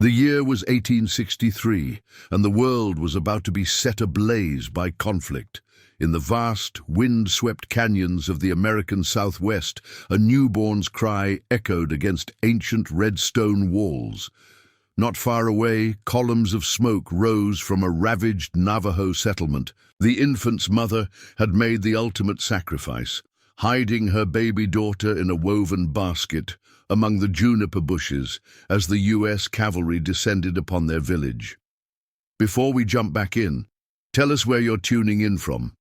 The year was 1863, and the world was about to be set ablaze by conflict. In the vast, wind-swept canyons of the American Southwest, a newborn's cry echoed against ancient red stone walls. Not far away, columns of smoke rose from a ravaged Navajo settlement. The infant's mother had made the ultimate sacrifice, hiding her baby daughter in a woven basket among the juniper bushes as the U.S. cavalry descended upon their village. Before we jump back in, tell us where you're tuning in from.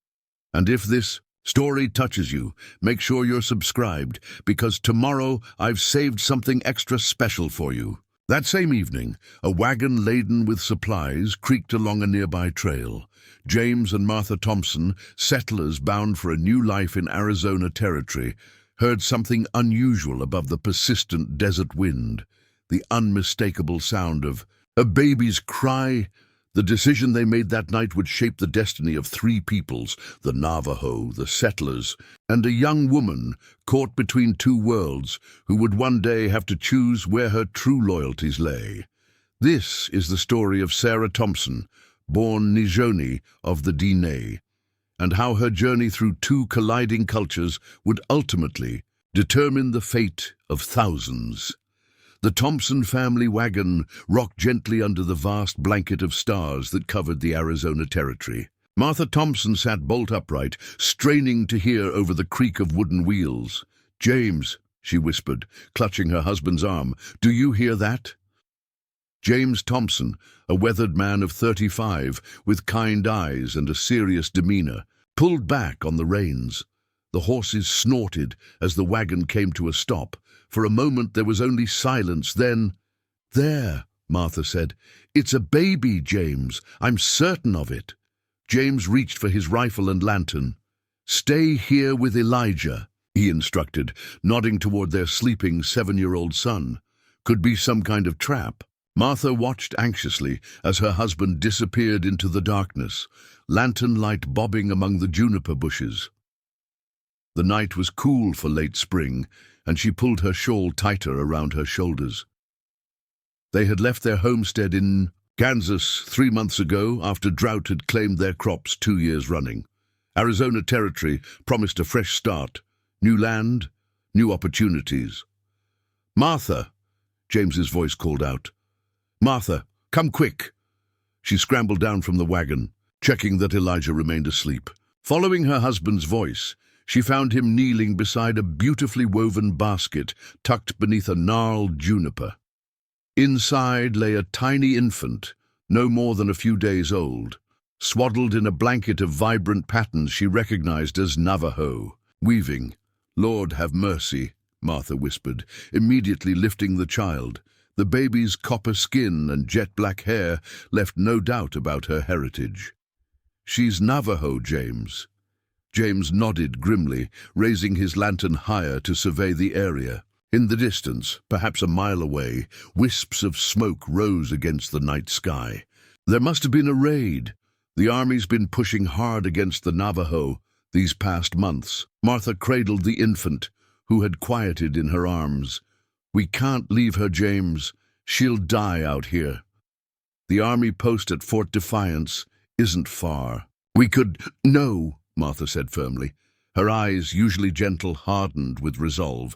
And if this story touches you, make sure you're subscribed, because tomorrow I've saved something extra special for you. That same evening, a wagon laden with supplies creaked along a nearby trail. James and Martha Thompson, settlers bound for a new life in Arizona territory, heard something unusual above the persistent desert wind, the unmistakable sound of a baby's cry. The decision they made that night would shape the destiny of three peoples, the Navajo, the settlers, and a young woman caught between two worlds who would one day have to choose where her true loyalties lay. This is the story of Sarah Thompson, born Nijoni of the Diné, and how her journey through two colliding cultures would ultimately determine the fate of thousands. The Thompson family wagon rocked gently under the vast blanket of stars that covered the Arizona territory. Martha Thompson sat bolt upright, straining to hear over the creak of wooden wheels. "James," she whispered, clutching her husband's arm, "do you hear that?" James Thompson, a weathered man of 35, with kind eyes and a serious demeanor, pulled back on the reins. The horses snorted as the wagon came to a stop. For a moment there was only silence, then, "There," Martha said. "It's a baby, James. I'm certain of it." James reached for his rifle and lantern. "Stay here with Elijah," he instructed, nodding toward their sleeping 7-year-old son. "Could be some kind of trap." Martha watched anxiously as her husband disappeared into the darkness, lantern light bobbing among the juniper bushes. The night was cool for late spring, and she pulled her shawl tighter around her shoulders. They had left their homestead in Kansas 3 months ago after drought had claimed their crops 2 years running. Arizona territory promised a fresh start, new land, new opportunities. "Martha," James's voice called out. "Martha, come quick." She scrambled down from the wagon, checking that Elijah remained asleep. Following her husband's voice, she found him kneeling beside a beautifully woven basket tucked beneath a gnarled juniper. Inside lay a tiny infant, no more than a few days old, swaddled in a blanket of vibrant patterns she recognized as Navajo. Weaving. "Lord, have mercy," Martha whispered, immediately lifting the child. The baby's copper skin and jet-black hair left no doubt about her heritage. "She's Navajo, James." James nodded grimly, raising his lantern higher to survey the area. In the distance, perhaps a mile away, wisps of smoke rose against the night sky. There must have been a raid. The army's been pushing hard against the Navajo these past months. Martha cradled the infant, who had quieted in her arms. "We can't leave her, James. She'll die out here. The army post at Fort Defiance isn't far. We could—" "No," Martha said firmly. Her eyes, usually gentle, hardened with resolve.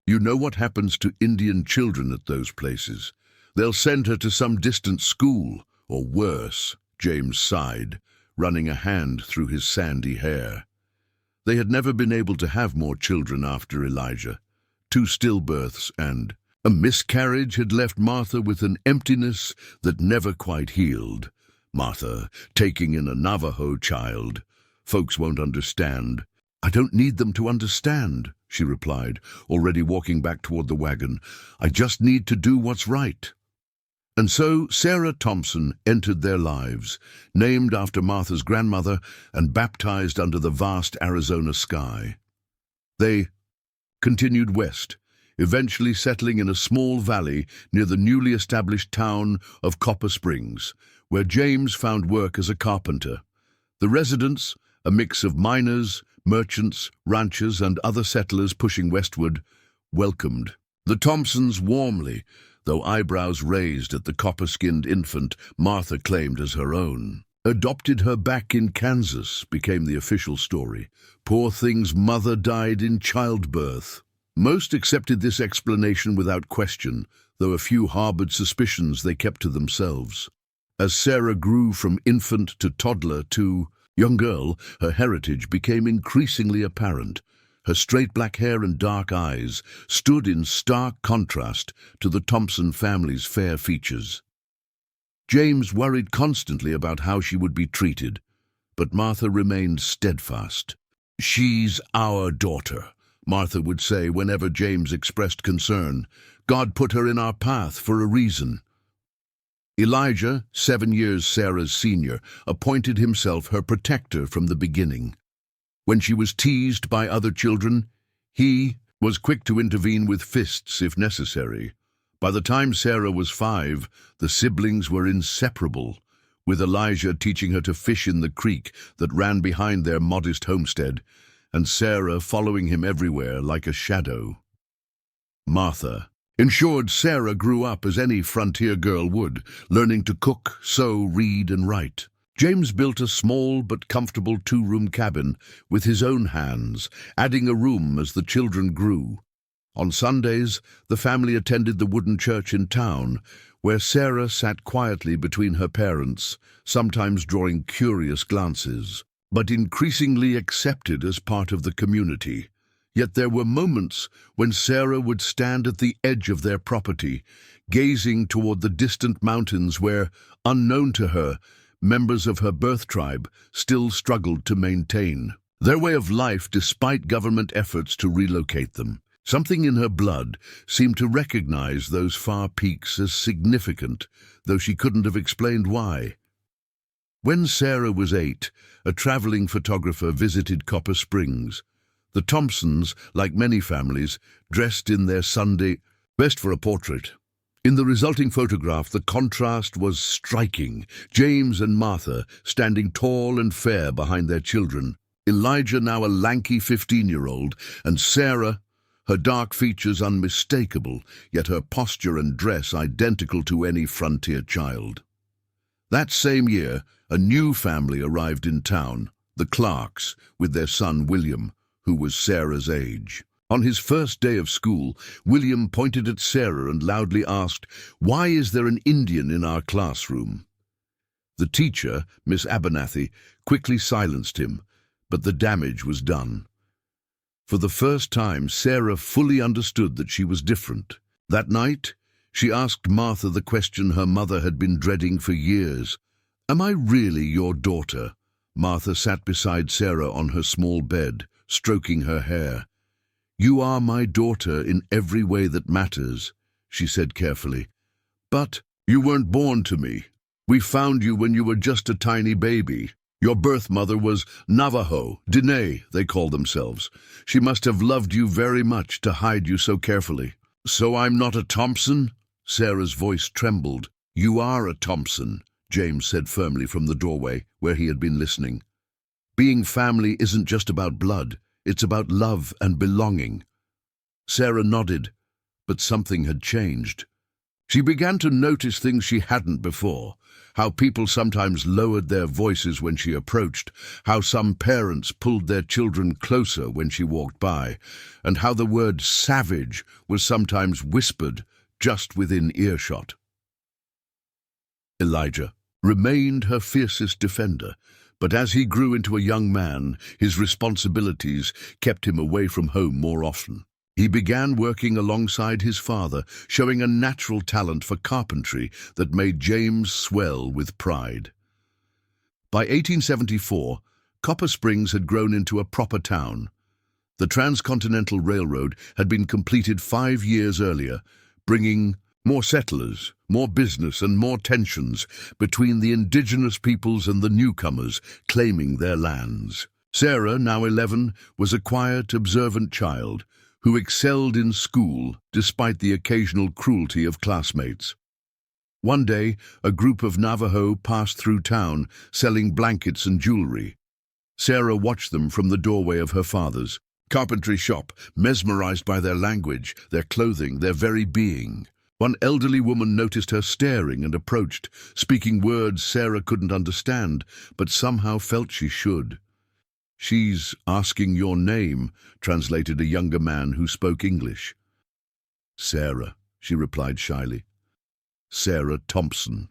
"You know what happens to Indian children at those places. They'll send her to some distant school, or worse." James sighed, running a hand through his sandy hair. They had never been able to have more children after Elijah. 2 stillbirths and a miscarriage had left Martha with an emptiness that never quite healed. Martha, taking in a Navajo child. "Folks won't understand." "I don't need them to understand," she replied, already walking back toward the wagon. "I just need to do what's right." And so Sarah Thompson entered their lives, named after Martha's grandmother and baptized under the vast Arizona sky. They continued west, eventually settling in a small valley near the newly established town of Copper Springs, where James found work as a carpenter. The residents, a mix of miners, merchants, ranchers, and other settlers pushing westward, welcomed the Thompsons warmly. though eyebrows raised at the copper-skinned infant Martha claimed as her own. Adopted her back in Kansas became the official story. Poor thing's mother died in childbirth. Most accepted this explanation without question, though a few harbored suspicions they kept to themselves. As Sarah grew from infant to toddler to young girl, her heritage became increasingly apparent. Her straight black hair and dark eyes stood in stark contrast to the Thompson family's fair features. James worried constantly about how she would be treated, but Martha remained steadfast. "She's our daughter," Martha would say whenever James expressed concern. "God put her in our path for a reason." Elijah, 7 years Sarah's senior, appointed himself her protector from the beginning. When she was teased by other children, he was quick to intervene with fists if necessary. By the time Sarah was 5, the siblings were inseparable, with Elijah teaching her to fish in the creek that ran behind their modest homestead, and Sarah following him everywhere like a shadow. Martha ensured Sarah grew up as any frontier girl would, learning to cook, sew, read, and write. James built a small but comfortable 2-room cabin with his own hands, adding a room as the children grew. On Sundays, the family attended the wooden church in town, where Sarah sat quietly between her parents, sometimes drawing curious glances, but increasingly accepted as part of the community. Yet there were moments when Sarah would stand at the edge of their property, gazing toward the distant mountains where, unknown to her, members of her birth tribe still struggled to maintain their way of life despite government efforts to relocate them. Something in her blood seemed to recognize those far peaks as significant, though she couldn't have explained why. When Sarah was 8, a traveling photographer visited Copper Springs. The Thompsons, like many families, dressed in their Sunday best for a portrait. In the resulting photograph, the contrast was striking. James and Martha standing tall and fair behind their children. Elijah, now a lanky 15-year-old, and Sarah, her dark features unmistakable, yet her posture and dress identical to any frontier child. That same year, a new family arrived in town, the Clarks, with their son William, who was Sarah's age. On his first day of school, William pointed at Sarah and loudly asked, "Why is there an Indian in our classroom?" The teacher, Miss Abernathy, quickly silenced him, but the damage was done. For the first time, Sarah fully understood that she was different. That night, she asked Martha the question her mother had been dreading for years. "Am I really your daughter?" Martha sat beside Sarah on her small bed, stroking her hair. "You are my daughter in every way that matters," she said carefully. "But you weren't born to me. We found you when you were just a tiny baby. Your birth mother was Navajo, Dene, they call themselves. She must have loved you very much to hide you so carefully." "So I'm not a Thompson?" Sarah's voice trembled. "You are a Thompson," James said firmly from the doorway, where he had been listening. "Being family isn't just about blood. It's about love and belonging." Sarah nodded, but something had changed. She began to notice things she hadn't before, how people sometimes lowered their voices when she approached, how some parents pulled their children closer when she walked by, and how the word savage was sometimes whispered just within earshot. Elijah remained her fiercest defender, but as he grew into a young man, his responsibilities kept him away from home more often. He began working alongside his father, showing a natural talent for carpentry that made James swell with pride. By 1874, Copper Springs had grown into a proper town. The Transcontinental Railroad had been completed 5 years earlier, bringing more settlers, more business, and more tensions between the indigenous peoples and the newcomers claiming their lands. Sarah, now 11, was a quiet, observant child who excelled in school despite the occasional cruelty of classmates. One day, a group of Navajo passed through town selling blankets and jewelry. Sarah watched them from the doorway of her father's carpentry shop, mesmerized by their language, their clothing, their very being. One elderly woman noticed her staring and approached, speaking words Sarah couldn't understand, but somehow felt she should. "She's asking your name," translated a younger man who spoke English. "Sarah," she replied shyly. "Sarah Thompson."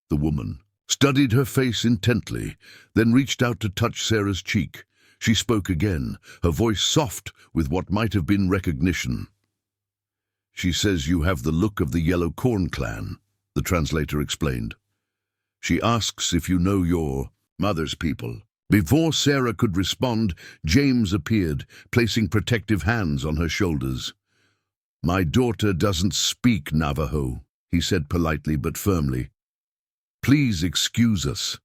The woman studied her face intently, then reached out to touch Sarah's cheek. She spoke again, her voice soft with what might have been recognition. "She says you have the look of the Yellow Corn clan," the translator explained. "She asks if you know your mother's people." Before Sarah could respond, James appeared, placing protective hands on her shoulders. "My daughter doesn't speak Navajo," he said politely but firmly. "Please excuse us."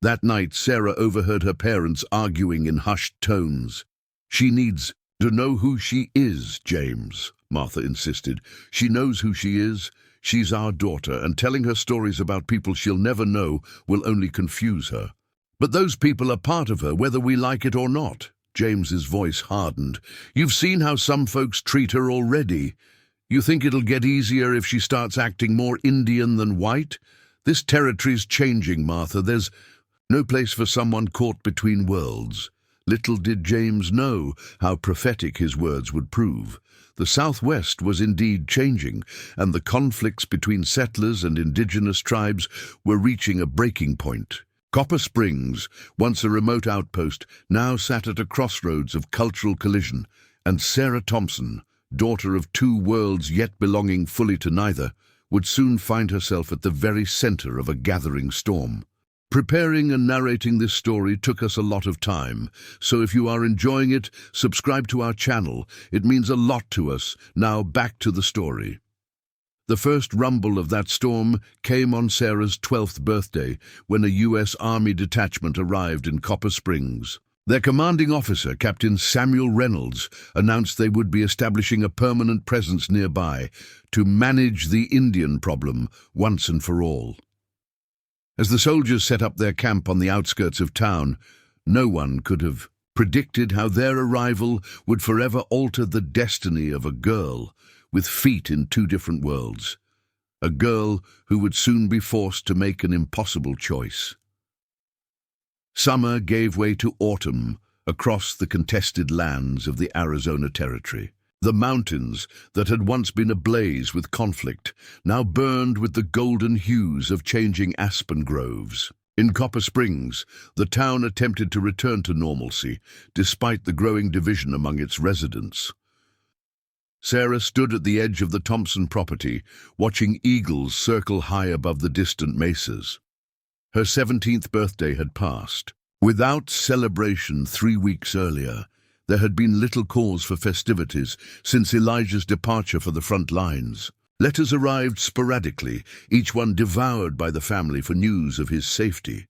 That night, Sarah overheard her parents arguing in hushed tones. "She needs to know who she is, James," Martha insisted. "She knows who she is. She's our daughter, and telling her stories about people she'll never know will only confuse her. But those people are part of her, whether we like it or not." James's voice hardened. "You've seen how some folks treat her already. You think it'll get easier if she starts acting more Indian than white? This territory's changing, Martha. There's no place for someone caught between worlds." Little did James know how prophetic his words would prove. The Southwest was indeed changing, and the conflicts between settlers and indigenous tribes were reaching a breaking point. Copper Springs, once a remote outpost, now sat at a crossroads of cultural collision, and Sarah Thompson, daughter of two worlds yet belonging fully to neither, would soon find herself at the very center of a gathering storm. Preparing and narrating this story took us a lot of time, so if you are enjoying it, subscribe to our channel. It means a lot to us. Now back to the story. The first rumble of that storm came on Sarah's 12th birthday, when a U.S. Army detachment arrived in Copper Springs. Their commanding officer, Captain Samuel Reynolds, announced they would be establishing a permanent presence nearby to manage the Indian problem once and for all. As the soldiers set up their camp on the outskirts of town, no one could have predicted how their arrival would forever alter the destiny of a girl with feet in two different worlds, a girl who would soon be forced to make an impossible choice. Summer gave way to autumn across the contested lands of the Arizona Territory. The mountains that had once been ablaze with conflict now burned with the golden hues of changing aspen groves. In Copper Springs, the town attempted to return to normalcy, despite the growing division among its residents. Sarah stood at the edge of the Thompson property, watching eagles circle high above the distant mesas. Her 17th birthday had passed. Without celebration 3 weeks earlier, there had been little cause for festivities since Elijah's departure for the front lines. Letters arrived sporadically, each one devoured by the family for news of his safety.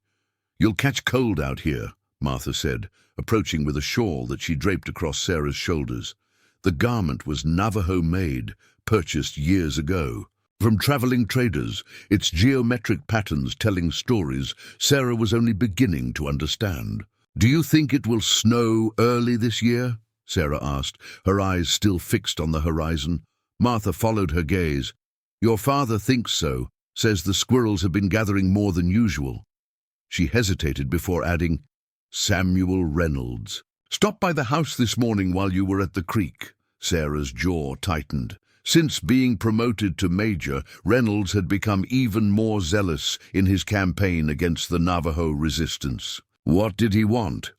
"You'll catch cold out here," Martha said, approaching with a shawl that she draped across Sarah's shoulders. The garment was Navajo-made, purchased years ago. From traveling traders, its geometric patterns telling stories Sarah was only beginning to understand. "Do you think it will snow early this year?" Sarah asked, her eyes still fixed on the horizon. Martha followed her gaze. "Your father thinks so, says the squirrels have been gathering more than usual." She hesitated before adding, "Samuel Reynolds stopped by the house this morning while you were at the creek." Sarah's jaw tightened. Since being promoted to major, Reynolds had become even more zealous in his campaign against the Navajo resistance. "What did he want?"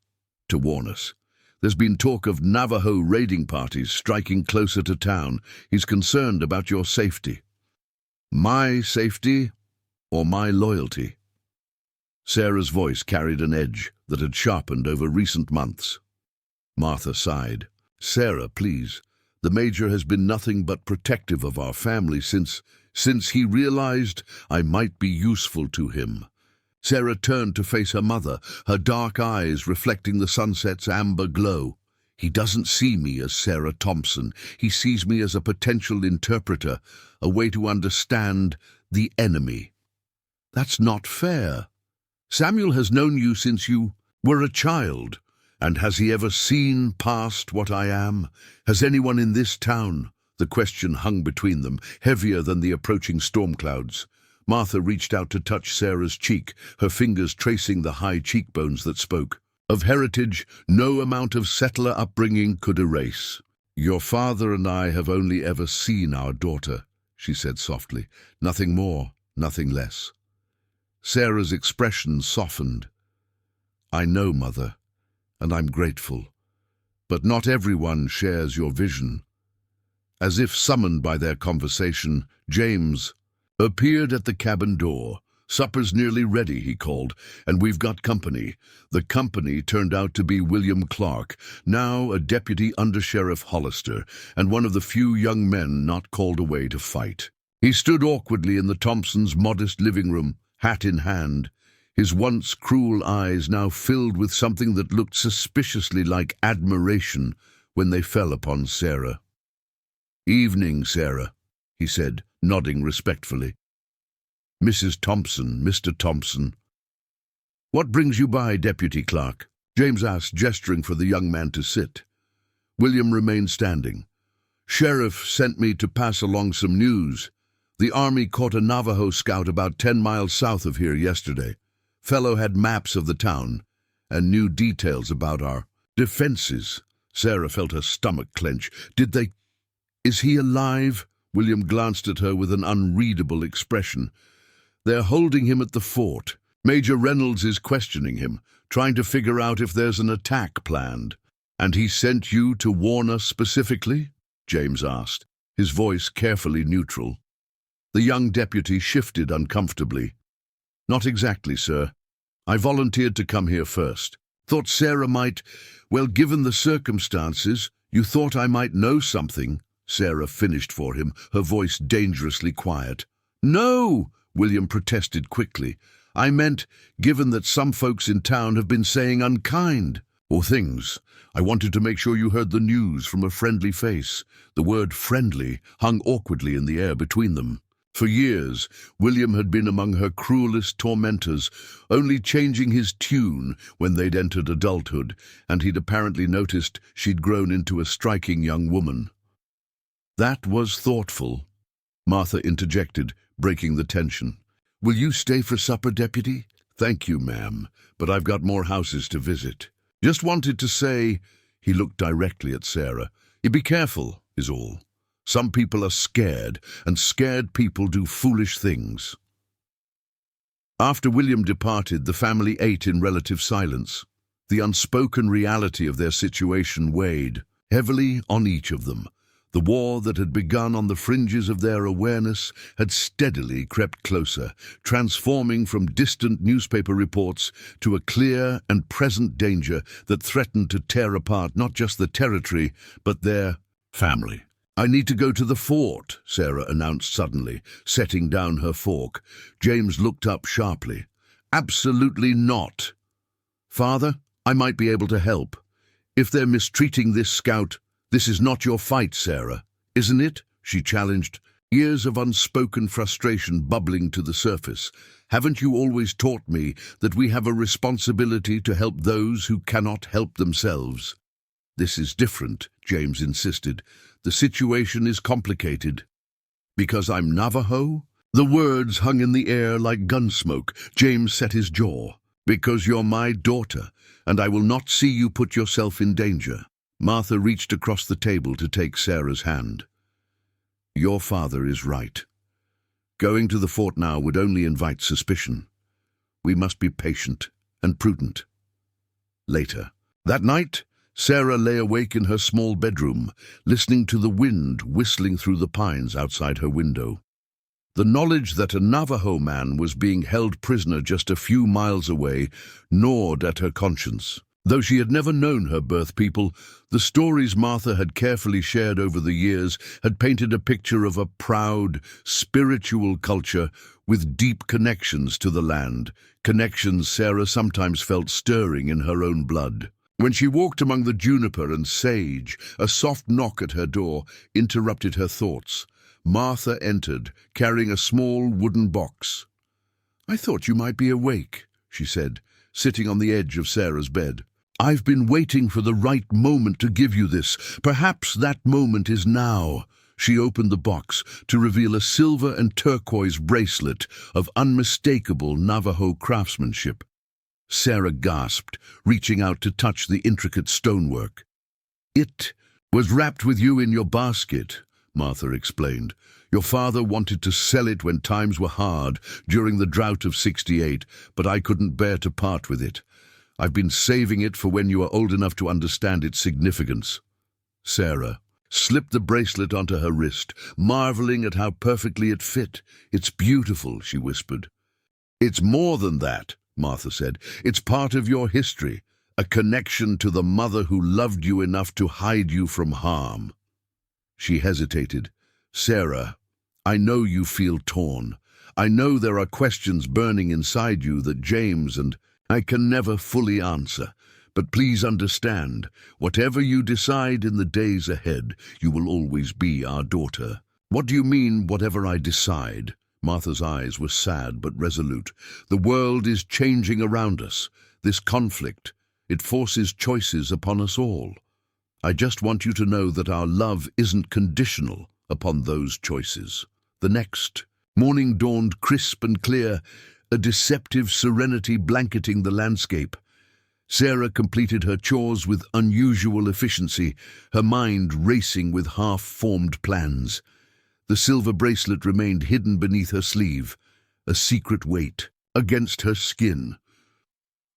"To warn us. There's been talk of Navajo raiding parties striking closer to town. He's concerned about your safety." "My safety or my loyalty?" Sarah's voice carried an edge that had sharpened over recent months. Martha sighed. "Sarah, please. The Major has been nothing but protective of our family since he realized I might be useful to him." Sarah turned to face her mother, her dark eyes reflecting the sunset's amber glow. "He doesn't see me as Sarah Thompson. He sees me as a potential interpreter, a way to understand the enemy." "That's not fair. Samuel has known you since you were a child. And has he ever seen past what I am? Has anyone in this town The question hung between them, heavier than the approaching storm clouds. Martha reached out to touch Sarah's cheek, her fingers tracing the high cheekbones that spoke. Of heritage, no amount of settler upbringing could erase. "Your father and I have only ever seen our daughter," she said softly. "Nothing more, nothing less." Sarah's expression softened. "I know, Mother, and I'm grateful. But not everyone shares your vision." As if summoned by their conversation, James appeared at the cabin door. "Supper's nearly ready," he called, "and we've got company." The company turned out to be William Clark, now a deputy under-sheriff Hollister, and one of the few young men not called away to fight. He stood awkwardly in the Thompsons' modest living room, hat in hand, his once cruel eyes now filled with something that looked suspiciously like admiration when they fell upon Sarah. "Evening, Sarah," he said, nodding respectfully. "Mrs. Thompson, Mr. Thompson." "What brings you by, Deputy Clark?" James asked, gesturing for the young man to sit. William remained standing. "Sheriff sent me to pass along some news. The army caught a Navajo scout about 10 miles south of here yesterday. Fellow had maps of the town and new details about our defenses." Sarah felt her stomach clench. "Is he alive?" William glanced at her with an unreadable expression. "They're holding him at the fort. Major Reynolds is questioning him, trying to figure out if there's an attack planned." "And he sent you to warn us specifically?" James asked, his voice carefully neutral. The young deputy shifted uncomfortably. "Not exactly, sir. I volunteered to come here first. Thought Sarah might, well, given the circumstances, you thought I might know something." Sarah finished for him, her voice dangerously quiet. "No!" William protested quickly. "I meant, given that some folks in town have been saying unkind or things. I wanted to make sure you heard the news from a friendly face." The word friendly hung awkwardly in the air between them. For years, William had been among her cruelest tormentors, only changing his tune when they'd entered adulthood, and he'd apparently noticed she'd grown into a striking young woman. "That was thoughtful," Martha interjected, breaking the tension. "Will you stay for supper, Deputy?" "Thank you, ma'am, but I've got more houses to visit. Just wanted to say," he looked directly at Sarah, "you be careful, is all. Some people are scared, and scared people do foolish things." After William departed, the family ate in relative silence. The unspoken reality of their situation weighed heavily on each of them. The war that had begun on the fringes of their awareness had steadily crept closer, transforming from distant newspaper reports to a clear and present danger that threatened to tear apart not just the territory, but their family. "I need to go to the fort," Sarah announced suddenly, setting down her fork. James looked up sharply. "Absolutely not." "Father, I might be able to help. If they're mistreating this scout, this is not your fight, Sarah, isn't it?" she challenged, years of unspoken frustration bubbling to the surface. "Haven't you always taught me that we have a responsibility to help those who cannot help themselves?" "This is different," James insisted. "The situation is complicated." "Because I'm Navajo?" The words hung in the air like gunsmoke. James set his jaw. "Because you're my daughter, and I will not see you put yourself in danger." Martha reached across the table to take Sarah's hand. "Your father is right. Going to the fort now would only invite suspicion. We must be patient and prudent." Later. That night, Sarah lay awake in her small bedroom, listening to the wind whistling through the pines outside her window. The knowledge that a Navajo man was being held prisoner just a few miles away gnawed at her conscience. Though she had never known her birth people, the stories Martha had carefully shared over the years had painted a picture of a proud, spiritual culture with deep connections to the land, connections Sarah sometimes felt stirring in her own blood. When she walked among the juniper and sage, a soft knock at her door interrupted her thoughts. Martha entered, carrying a small wooden box. "I thought you might be awake," she said, sitting on the edge of Sarah's bed. "I've been waiting for the right moment to give you this. Perhaps that moment is now." She opened the box to reveal a silver and turquoise bracelet of unmistakable Navajo craftsmanship. Sarah gasped, reaching out to touch the intricate stonework. "It was wrapped with you in your basket," Martha explained. "Your father wanted to sell it when times were hard during the drought of '68, but I couldn't bear to part with it. I've been saving it for when you are old enough to understand its significance." Sarah slipped the bracelet onto her wrist, marveling at how perfectly it fit. "It's beautiful," she whispered. "It's more than that," Martha said. "It's part of your history, a connection to the mother who loved you enough to hide you from harm." She hesitated. "Sarah, I know you feel torn. I know there are questions burning inside you that James and I can never fully answer. But please understand, whatever you decide in the days ahead, you will always be our daughter." "What do you mean, whatever I decide?" Martha's eyes were sad but resolute. "The world is changing around us. This conflict, it forces choices upon us all. I just want you to know that our love isn't conditional upon those choices." The next morning dawned crisp and clear, a deceptive serenity blanketing the landscape. Sarah completed her chores with unusual efficiency, her mind racing with half-formed plans. The silver bracelet remained hidden beneath her sleeve, a secret weight against her skin.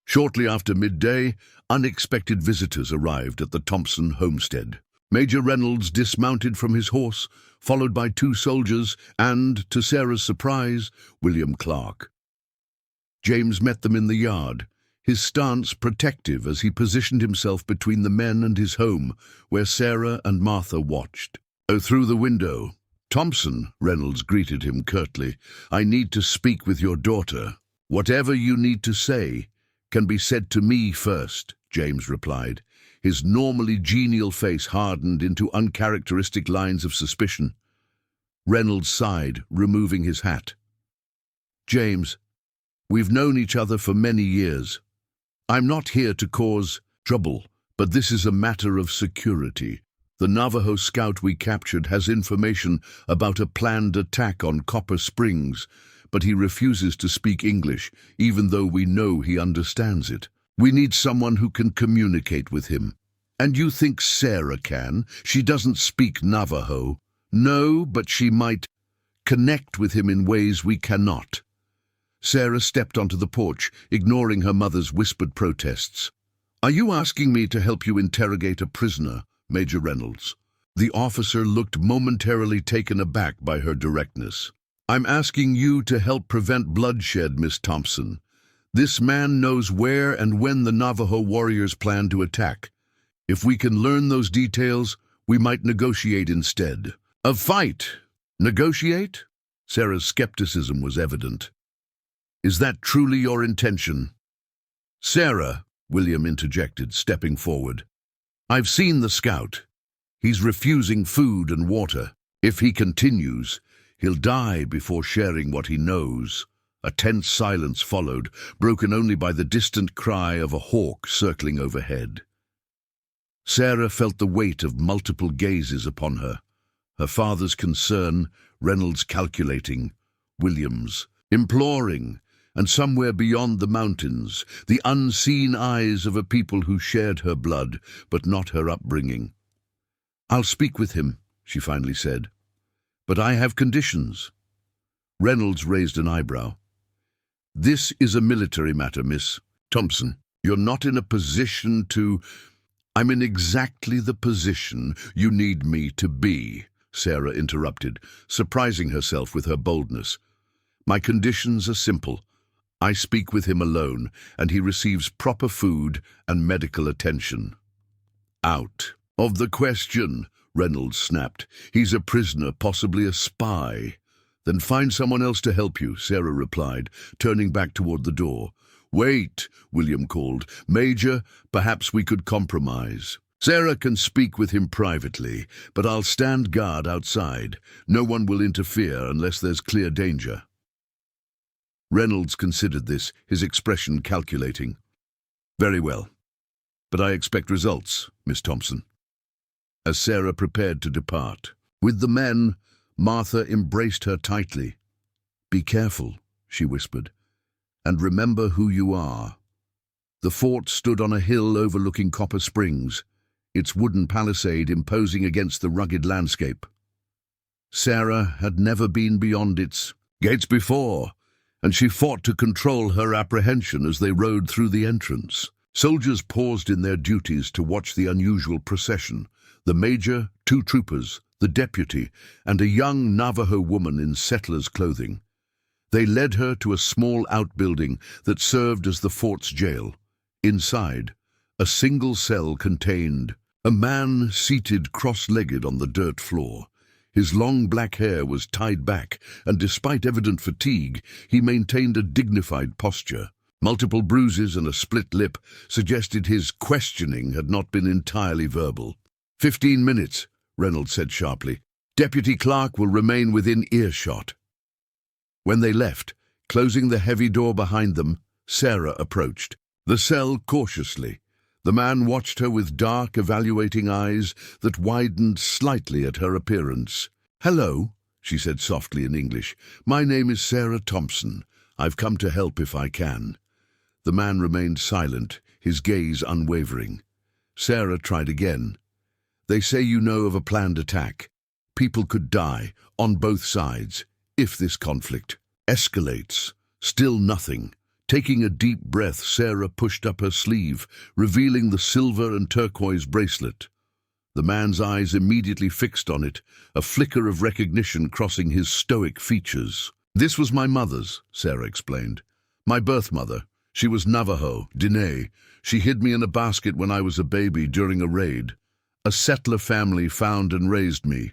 Shortly after midday, unexpected visitors arrived at the Thompson homestead. Major Reynolds dismounted from his horse, followed by 2 soldiers and, to Sarah's surprise, William Clark. James met them in the yard, his stance protective as he positioned himself between the men and his home, where Sarah and Martha watched. Through the window, "Thompson," Reynolds greeted him curtly, "I need to speak with your daughter." "Whatever you need to say can be said to me first," James replied. His normally genial face hardened into uncharacteristic lines of suspicion. Reynolds sighed, removing his hat. "James, we've known each other for many years. I'm not here to cause trouble, but this is a matter of security. The Navajo scout we captured has information about a planned attack on Copper Springs, but he refuses to speak English, even though we know he understands it. We need someone who can communicate with him. And you think Sarah can? She doesn't speak Navajo." "No, but she might connect with him in ways we cannot." Sarah stepped onto the porch, ignoring her mother's whispered protests. "Are you asking me to help you interrogate a prisoner, Major Reynolds?" The officer looked momentarily taken aback by her directness. "I'm asking you to help prevent bloodshed, Miss Thompson. This man knows where and when the Navajo warriors plan to attack. If we can learn those details, we might negotiate instead." "A fight? Negotiate?" Sarah's skepticism was evident. "Is that truly your intention?" "Sarah," William interjected, stepping forward, "I've seen the scout. He's refusing food and water. If he continues, he'll die before sharing what he knows." A tense silence followed, broken only by the distant cry of a hawk circling overhead. Sarah felt the weight of multiple gazes upon her. Her father's concern, Reynolds calculating, William's imploring, and somewhere beyond the mountains, the unseen eyes of a people who shared her blood, but not her upbringing. "I'll speak with him," she finally said. "But I have conditions." Reynolds raised an eyebrow. "This is a military matter, Miss Thompson. You're not in a position to—" "I'm in exactly the position you need me to be," Sarah interrupted, surprising herself with her boldness. "My conditions are simple. I speak with him alone, and he receives proper food and medical attention." "Out of the question," Reynolds snapped. "He's a prisoner, possibly a spy." "Then find someone else to help you," Sarah replied, turning back toward the door. "Wait," William called. "Major, perhaps we could compromise. Sarah can speak with him privately, but I'll stand guard outside. No one will interfere unless there's clear danger." Reynolds considered this, his expression calculating. "Very well. But I expect results, Miss Thompson." As Sarah prepared to depart, With the men, Martha embraced her tightly. "Be careful," she whispered, "and remember who you are." The fort stood on a hill overlooking Copper Springs, its wooden palisade imposing against the rugged landscape. Sarah had never been beyond its gates before, and she fought to control her apprehension as they rode through the entrance. Soldiers paused in their duties to watch the unusual procession. The major, 2 troopers, the deputy, and a young Navajo woman in settler's clothing. They led her to a small outbuilding that served as the fort's jail. Inside, a single cell contained a man seated cross-legged on the dirt floor. His long black hair was tied back, and despite evident fatigue, he maintained a dignified posture. Multiple bruises and a split lip suggested his questioning had not been entirely verbal. 15 minutes, Reynolds said sharply. Deputy Clark will remain within earshot. When they left, closing the heavy door behind them, Sarah approached the cell cautiously. The man watched her with dark, evaluating eyes that widened slightly at her appearance. "Hello," she said softly in English. "My name is Sarah Thompson. I've come to help if I can." The man remained silent, his gaze unwavering. Sarah tried again. "They say you know of a planned attack. People could die, on both sides, if this conflict escalates." Still nothing. Taking a deep breath, Sarah pushed up her sleeve, revealing the silver and turquoise bracelet. The man's eyes immediately fixed on it, a flicker of recognition crossing his stoic features. "This was my mother's," Sarah explained. "My birth mother. She was Navajo, Diné. She hid me in a basket when I was a baby during a raid. A settler family found and raised me."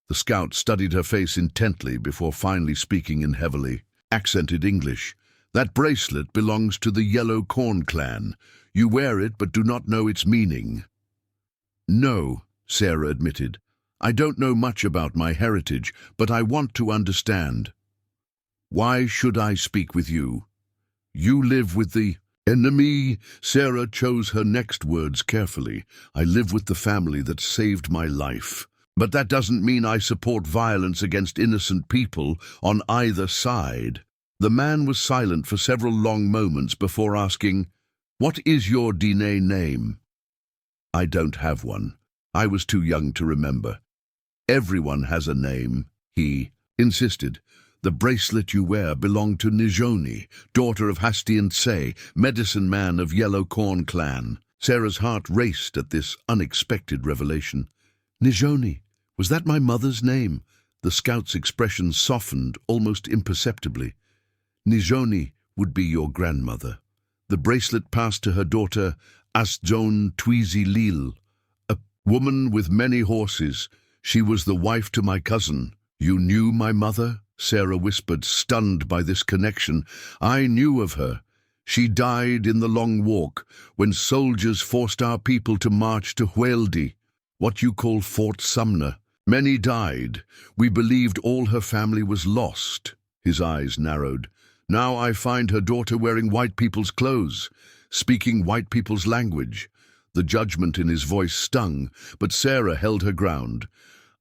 The scout studied her face intently before finally speaking in heavily accented English. "That bracelet belongs to the Yellow Corn clan. You wear it but do not know its meaning." "No," Sarah admitted. "I don't know much about my heritage, but I want to understand." "Why should I speak with you? You live with the enemy." Sarah chose her next words carefully. "I live with the family that saved my life. But that doesn't mean I support violence against innocent people on either side." The man was silent for several long moments before asking, "What is your Diné name?" "I don't have one. I was too young to remember." "Everyone has a name," he insisted. "The bracelet you wear belonged to Nijoni, daughter of Hastiantse, medicine man of Yellow Corn clan." Sarah's heart raced at this unexpected revelation. "Nijoni, was that my mother's name?" The scout's expression softened almost imperceptibly. "Nijoni would be your grandmother. The bracelet passed to her daughter Asjon Tweezy Lil, a woman with many horses. She was the wife to my cousin." "You knew my mother?" Sarah whispered, stunned by this connection. "I knew of her. She died in the Long Walk when soldiers forced our people to march to Hueldi, what you call Fort Sumner. Many died. We believed all her family was lost." His eyes narrowed. "Now I find her daughter wearing white people's clothes, speaking white people's language." The judgment in his voice stung, but Sarah held her ground.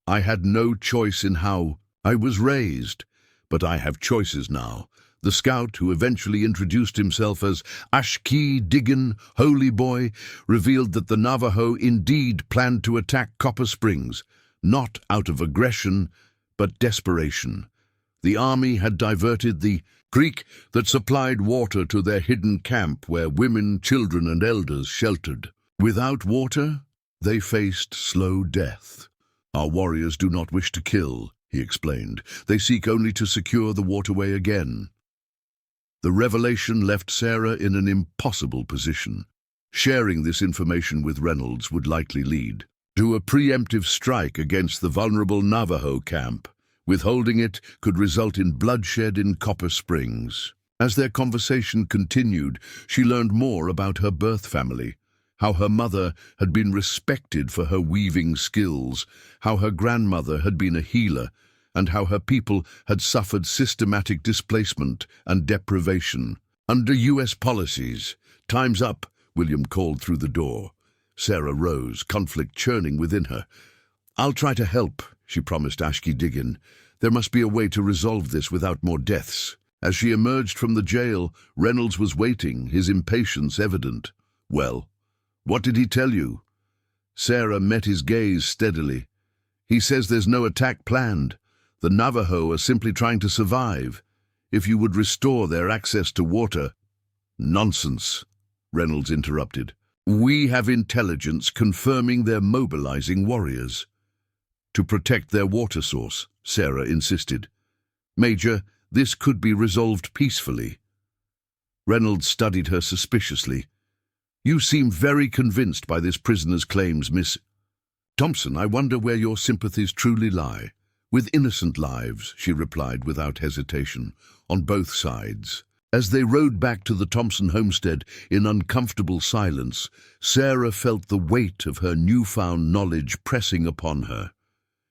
"I had no choice in how I was raised, but I have choices now." The scout, who eventually introduced himself as Ashki Diggin, Holy Boy, revealed that the Navajo indeed planned to attack Copper Springs, not out of aggression, but desperation. The army had diverted the creek that supplied water to their hidden camp where women, children, and elders sheltered. Without water, they faced slow death. "Our warriors do not wish to kill," he explained. "They seek only to secure the waterway again." The revelation left Sarah in an impossible position. Sharing this information with Reynolds would likely lead to a preemptive strike against the vulnerable Navajo camp. Withholding it could result in bloodshed in Copper Springs. As their conversation continued, she learned more about her birth family, how her mother had been respected for her weaving skills, how her grandmother had been a healer, and how her people had suffered systematic displacement and deprivation. Under U.S. policies, "Time's up," William called through the door. Sarah rose, conflict churning within her. "I'll try to help," she promised Ashki-Diggin. "There must be a way to resolve this without more deaths." As she emerged from the jail, Reynolds was waiting, his impatience evident. "Well, what did he tell you?" Sarah met his gaze steadily. "He says there's no attack planned. The Navajo are simply trying to survive. If you would restore their access to water—" "Nonsense," Reynolds interrupted. "We have intelligence confirming they're mobilizing warriors." "To protect their water source," Sarah insisted. "Major, this could be resolved peacefully." Reynolds studied her suspiciously. "You seem very convinced by this prisoner's claims, Miss Thompson. I wonder where your sympathies truly lie." "With innocent lives," she replied without hesitation, "on both sides." As they rode back to the Thompson homestead in uncomfortable silence, Sarah felt the weight of her newfound knowledge pressing upon her.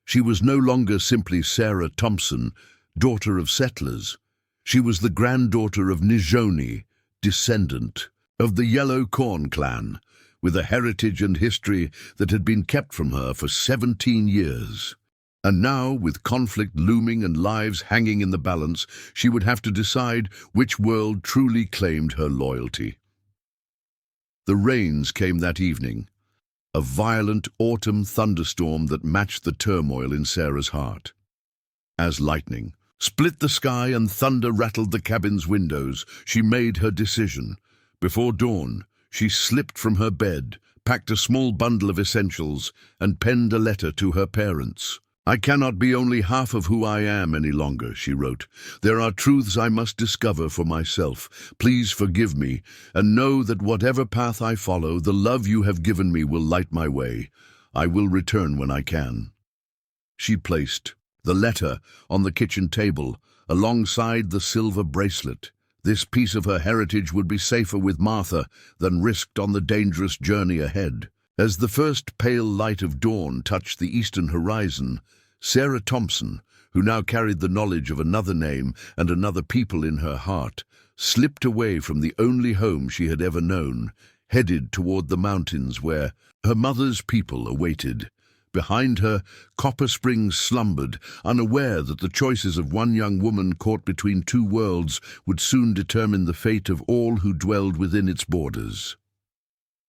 She was no longer simply Sarah Thompson, daughter of settlers. She was the granddaughter of Nijoni, descendant of the Yellow Corn clan, with a heritage and history that had been kept from her for 17 years. And now, with conflict looming and lives hanging in the balance, she would have to decide which world truly claimed her loyalty. The rains came that evening, a violent autumn thunderstorm that matched the turmoil in Sarah's heart. As lightning split the sky and thunder rattled the cabin's windows, she made her decision. Before dawn, she slipped from her bed, packed a small bundle of essentials, and penned a letter to her parents. "I cannot be only half of who I am any longer," she wrote. "There are truths I must discover for myself. Please forgive me, and know that whatever path I follow, the love you have given me will light my way. I will return when I can." She placed the letter on the kitchen table, alongside the silver bracelet. This piece of her heritage would be safer with Martha than risked on the dangerous journey ahead. As the first pale light of dawn touched the eastern horizon, Sarah Thompson, who now carried the knowledge of another name and another people in her heart, slipped away from the only home she had ever known, headed toward the mountains where her mother's people awaited. Behind her, Copper Springs slumbered, unaware that the choices of one young woman caught between two worlds would soon determine the fate of all who dwelled within its borders.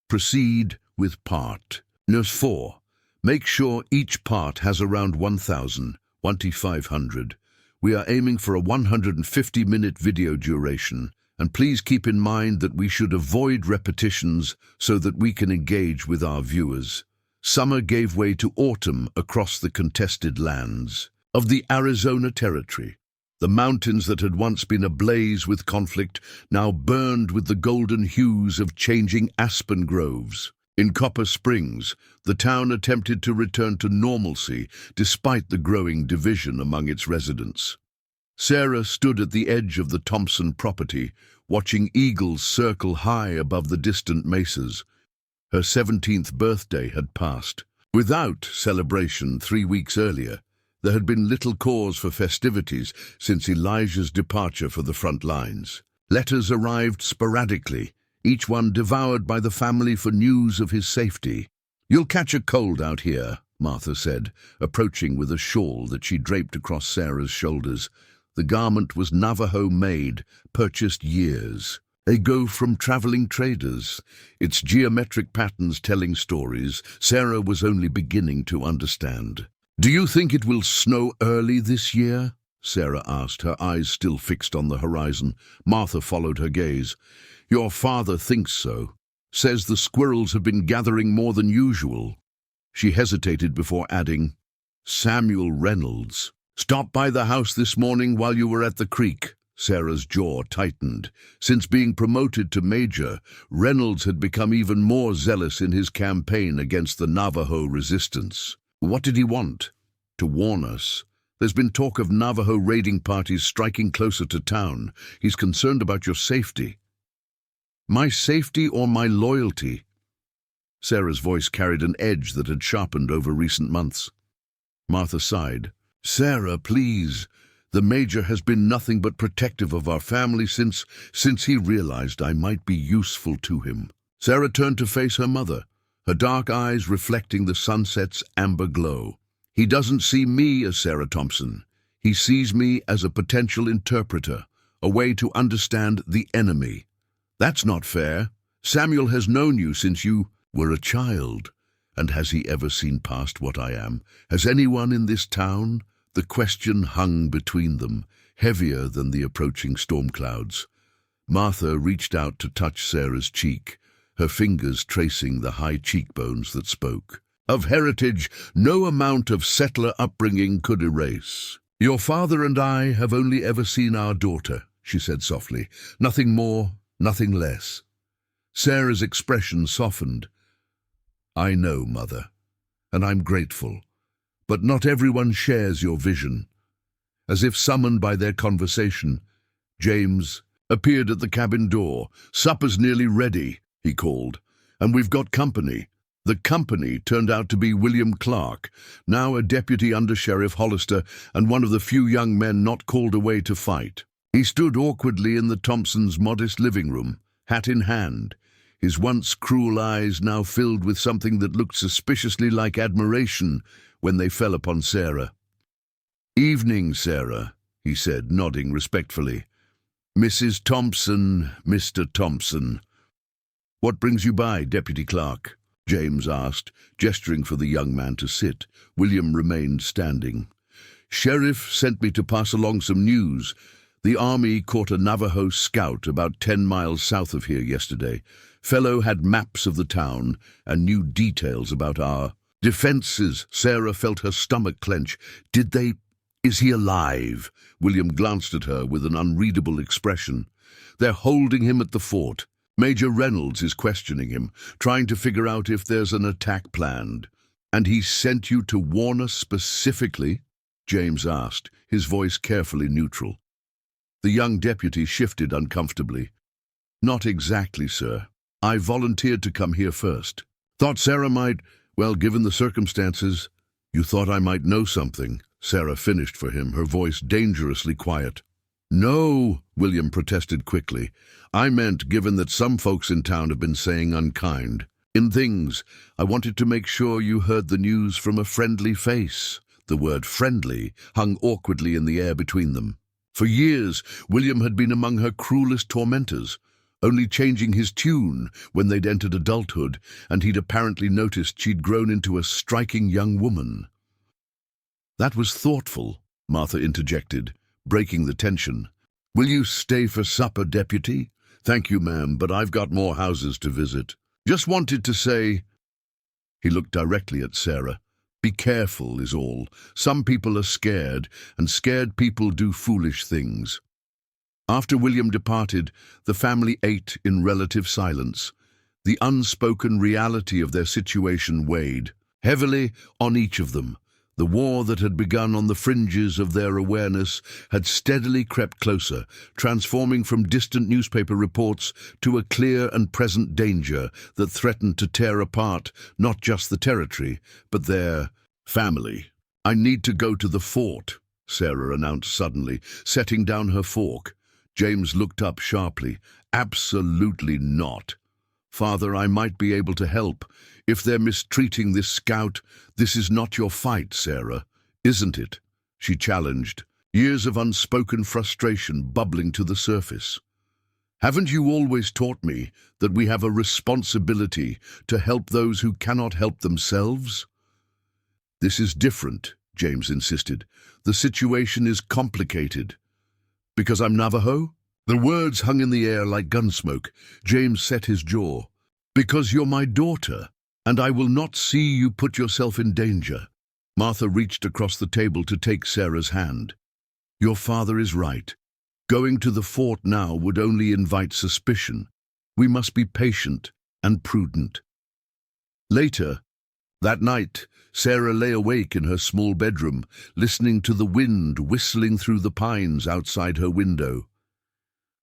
Proceed with part. Nurse 4. Make sure each part has around 1,500. We are aiming for a 150-minute video duration, and please keep in mind that we should avoid repetitions so that we can engage with our viewers. Summer gave way to autumn across the contested lands of the Arizona Territory. The mountains that had once been ablaze with conflict now burned with the golden hues of changing aspen groves. In Copper Springs, the town attempted to return to normalcy despite the growing division among its residents. Sarah stood at the edge of the Thompson property, watching eagles circle high above the distant mesas. Her 17th birthday had passed. Without celebration 3 weeks earlier, there had been little cause for festivities since Elijah's departure for the front lines. Letters arrived sporadically, each one devoured by the family for news of his safety. "You'll catch a cold out here," Martha said, approaching with a shawl that she draped across Sarah's shoulders. The garment was Navajo-made, purchased years ago from traveling traders, its geometric patterns telling stories Sarah was only beginning to understand. "Do you think it will snow early this year?" Sarah asked, her eyes still fixed on the horizon. Martha followed her gaze. "Your father thinks so. Says the squirrels have been gathering more than usual." She hesitated before adding, "Samuel Reynolds stopped by the house this morning while you were at the creek." Sarah's jaw tightened. Since being promoted to major, Reynolds had become even more zealous in his campaign against the Navajo resistance. "What did he want?" "To warn us. There's been talk of Navajo raiding parties striking closer to town. He's concerned about your safety." "My safety or my loyalty?" Sarah's voice carried an edge that had sharpened over recent months. Martha sighed. "Sarah, please. The Major has been nothing but protective of our family since he realized I might be useful to him." Sarah turned to face her mother, her dark eyes reflecting the sunset's amber glow. He doesn't see me as Sarah Thompson. He sees me as a potential interpreter, a way to understand the enemy. That's not fair. Samuel has known you since you were a child. And has he ever seen past what I am? Has anyone in this town? The question hung between them, heavier than the approaching storm clouds. Martha reached out to touch Sarah's cheek, her fingers tracing the high cheekbones that spoke. Of heritage, no amount of settler upbringing could erase. Your father and I have only ever seen our daughter, she said softly. Nothing more, nothing less. Sarah's expression softened. I know, Mother, and I'm grateful. But not everyone shares your vision. As if summoned by their conversation, James appeared at the cabin door. Supper's nearly ready, he called, and we've got company. The company turned out to be William Clark, now a deputy under Sheriff Hollister and one of the few young men not called away to fight. He stood awkwardly in the Thompsons' modest living room, hat in hand, his once cruel eyes now filled with something that looked suspiciously like admiration when they fell upon Sarah. Evening, Sarah, he said, nodding respectfully. Mrs. Thompson, Mr. Thompson. What brings you by, Deputy Clark? James asked, gesturing for the young man to sit. William remained standing. Sheriff sent me to pass along some news. The army caught a Navajo scout about 10 miles south of here yesterday. Fellow had maps of the town and knew details about our defenses. Sarah felt her stomach clench. Is he alive? William glanced at her with an unreadable expression. They're holding him at the fort. Major Reynolds is questioning him, trying to figure out if there's an attack planned. And he sent you to warn us specifically? James asked, his voice carefully neutral. The young deputy shifted uncomfortably. Not exactly, sir. I volunteered to come here first. Thought Sarah might, well, given the circumstances, you thought I might know something. Sarah finished for him, her voice dangerously quiet. No, William protested quickly. I meant given that some folks in town have been saying unkind. In things, I wanted to make sure you heard the news from a friendly face. The word friendly hung awkwardly in the air between them. For years, William had been among her cruelest tormentors, only changing his tune when they'd entered adulthood, and he'd apparently noticed she'd grown into a striking young woman. That was thoughtful, Martha interjected, breaking the tension. Will you stay for supper, Deputy? Thank you, ma'am, but I've got more houses to visit. Just wanted to say... He looked directly at Sarah. Be careful is all. Some people are scared, and scared people do foolish things. After William departed, the family ate in relative silence. The unspoken reality of their situation weighed heavily on each of them. The war that had begun on the fringes of their awareness had steadily crept closer, transforming from distant newspaper reports to a clear and present danger that threatened to tear apart not just the territory, but their family. I need to go to the fort, Sarah announced suddenly, setting down her fork. James looked up sharply. Absolutely not. Father, I might be able to help. If they're mistreating this scout, this is not your fight, Sarah, isn't it? She challenged, years of unspoken frustration bubbling to the surface. Haven't you always taught me that we have a responsibility to help those who cannot help themselves? This is different, James insisted. The situation is complicated. Because I'm Navajo? The words hung in the air like gunsmoke. James set his jaw. Because you're my daughter, and I will not see you put yourself in danger. Martha reached across the table to take Sarah's hand. Your father is right. Going to the fort now would only invite suspicion. We must be patient and prudent. Later, that night, Sarah lay awake in her small bedroom, listening to the wind whistling through the pines outside her window.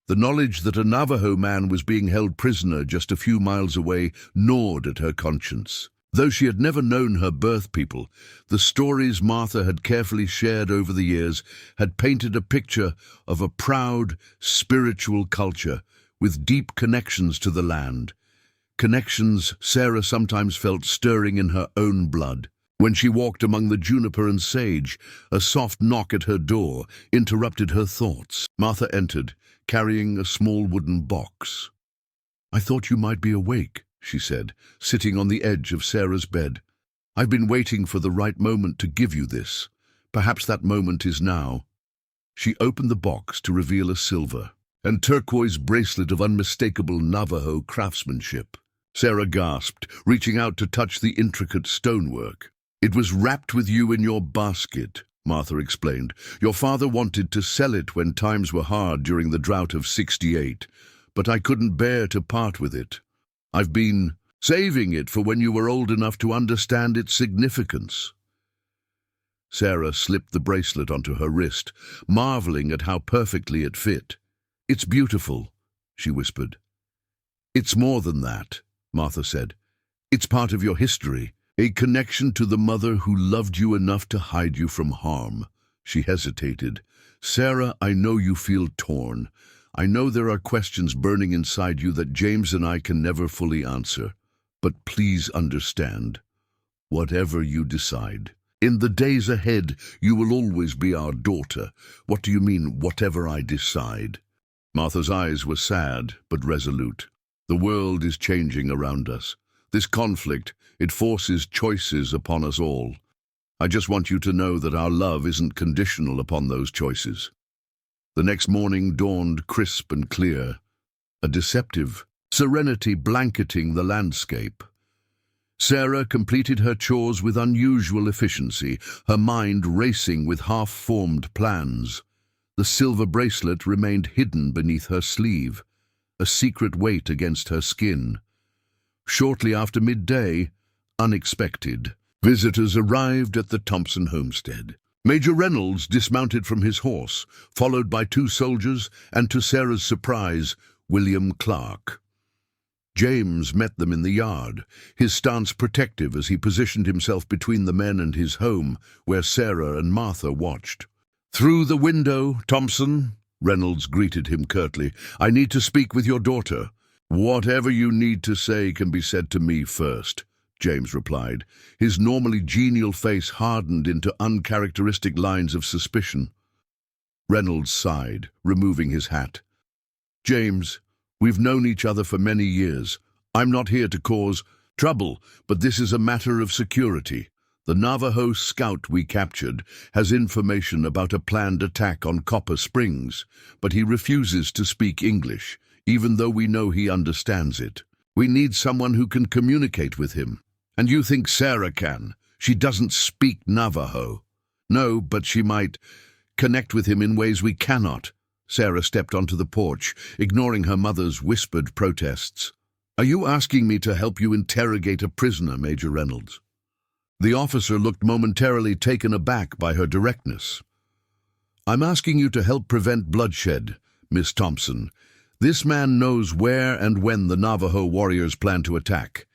The knowledge that a Navajo man was being held prisoner just a few miles away gnawed at her conscience. Though she had never known her birth people, the stories Martha had carefully shared over the years had painted a picture of a proud, spiritual culture with deep connections to the land. Connections Sarah sometimes felt stirring in her own blood. When she walked among the juniper and sage, a soft knock at her door interrupted her thoughts. Martha entered, carrying a small wooden box. "I thought you might be awake," she said, sitting on the edge of Sarah's bed. "I've been waiting for the right moment to give you this. Perhaps that moment is now." She opened the box to reveal a silver and turquoise bracelet of unmistakable Navajo craftsmanship. Sarah gasped, reaching out to touch the intricate stonework. "It was wrapped with you in your basket," Martha explained. "Your father wanted to sell it when times were hard during the drought of '68, but I couldn't bear to part with it. I've been saving it for when you were old enough to understand its significance." Sarah slipped the bracelet onto her wrist, marveling at how perfectly it fit. "It's beautiful," she whispered. "It's more than that," Martha said. "It's part of your history, a connection to the mother who loved you enough to hide you from harm." She hesitated. "Sarah, I know you feel torn. I know there are questions burning inside you that James and I can never fully answer. But please understand, whatever you decide, in the days ahead, you will always be our daughter." "What do you mean, whatever I decide?" Martha's eyes were sad but resolute. "The world is changing around us. This conflict, it forces choices upon us all. I just want you to know that our love isn't conditional upon those choices." The next morning dawned crisp and clear, a deceptive serenity blanketing the landscape. Sarah completed her chores with unusual efficiency, her mind racing with half-formed plans. The silver bracelet remained hidden beneath her sleeve, a secret weight against her skin. Shortly after midday, unexpected visitors arrived at the Thompson homestead. Major Reynolds dismounted from his horse, followed by 2 soldiers and, to Sarah's surprise, William Clark. James met them in the yard, his stance protective as he positioned himself between the men and his home, where Sarah and Martha watched. "Through the window, Thompson," Reynolds greeted him curtly. "I need to speak with your daughter." "Whatever you need to say can be said to me first," James replied. His normally genial face hardened into uncharacteristic lines of suspicion. Reynolds sighed, removing his hat. "James, we've known each other for many years. I'm not here to cause trouble, but this is a matter of security. The Navajo scout we captured has information about a planned attack on Copper Springs, but he refuses to speak English, even though we know he understands it. We need someone who can communicate with him. And you think Sarah can? She doesn't speak Navajo." "No, but she might connect with him in ways we cannot." Sarah stepped onto the porch, ignoring her mother's whispered protests. "Are you asking me to help you interrogate a prisoner, Major Reynolds?" The officer looked momentarily taken aback by her directness. "I'm asking you to help prevent bloodshed, Miss Thompson. This man knows where and when the Navajo warriors plan to attack.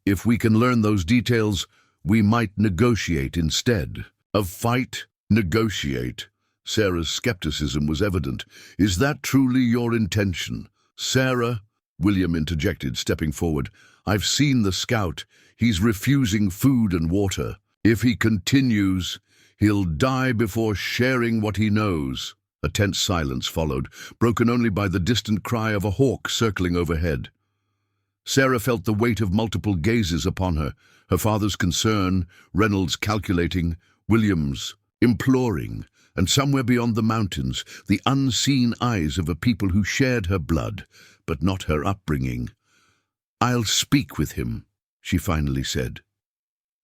If we can learn those details, we might negotiate instead." "Of fight? Negotiate?" Sarah's skepticism was evident. "Is that truly your intention?" "Sarah," William interjected, stepping forward, "I've seen the scout. He's refusing food and water. If he continues, he'll die before sharing what he knows." A tense silence followed, broken only by the distant cry of a hawk circling overhead. Sarah felt the weight of multiple gazes upon her, her father's concern, Reynolds calculating, William's imploring, and somewhere beyond the mountains, the unseen eyes of a people who shared her blood, but not her upbringing. "I'll speak with him," she finally said.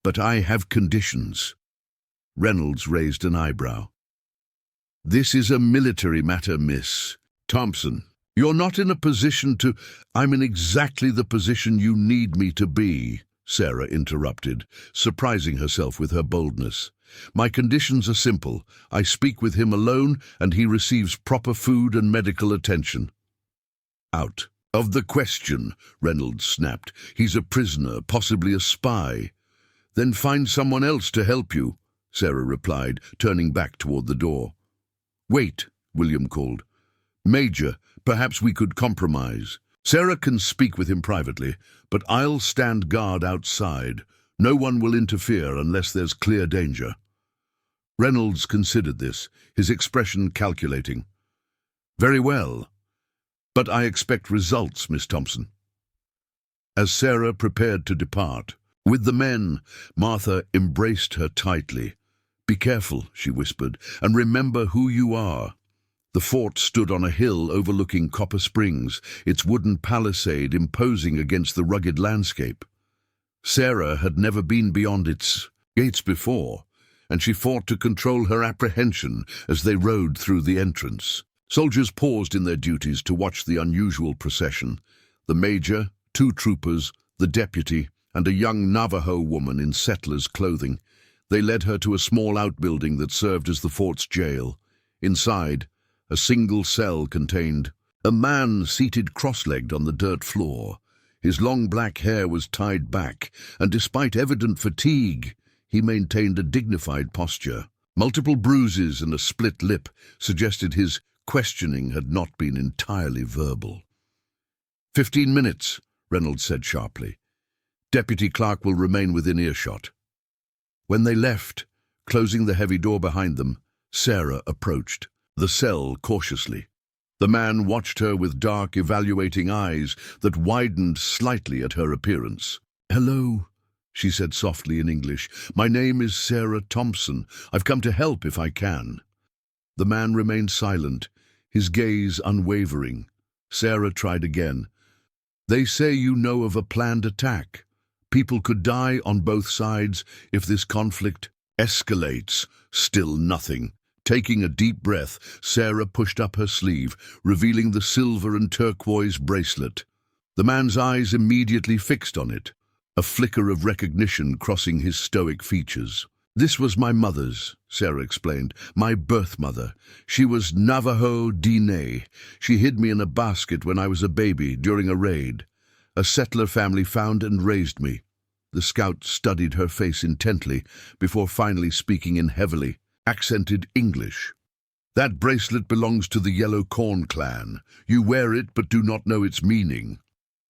"But I have conditions." Reynolds raised an eyebrow. "This is a military matter, Miss Thompson. You're not in a position to—" "I'm in exactly the position you need me to be," Sarah interrupted, surprising herself with her boldness. "My conditions are simple. I speak with him alone, and he receives proper food and medical attention." "Out of the question," Reynolds snapped. "He's a prisoner, possibly a spy." "Then find someone else to help you," Sarah replied, turning back toward the door. "Wait," William called. "Major, perhaps we could compromise. Sarah can speak with him privately, but I'll stand guard outside. No one will interfere unless there's clear danger. Reynolds considered this, his expression calculating. Very well, but I expect results, Miss Thompson. As Sarah prepared to depart, with the men, Martha embraced her tightly. Be careful, she whispered, and remember who you are. The fort stood on a hill overlooking Copper Springs, its wooden palisade imposing against the rugged landscape. Sarah had never been beyond its gates before, and she fought to control her apprehension as they rode through the entrance. Soldiers paused in their duties to watch the unusual procession. The major, 2 troopers, the deputy, and a young Navajo woman in settler's clothing. They led her to a small outbuilding that served as the fort's jail. Inside, a single cell contained a man seated cross-legged on the dirt floor. His long black hair was tied back, and despite evident fatigue, he maintained a dignified posture. Multiple bruises and a split lip suggested his questioning had not been entirely verbal. 15 minutes, Reynolds said sharply. Deputy Clark will remain within earshot. When they left, closing the heavy door behind them, Sarah approached the cell cautiously. The man watched her with dark, evaluating eyes that widened slightly at her appearance. Hello, she said softly in English. My name is Sarah Thompson. I've come to help if I can. The man remained silent, his gaze unwavering. Sarah tried again. They say you know of a planned attack. People could die on both sides if this conflict escalates. Still nothing. Taking a deep breath, Sarah pushed up her sleeve, revealing the silver and turquoise bracelet. The man's eyes immediately fixed on it, a flicker of recognition crossing his stoic features. This was my mother's, Sarah explained, my birth mother. She was Navajo Dine. She hid me in a basket when I was a baby during a raid. A settler family found and raised me. The scout studied her face intently before finally speaking in heavily accented English. That bracelet belongs to the Yellow Corn clan. You wear it but do not know its meaning.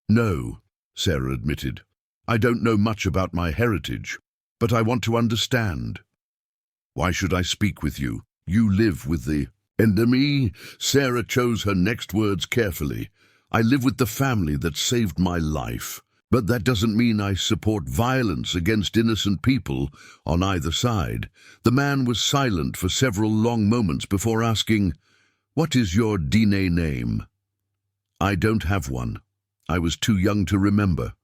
No, Sarah admitted. I don't know much about my heritage, but I want to understand. Why should I speak with you? You live with the enemy. Sarah chose her next words carefully. I live with the family that saved my life. But that doesn't mean I support violence against innocent people on either side. The man was silent for several long moments before asking, What is your Dine name? I don't have one. I was too young to remember.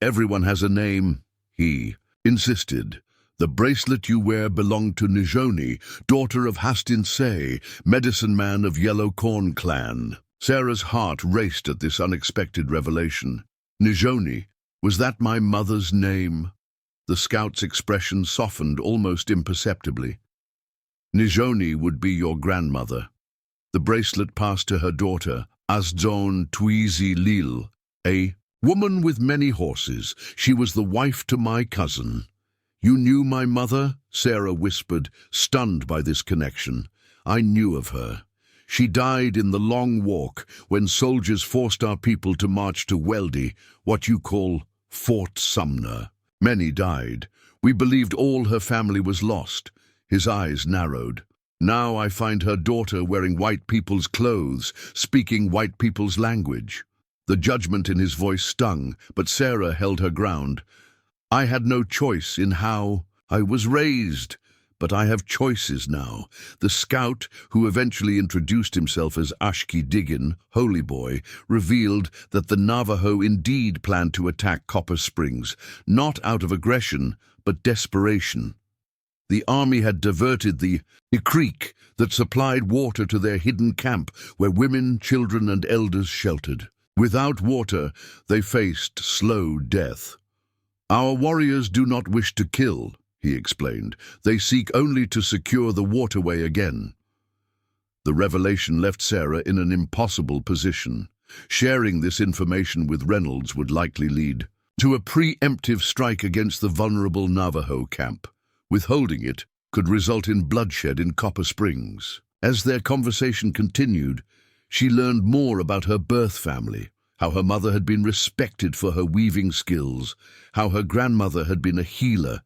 Everyone has a name, he insisted. The bracelet you wear belonged to Nijoni, daughter of Hastinsay, medicine man of Yellow Corn clan. Sarah's heart raced at this unexpected revelation. Nijoni, was that my mother's name? The scout's expression softened almost imperceptibly. Nijoni would be your grandmother. The bracelet passed to her daughter, Azdzon Twizi Lil, a woman with many horses. She was the wife to my cousin. You knew my mother? Sarah whispered, stunned by this connection. I knew of her. She died in the Long Walk when soldiers forced our people to march to Weldy, what you call Fort Sumner. Many died. We believed all her family was lost. His eyes narrowed. Now I find her daughter wearing white people's clothes, speaking white people's language. The judgment in his voice stung, but Sarah held her ground. I had no choice in how I was raised. But I have choices now. The scout, who eventually introduced himself as Ashki Diggin, Holy Boy, revealed that the Navajo indeed planned to attack Copper Springs, not out of aggression, but desperation. The army had diverted the creek that supplied water to their hidden camp, where women, children, and elders sheltered. Without water, they faced slow death. Our warriors do not wish to kill, he explained. They seek only to secure the waterway again. The revelation left Sarah in an impossible position. Sharing this information with Reynolds would likely lead to a preemptive strike against the vulnerable Navajo camp. Withholding it could result in bloodshed in Copper Springs. As their conversation continued, she learned more about her birth family, how her mother had been respected for her weaving skills, how her grandmother had been a healer,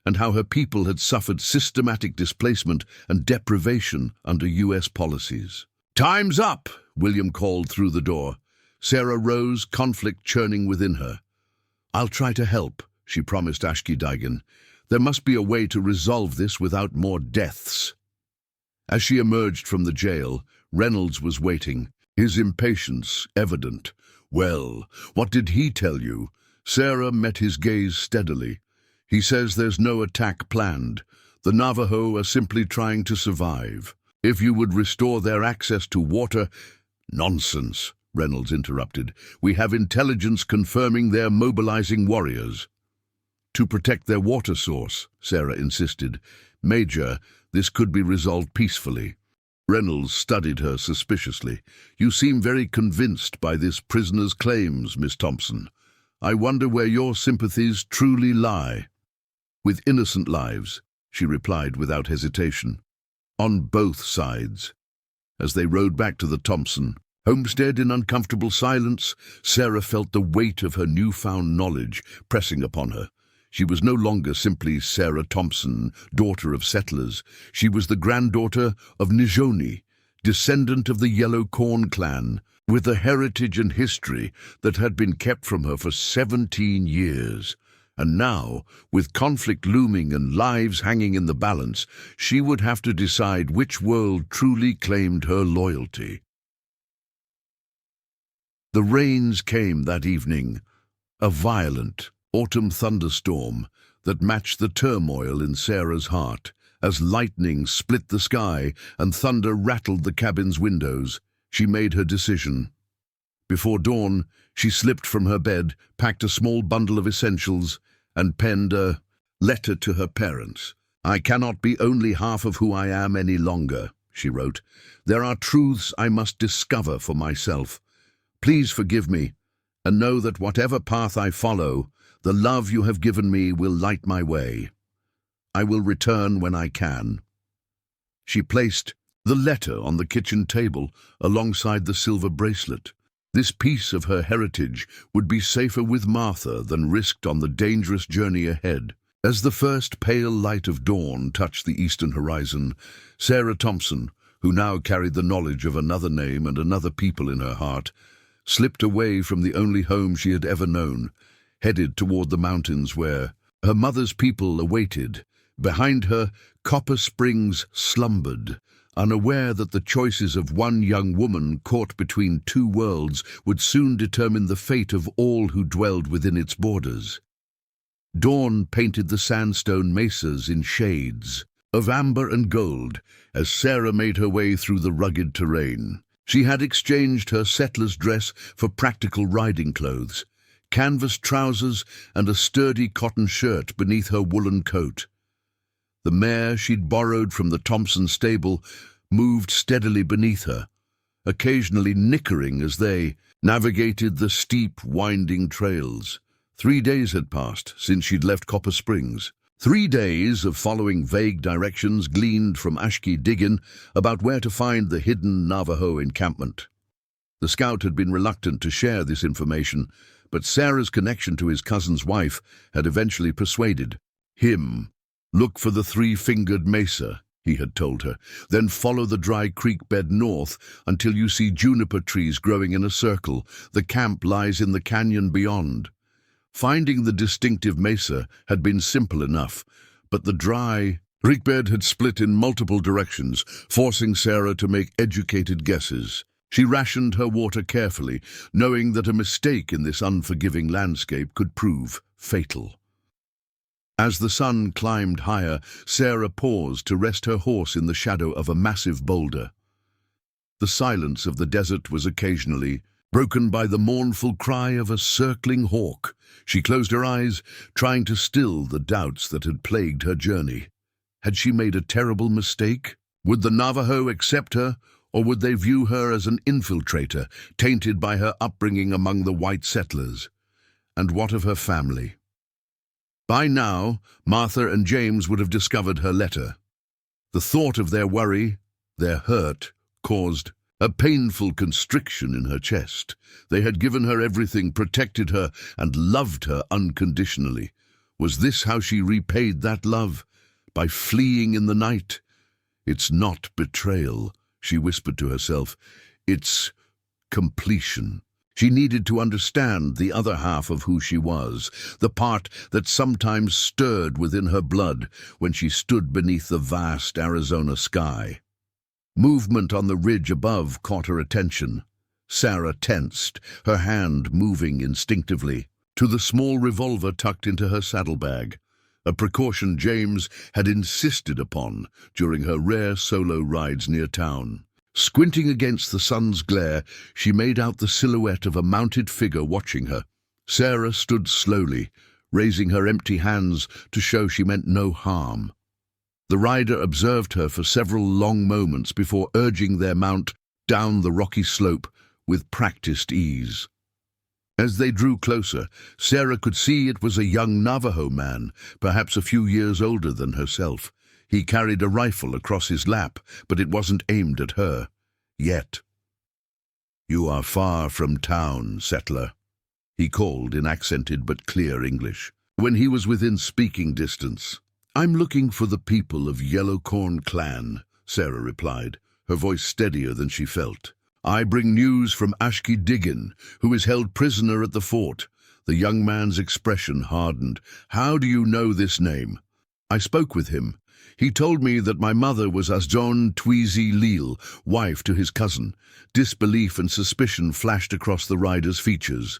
and how her people had suffered systematic displacement and deprivation under US policies. "Time's up," William called through the door. Sarah rose, conflict churning within her. "I'll try to help," she promised Ashki-Daigan. "There must be a way to resolve this without more deaths." As she emerged from the jail, Reynolds was waiting, his impatience evident. "Well, what did he tell you?" Sarah met his gaze steadily. "He says there's no attack planned. The Navajo are simply trying to survive. If you would restore their access to water—" "Nonsense," Reynolds interrupted. "We have intelligence confirming they're mobilizing warriors." "To protect their water source," Sarah insisted. "Major, this could be resolved peacefully." Reynolds studied her suspiciously. "You seem very convinced by this prisoner's claims, Miss Thompson. I wonder where your sympathies truly lie." "With innocent lives," she replied without hesitation. "On both sides." As they rode back to the Thompson homestead in uncomfortable silence, Sarah felt the weight of her newfound knowledge pressing upon her. She was no longer simply Sarah Thompson, daughter of settlers. She was the granddaughter of Nijoni, descendant of the Yellow Corn clan, with a heritage and history that had been kept from her for 17 years. And now, with conflict looming and lives hanging in the balance, she would have to decide which world truly claimed her loyalty. The rains came that evening, a violent autumn thunderstorm that matched the turmoil in Sarah's heart. As lightning split the sky and thunder rattled the cabin's windows, she made her decision. Before dawn, she slipped from her bed, packed a small bundle of essentials, and penned a letter to her parents. "I cannot be only half of who I am any longer," she wrote. "There are truths I must discover for myself. Please forgive me, and know that whatever path I follow, the love you have given me will light my way. I will return when I can." She placed the letter on the kitchen table alongside the silver bracelet. This piece of her heritage would be safer with Martha than risked on the dangerous journey ahead. As the first pale light of dawn touched the eastern horizon, Sarah Thompson, who now carried the knowledge of another name and another people in her heart, slipped away from the only home she had ever known, headed toward the mountains where her mother's people awaited. Behind her, Copper Springs slumbered, unaware that the choices of one young woman caught between two worlds would soon determine the fate of all who dwelled within its borders. Dawn painted the sandstone mesas in shades of amber and gold as Sarah made her way through the rugged terrain. She had exchanged her settler's dress for practical riding clothes, canvas trousers and a sturdy cotton shirt beneath her woolen coat. The mare she'd borrowed from the Thompson stable moved steadily beneath her, occasionally nickering as they navigated the steep, winding trails. 3 days had passed since she'd left Copper Springs. 3 days of following vague directions gleaned from Ashki-Daigan about where to find the hidden Navajo encampment. The scout had been reluctant to share this information, but Sarah's connection to his cousin's wife had eventually persuaded him. "Look for the three-fingered mesa," he had told her. "Then follow the dry creek bed north until you see juniper trees growing in a circle. The camp lies in the canyon beyond." Finding the distinctive mesa had been simple enough, but the dry creek bed had split in multiple directions, forcing Sarah to make educated guesses. She rationed her water carefully, knowing that a mistake in this unforgiving landscape could prove fatal. As the sun climbed higher, Sarah paused to rest her horse in the shadow of a massive boulder. The silence of the desert was occasionally broken by the mournful cry of a circling hawk. She closed her eyes, trying to still the doubts that had plagued her journey. Had she made a terrible mistake? Would the Navajo accept her, or would they view her as an infiltrator, tainted by her upbringing among the white settlers? And what of her family? By now, Martha and James would have discovered her letter. The thought of their worry, their hurt, caused a painful constriction in her chest. They had given her everything, protected her, and loved her unconditionally. Was this how she repaid that love? By fleeing in the night? It's not betrayal, she whispered to herself. It's completion. She needed to understand the other half of who she was, the part that sometimes stirred within her blood when she stood beneath the vast Arizona sky. Movement on the ridge above caught her attention. Sarah tensed, her hand moving instinctively to the small revolver tucked into her saddlebag, a precaution James had insisted upon during her rare solo rides near town. Squinting against the sun's glare, she made out the silhouette of a mounted figure watching her. Sarah stood slowly, raising her empty hands to show she meant no harm. The rider observed her for several long moments before urging their mount down the rocky slope with practiced ease. As they drew closer, Sarah could see it was a young Navajo man, perhaps a few years older than herself. He carried a rifle across his lap, but it wasn't aimed at her. Yet. "You are far from town, settler," he called in accented but clear English. When he was within speaking distance, "I'm looking for the people of Yellowcorn Clan," Sarah replied, her voice steadier than she felt. "I bring news from Ashki Diggin, who is held prisoner at the fort." The young man's expression hardened. "How do you know this name?" "I spoke with him. He told me that my mother was Asjon Tweezy Leal, wife to his cousin." Disbelief and suspicion flashed across the rider's features.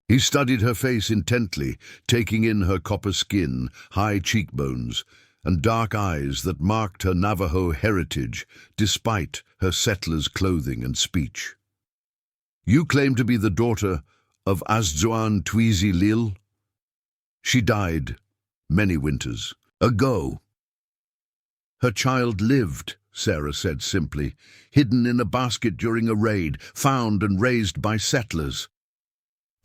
He studied her face intently, taking in her copper skin, high cheekbones, and dark eyes that marked her Navajo heritage, despite her settler's clothing and speech. "You claim to be the daughter of Asjon Tweezy Leal?" "She died many winters ago." "Her child lived," Sarah said simply, "hidden in a basket during a raid, found and raised by settlers."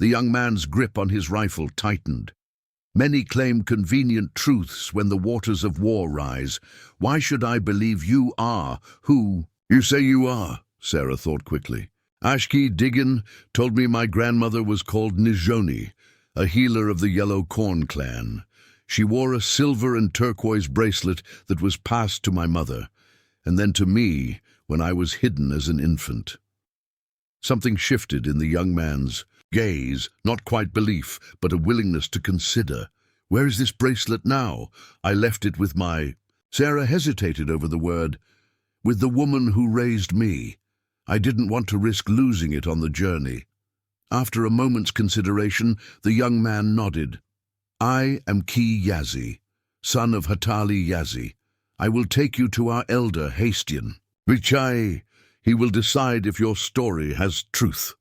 The young man's grip on his rifle tightened. "Many claim convenient truths when the waters of war rise. Why should I believe you are who you say you are?" Sarah thought quickly. "Ashki Diggin told me my grandmother was called Nijoni, a healer of the Yellowcorn Clan. She wore a silver and turquoise bracelet that was passed to my mother, and then to me when I was hidden as an infant." Something shifted in the young man's gaze, not quite belief, but a willingness to consider. "Where is this bracelet now?" "I left it with my—" Sarah hesitated over the word. "With the woman who raised me. I didn't want to risk losing it on the journey." After a moment's consideration, the young man nodded. "I am Ki Yazi, son of Hatali Yazi. I will take you to our elder, Hastian. Vichai, he will decide if your story has truth."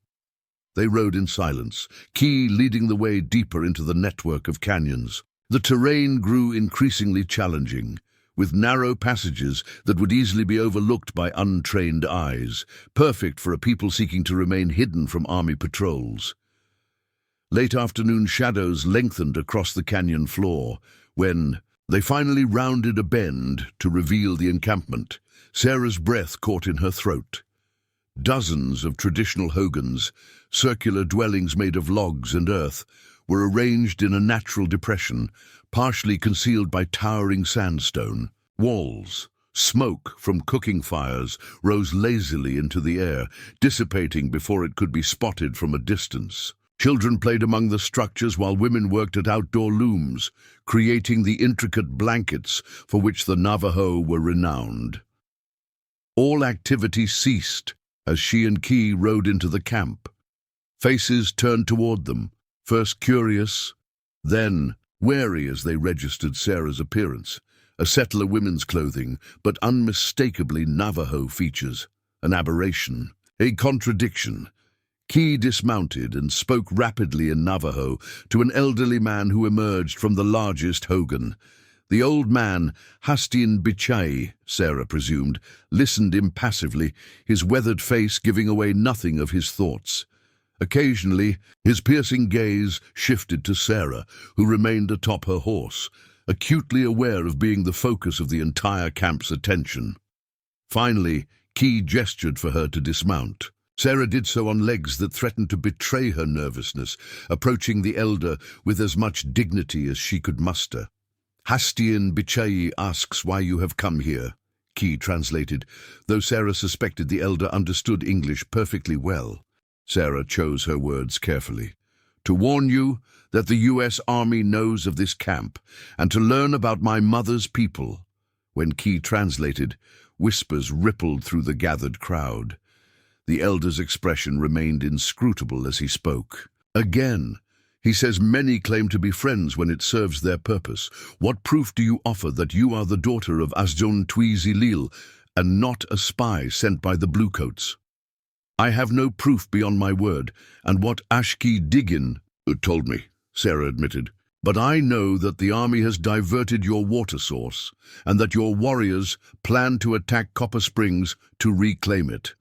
They rode in silence, Ki leading the way deeper into the network of canyons. The terrain grew increasingly challenging, with narrow passages that would easily be overlooked by untrained eyes, perfect for a people seeking to remain hidden from army patrols. Late afternoon shadows lengthened across the canyon floor when they finally rounded a bend to reveal the encampment. Sarah's breath caught in her throat. Dozens of traditional hogans, circular dwellings made of logs and earth, were arranged in a natural depression, partially concealed by towering sandstone. Walls, smoke from cooking fires, rose lazily into the air, dissipating before it could be spotted from a distance. Children played among the structures while women worked at outdoor looms, creating the intricate blankets for which the Navajo were renowned. All activity ceased as she and Ki rode into the camp. Faces turned toward them, first curious, then wary as they registered Sarah's appearance. A settler women's clothing, but unmistakably Navajo features. An aberration, a contradiction. Ki dismounted and spoke rapidly in Navajo to an elderly man who emerged from the largest hogan. The old man, Hastin Bichai, Sarah presumed, listened impassively, his weathered face giving away nothing of his thoughts. Occasionally, his piercing gaze shifted to Sarah, who remained atop her horse, acutely aware of being the focus of the entire camp's attention. Finally, Key gestured for her to dismount. Sarah did so on legs that threatened to betray her nervousness, approaching the elder with as much dignity as she could muster. Hastian Bichai asks why you have come here, Key translated, though Sarah suspected the elder understood English perfectly well. Sarah chose her words carefully. To warn you that the U.S. Army knows of this camp, and to learn about my mother's people. When Key translated, whispers rippled through the gathered crowd. The elder's expression remained inscrutable as he spoke. Again, he says many claim to be friends when it serves their purpose. What proof do you offer that you are the daughter of Asjon Twi-Zilil and not a spy sent by the Bluecoats? I have no proof beyond my word, and what Ashki Diggin told me, Sarah admitted. But I know that the army has diverted your water source, and that your warriors plan to attack Copper Springs to reclaim it.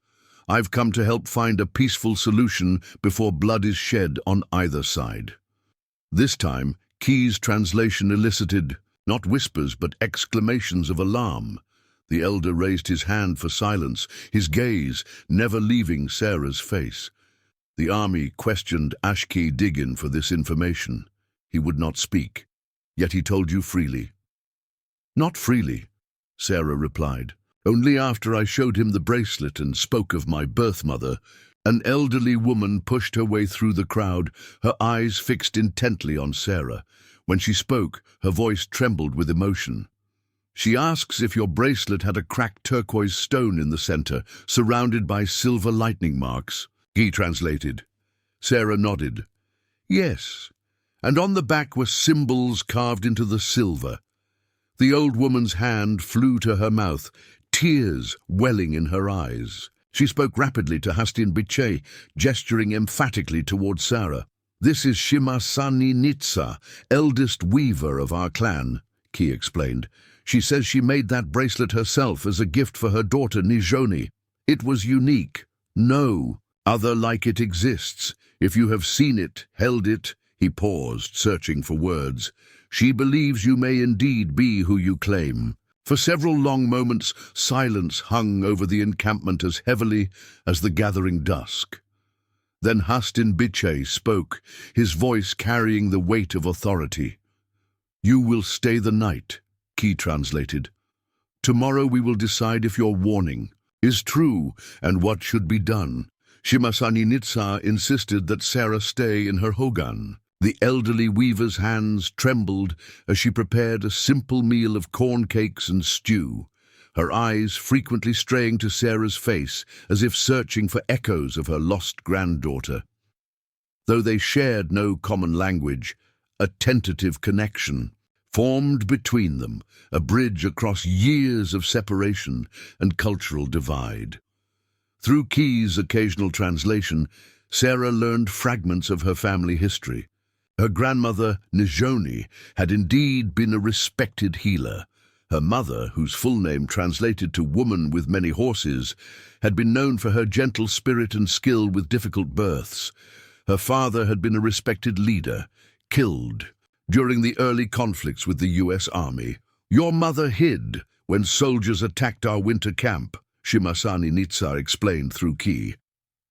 I've come to help find a peaceful solution before blood is shed on either side. This time, Key's translation elicited not whispers but exclamations of alarm. The elder raised his hand for silence, his gaze never leaving Sarah's face. The army questioned Ashki Diggin for this information. He would not speak, yet he told you freely. Not freely, Sarah replied. Only after I showed him the bracelet and spoke of my birth mother. An elderly woman pushed her way through the crowd, her eyes fixed intently on Sarah. When she spoke, her voice trembled with emotion. She asks if your bracelet had a cracked turquoise stone in the center, surrounded by silver lightning marks. He translated. Sarah nodded. Yes, and on the back were symbols carved into the silver. The old woman's hand flew to her mouth, tears welling in her eyes. She spoke rapidly to Hastian Bichai, gesturing emphatically toward Sarah. This is Shimasani Nitsa, eldest weaver of our clan, Key explained. She says she made that bracelet herself as a gift for her daughter Nijoni. It was unique. No other like it exists. If you have seen it, held it, he paused, searching for words. She believes you may indeed be who you claim. For several long moments, silence hung over the encampment as heavily as the gathering dusk. Then Hastian Bichai spoke, his voice carrying the weight of authority. You will stay the night, Key translated. Tomorrow we will decide if your warning is true and what should be done. Shimasani Nitsa insisted that Sarah stay in her hogan. The elderly weaver's hands trembled as she prepared a simple meal of corn cakes and stew, her eyes frequently straying to Sarah's face as if searching for echoes of her lost granddaughter. Though they shared no common language, a tentative connection formed between them, a bridge across years of separation and cultural divide. Through Key's occasional translation, Sarah learned fragments of her family history. Her grandmother, Nijoni, had indeed been a respected healer. Her mother, whose full name translated to woman with many horses, had been known for her gentle spirit and skill with difficult births. Her father had been a respected leader, killed during the early conflicts with the U.S. Army. Your mother hid when soldiers attacked our winter camp, Shimasani Nitsa explained through Key.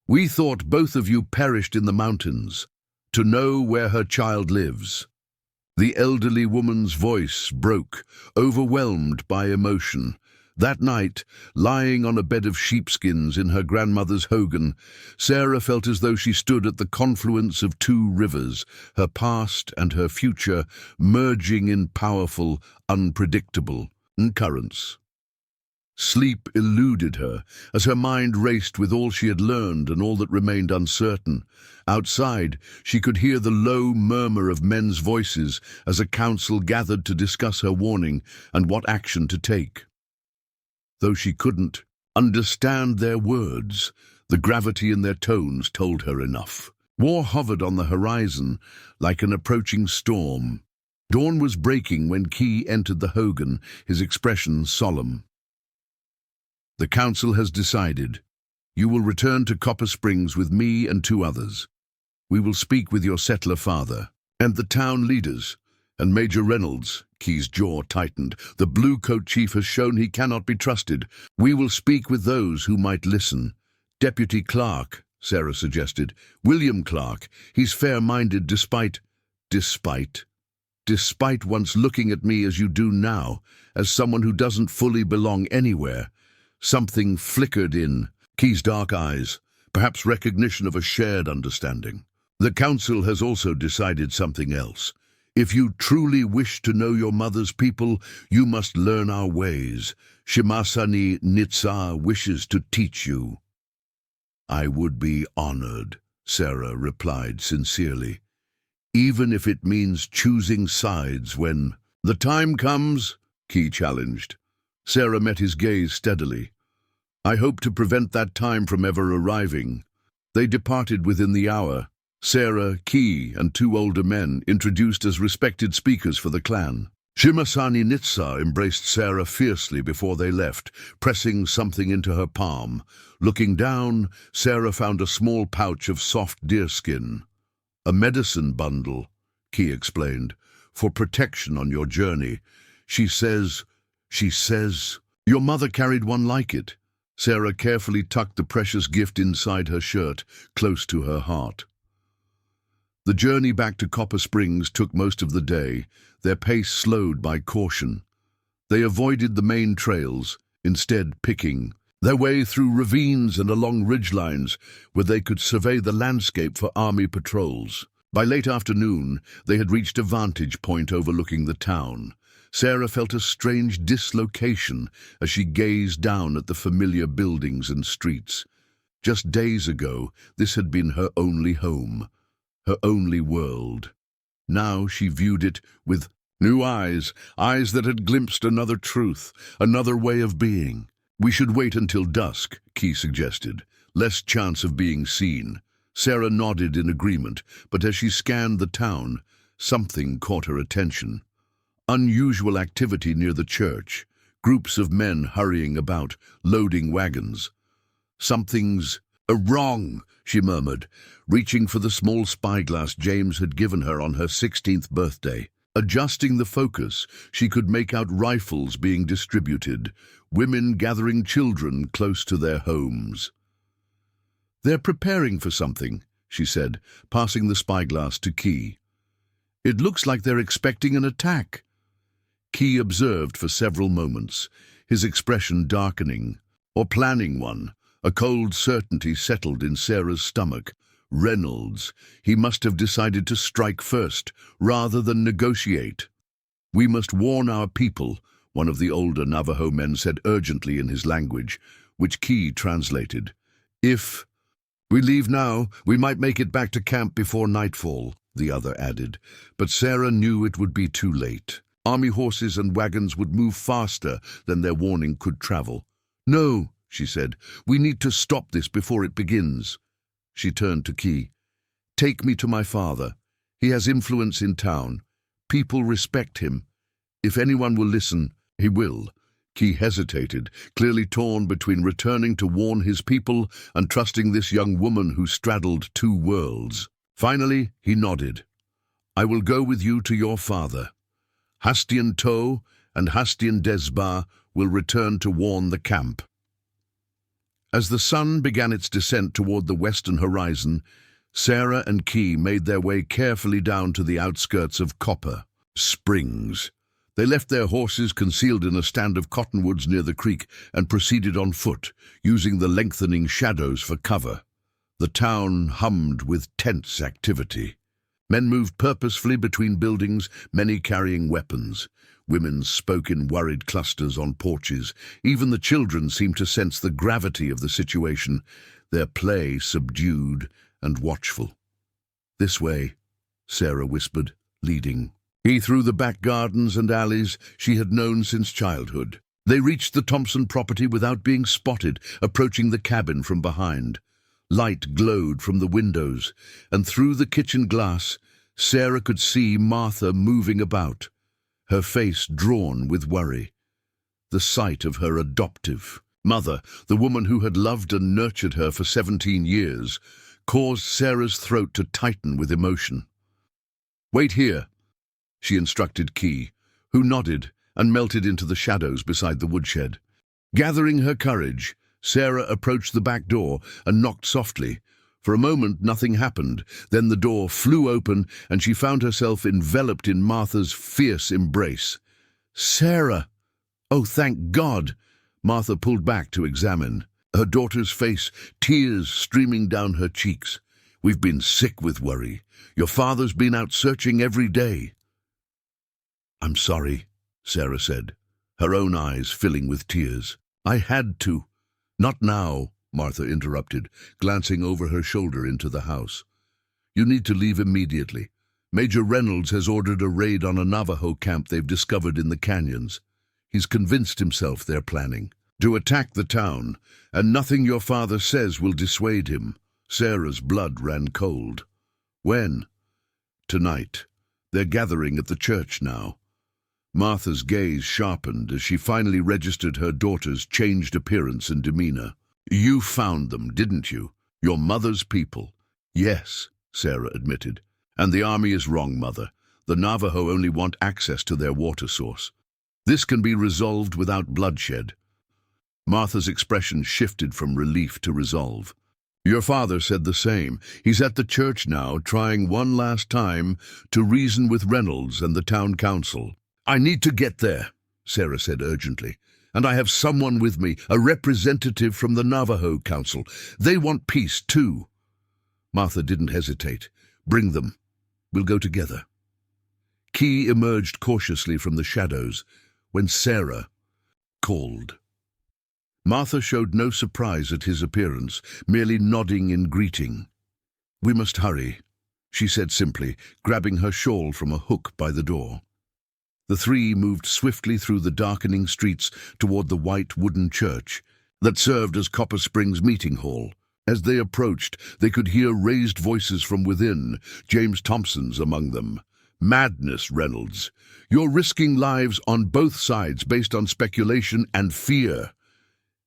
We thought both of you perished in the mountains. To know where her child lives. The elderly woman's voice broke, overwhelmed by emotion. That night, lying on a bed of sheepskins in her grandmother's hogan, Sarah felt as though she stood at the confluence of two rivers, her past and her future merging in powerful, unpredictable currents. Sleep eluded her, as her mind raced with all she had learned and all that remained uncertain. Outside, she could hear the low murmur of men's voices as a council gathered to discuss her warning and what action to take. Though she couldn't understand their words, the gravity in their tones told her enough. War hovered on the horizon like an approaching storm. Dawn was breaking when Key entered the hogan, his expression solemn. The council has decided. You will return to Copper Springs with me and 2 others. We will speak with your settler father and the town leaders, and Major Reynolds, Key's jaw tightened. The Blue Coat Chief has shown he cannot be trusted. We will speak with those who might listen. Deputy Clark, Sarah suggested. William Clark. He's fair-minded despite once looking at me as you do now, as someone who doesn't fully belong anywhere. Something flickered in Key's dark eyes, perhaps recognition of a shared understanding. The council has also decided something else. If you truly wish to know your mother's people, you must learn our ways. Shimasani Nitsa wishes to teach you. I would be honored, Sarah replied sincerely, even if it means choosing sides when the time comes, Key challenged. Sarah met his gaze steadily. I hope to prevent that time from ever arriving. They departed within the hour. Sarah, Key, and two older men, introduced as respected speakers for the clan. Shimasani Nitsa embraced Sarah fiercely before they left, pressing something into her palm. Looking down, Sarah found a small pouch of soft deerskin. A medicine bundle, Key explained, for protection on your journey. She says, your mother carried one like it. Sarah carefully tucked the precious gift inside her shirt, close to her heart. The journey back to Copper Springs took most of the day, their pace slowed by caution. They avoided the main trails, instead picking their way through ravines and along ridgelines where they could survey the landscape for army patrols. By late afternoon, they had reached a vantage point overlooking the town. Sarah felt a strange dislocation as she gazed down at the familiar buildings and streets. Just days ago, this had been her only home, her only world. Now she viewed it with new eyes, eyes that had glimpsed another truth, another way of being. We should wait until dusk, Key suggested. Less chance of being seen. Sarah nodded in agreement, but as she scanned the town, something caught her attention. Unusual activity near the church, groups of men hurrying about, loading wagons. Something's wrong, she murmured, reaching for the small spyglass James had given her on her 16th birthday. Adjusting the focus, she could make out rifles being distributed, women gathering children close to their homes. They're preparing for something, she said, passing the spyglass to Key. It looks like they're expecting an attack. Key observed for several moments, his expression darkening, or planning one. A cold certainty settled in Sarah's stomach. Reynolds, he must have decided to strike first, rather than negotiate. We must warn our people, one of the older Navajo men said urgently in his language, which Key translated. If we leave now, we might make it back to camp before nightfall, the other added. But Sarah knew it would be too late. Army horses and wagons would move faster than their warning could travel. No, she said, we need to stop this before it begins. She turned to Key. Take me to my father. He has influence in town. People respect him. If anyone will listen, he will. Key hesitated, clearly torn between returning to warn his people and trusting this young woman who straddled two worlds. Finally, he nodded. I will go with you to your father. Hastian To and Hastian Desba will return to warn the camp. As the sun began its descent toward the western horizon, Sarah and Key made their way carefully down to the outskirts of Copper Springs. They left their horses concealed in a stand of cottonwoods near the creek and proceeded on foot, using the lengthening shadows for cover. The town hummed with tense activity. Men moved purposefully between buildings, many carrying weapons. Women spoke in worried clusters on porches. Even the children seemed to sense the gravity of the situation, their play subdued and watchful. This way, Sarah whispered, leading. He through the back gardens and alleys she had known since childhood. They reached the Thompson property without being spotted, approaching the cabin from behind. Light glowed from the windows, and through the kitchen glass, Sarah could see Martha moving about, her face drawn with worry. The sight of her adoptive mother, the woman who had loved and nurtured her for 17 years, caused Sarah's throat to tighten with emotion. Wait here, she instructed Key, who nodded and melted into the shadows beside the woodshed. Gathering her courage, Sarah approached the back door and knocked softly. For a moment, nothing happened. Then the door flew open, and she found herself enveloped in Martha's fierce embrace. "Sarah!" "Oh, thank God!" Martha pulled back to examine. Her daughter's face, tears streaming down her cheeks. "We've been sick with worry. Your father's been out searching every day." "I'm sorry," Sarah said, her own eyes filling with tears. "I had to." "Not now," Martha interrupted, glancing over her shoulder into the house. "You need to leave immediately. Major Reynolds has ordered a raid on a Navajo camp they've discovered in the canyons. He's convinced himself they're planning to attack the town, and nothing your father says will dissuade him." Sarah's blood ran cold. "When?" "Tonight. They're gathering at the church now." Martha's gaze sharpened as she finally registered her daughter's changed appearance and demeanor. "You found them, didn't you? Your mother's people." "Yes," Sarah admitted. "And the army is wrong, Mother. The Navajo only want access to their water source. This can be resolved without bloodshed." Martha's expression shifted from relief to resolve. "Your father said the same. He's at the church now, trying one last time to reason with Reynolds and the town council." "I need to get there," Sarah said urgently. "And I have someone with me, a representative from the Navajo Council. They want peace, too." Martha didn't hesitate. "Bring them. We'll go together." Key emerged cautiously from the shadows when Sarah called. Martha showed no surprise at his appearance, merely nodding in greeting. "We must hurry," she said simply, grabbing her shawl from a hook by the door. The three moved swiftly through the darkening streets toward the white wooden church that served as Copper Springs meeting hall. As they approached, they could hear raised voices from within, James Thompson's among them. "Madness, Reynolds. You're risking lives on both sides based on speculation and fear."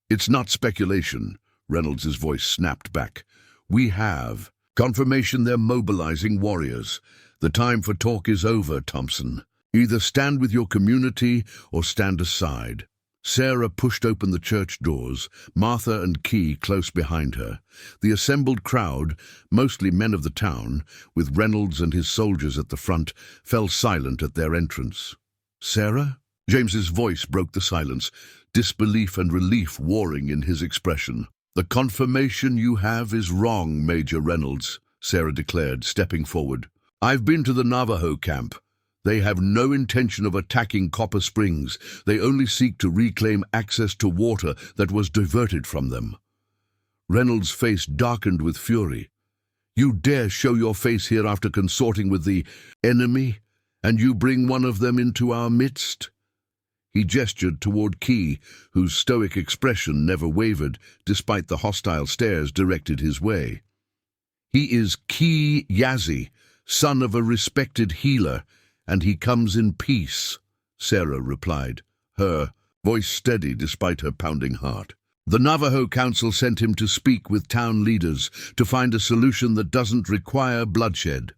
"It's not speculation," Reynolds' voice snapped back. "We have confirmation they're mobilizing warriors. The time for talk is over, Thompson. Either stand with your community or stand aside." Sarah pushed open the church doors, Martha and Key close behind her. The assembled crowd, mostly men of the town, with Reynolds and his soldiers at the front, fell silent at their entrance. "Sarah?" James's voice broke the silence, disbelief and relief warring in his expression. "The confirmation you have is wrong, Major Reynolds," Sarah declared, stepping forward. "I've been to the Navajo camp. They have no intention of attacking Copper Springs. They only seek to reclaim access to water that was diverted from them." Reynolds' face darkened with fury. "You dare show your face here after consorting with the enemy, and you bring one of them into our midst?" He gestured toward Key, whose stoic expression never wavered, despite the hostile stares directed his way. "He is Key Yazzie, son of a respected healer, and he comes in peace," Sarah replied, her voice steady despite her pounding heart. "The Navajo Council sent him to speak with town leaders to find a solution that doesn't require bloodshed."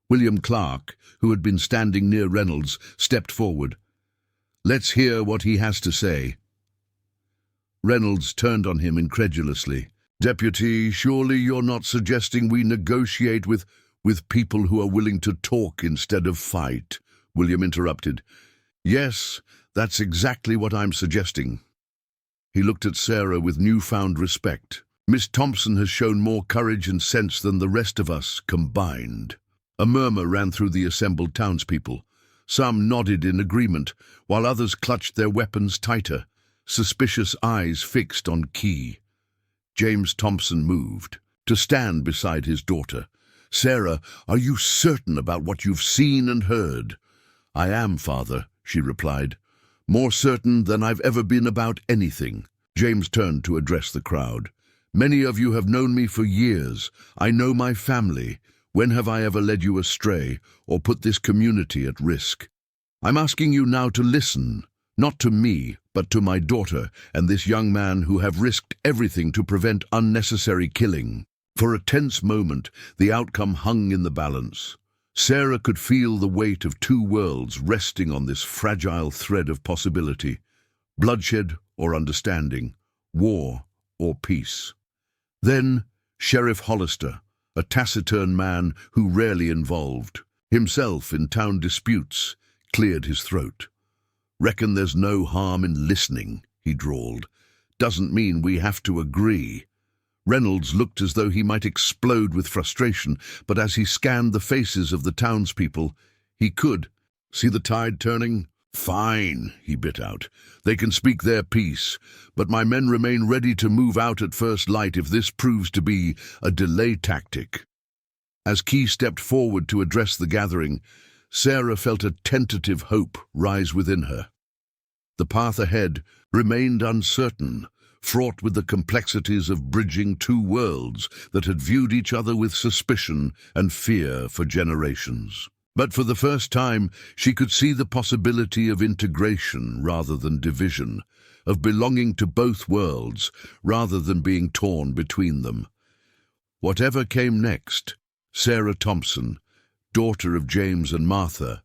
William Clark, who had been standing near Reynolds, stepped forward. "Let's hear what he has to say." Reynolds turned on him incredulously. "Deputy, surely you're not suggesting we negotiate with people who are willing to talk instead of fight?" William interrupted. "Yes, that's exactly what I'm suggesting." He looked at Sarah with newfound respect. "Miss Thompson has shown more courage and sense than the rest of us combined." A murmur ran through the assembled townspeople. Some nodded in agreement, while others clutched their weapons tighter, suspicious eyes fixed on Key. James Thompson moved to stand beside his daughter. "Sarah, are you certain about what you've seen and heard?" "I am, Father," she replied. "More certain than I've ever been about anything." James turned to address the crowd. "Many of you have known me for years. I know my family. When have I ever led you astray or put this community at risk? I'm asking you now to listen, not to me, but to my daughter and this young man who have risked everything to prevent unnecessary killing." For a tense moment, the outcome hung in the balance. Sarah could feel the weight of two worlds resting on this fragile thread of possibility: bloodshed or understanding, war or peace. Then Sheriff Hollister, a taciturn man who rarely involved himself in town disputes, cleared his throat. "Reckon there's no harm in listening," he drawled. "Doesn't mean we have to agree." Reynolds looked as though he might explode with frustration, but as he scanned the faces of the townspeople, he could see the tide turning. "Fine," he bit out. "They can speak their piece, but my men remain ready to move out at first light if this proves to be a delay tactic." As Key stepped forward to address the gathering, Sarah felt a tentative hope rise within her. The path ahead remained uncertain, fraught with the complexities of bridging two worlds that had viewed each other with suspicion and fear for generations. But for the first time, she could see the possibility of integration rather than division, of belonging to both worlds rather than being torn between them. Whatever came next, Sarah Thompson, daughter of James and Martha,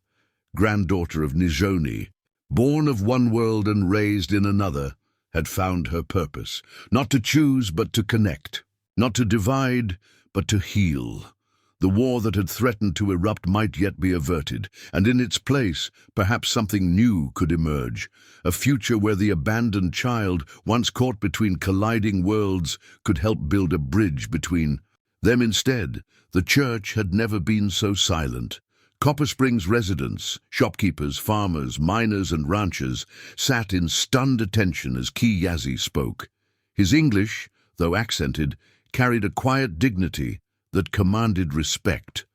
granddaughter of Nijoni, born of one world and raised in another, had found her purpose, not to choose but to connect, not to divide but to heal. The war that had threatened to erupt might yet be averted, and in its place, perhaps something new could emerge, a future where the abandoned child, once caught between colliding worlds, could help build a bridge between them. Instead, the church had never been so silent. Copper Springs residents, shopkeepers, farmers, miners and ranchers sat in stunned attention as Key Yazzie spoke. His English, though accented, carried a quiet dignity that commanded respect.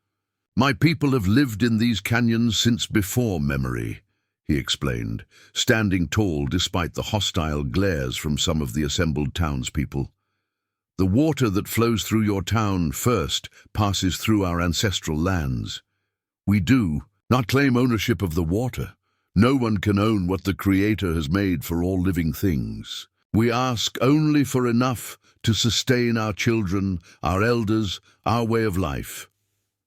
"My people have lived in these canyons since before memory," he explained, standing tall despite the hostile glares from some of the assembled townspeople. "The water that flows through your town first passes through our ancestral lands. We do not claim ownership of the water. No one can own what the Creator has made for all living things. We ask only for enough to sustain our children, our elders, our way of life."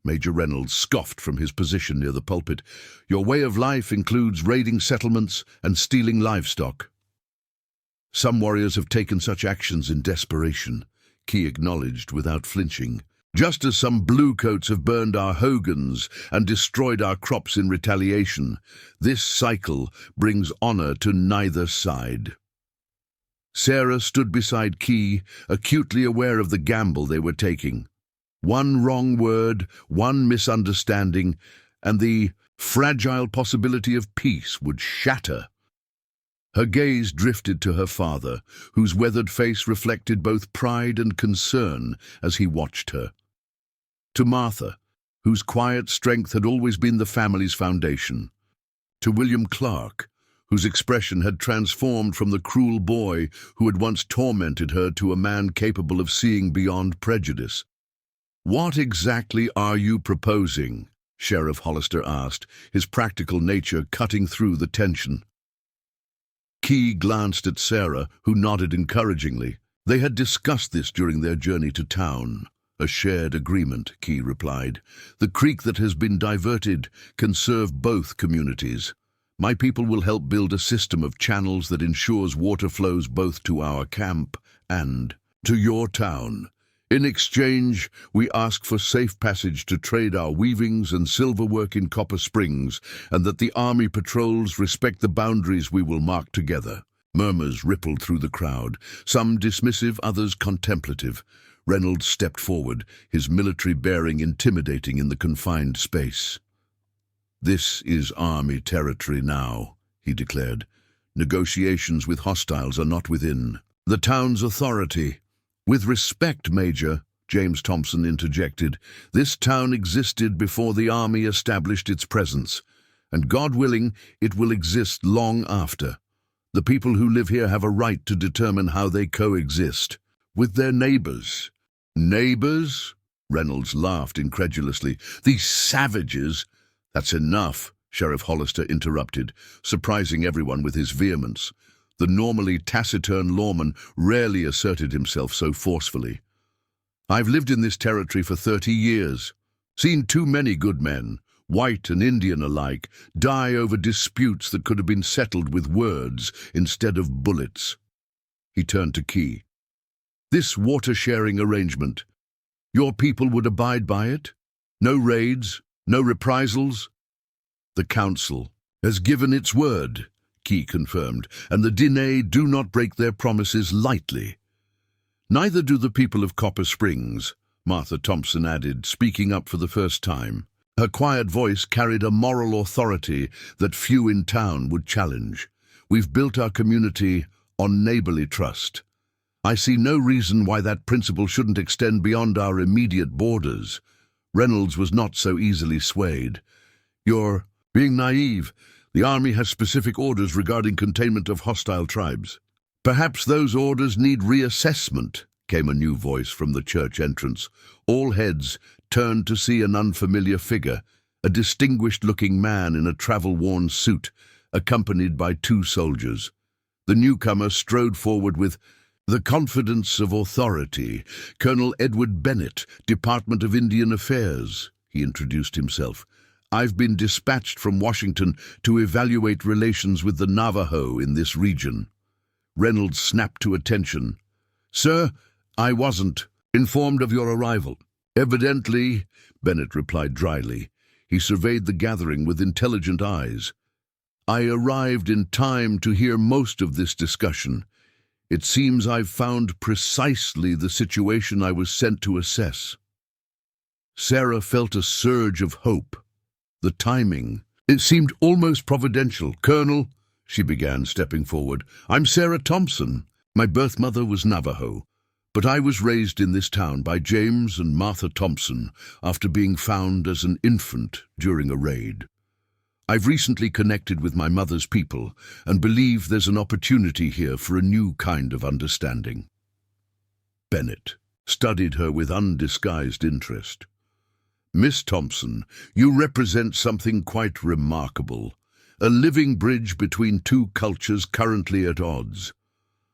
Major Reynolds scoffed from his position near the pulpit. "Your way of life includes raiding settlements and stealing livestock." "Some warriors have taken such actions in desperation," Key acknowledged without flinching. "Just as some bluecoats have burned our hogans and destroyed our crops in retaliation. This cycle brings honor to neither side." Sarah stood beside Key, acutely aware of the gamble they were taking. One wrong word, one misunderstanding, and the fragile possibility of peace would shatter. Her gaze drifted to her father, whose weathered face reflected both pride and concern as he watched her. To Martha, whose quiet strength had always been the family's foundation. To William Clark, whose expression had transformed from the cruel boy who had once tormented her to a man capable of seeing beyond prejudice. "What exactly are you proposing?" Sheriff Hollister asked, his practical nature cutting through the tension. Key glanced at Sarah, who nodded encouragingly. They had discussed this during their journey to town. "A shared agreement," Key replied. "The creek that has been diverted can serve both communities. My people will help build a system of channels that ensures water flows both to our camp and to your town. In exchange, we ask for safe passage to trade our weavings and silverwork in Copper Springs, and that the army patrols respect the boundaries we will mark together." Murmurs rippled through the crowd, some dismissive, others contemplative. Reynolds stepped forward, his military bearing intimidating in the confined space. "This is Army territory now," he declared. "Negotiations with hostiles are not within the town's authority." "With respect, Major," James Thompson interjected, "this town existed before the Army established its presence, and God willing, it will exist long after. The people who live here have a right to determine how they coexist with their neighbors." "Neighbors?" Reynolds laughed incredulously. "These savages—" "That's enough," Sheriff Hollister interrupted, surprising everyone with his vehemence. The normally taciturn lawman rarely asserted himself so forcefully. "I've lived in this territory for 30 years. Seen too many good men, white and Indian alike, die over disputes that could have been settled with words instead of bullets. He turned to Key. This water-sharing arrangement, your people would abide by it? No raids, no reprisals? The council has given its word, Key confirmed, and the Diné do not break their promises lightly. Neither do the people of Copper Springs, Martha Thompson added, speaking up for the first time. Her quiet voice carried a moral authority that few in town would challenge. We've built our community on neighborly trust. I see no reason why that principle shouldn't extend beyond our immediate borders. Reynolds was not so easily swayed. You're being naive. The army has specific orders regarding containment of hostile tribes. Perhaps those orders need reassessment, came a new voice from the church entrance. All heads turned to see an unfamiliar figure, a distinguished-looking man in a travel-worn suit, accompanied by 2 soldiers. The newcomer strode forward with the confidence of authority. Colonel Edward Bennett, Department of Indian Affairs, he introduced himself. I've been dispatched from Washington to evaluate relations with the Navajo in this region. Reynolds snapped to attention. Sir, I wasn't informed of your arrival. Evidently, Bennett replied dryly. He surveyed the gathering with intelligent eyes. I arrived in time to hear most of this discussion. It seems I've found precisely the situation I was sent to assess. Sarah felt a surge of hope. The timing, it seemed almost providential. Colonel, she began, stepping forward, I'm Sarah Thompson. My birth mother was Navajo, but I was raised in this town by James and Martha Thompson after being found as an infant during a raid. I've recently connected with my mother's people and believe there's an opportunity here for a new kind of understanding. Bennett studied her with undisguised interest. Miss Thompson, you represent something quite remarkable, a living bridge between 2 cultures currently at odds.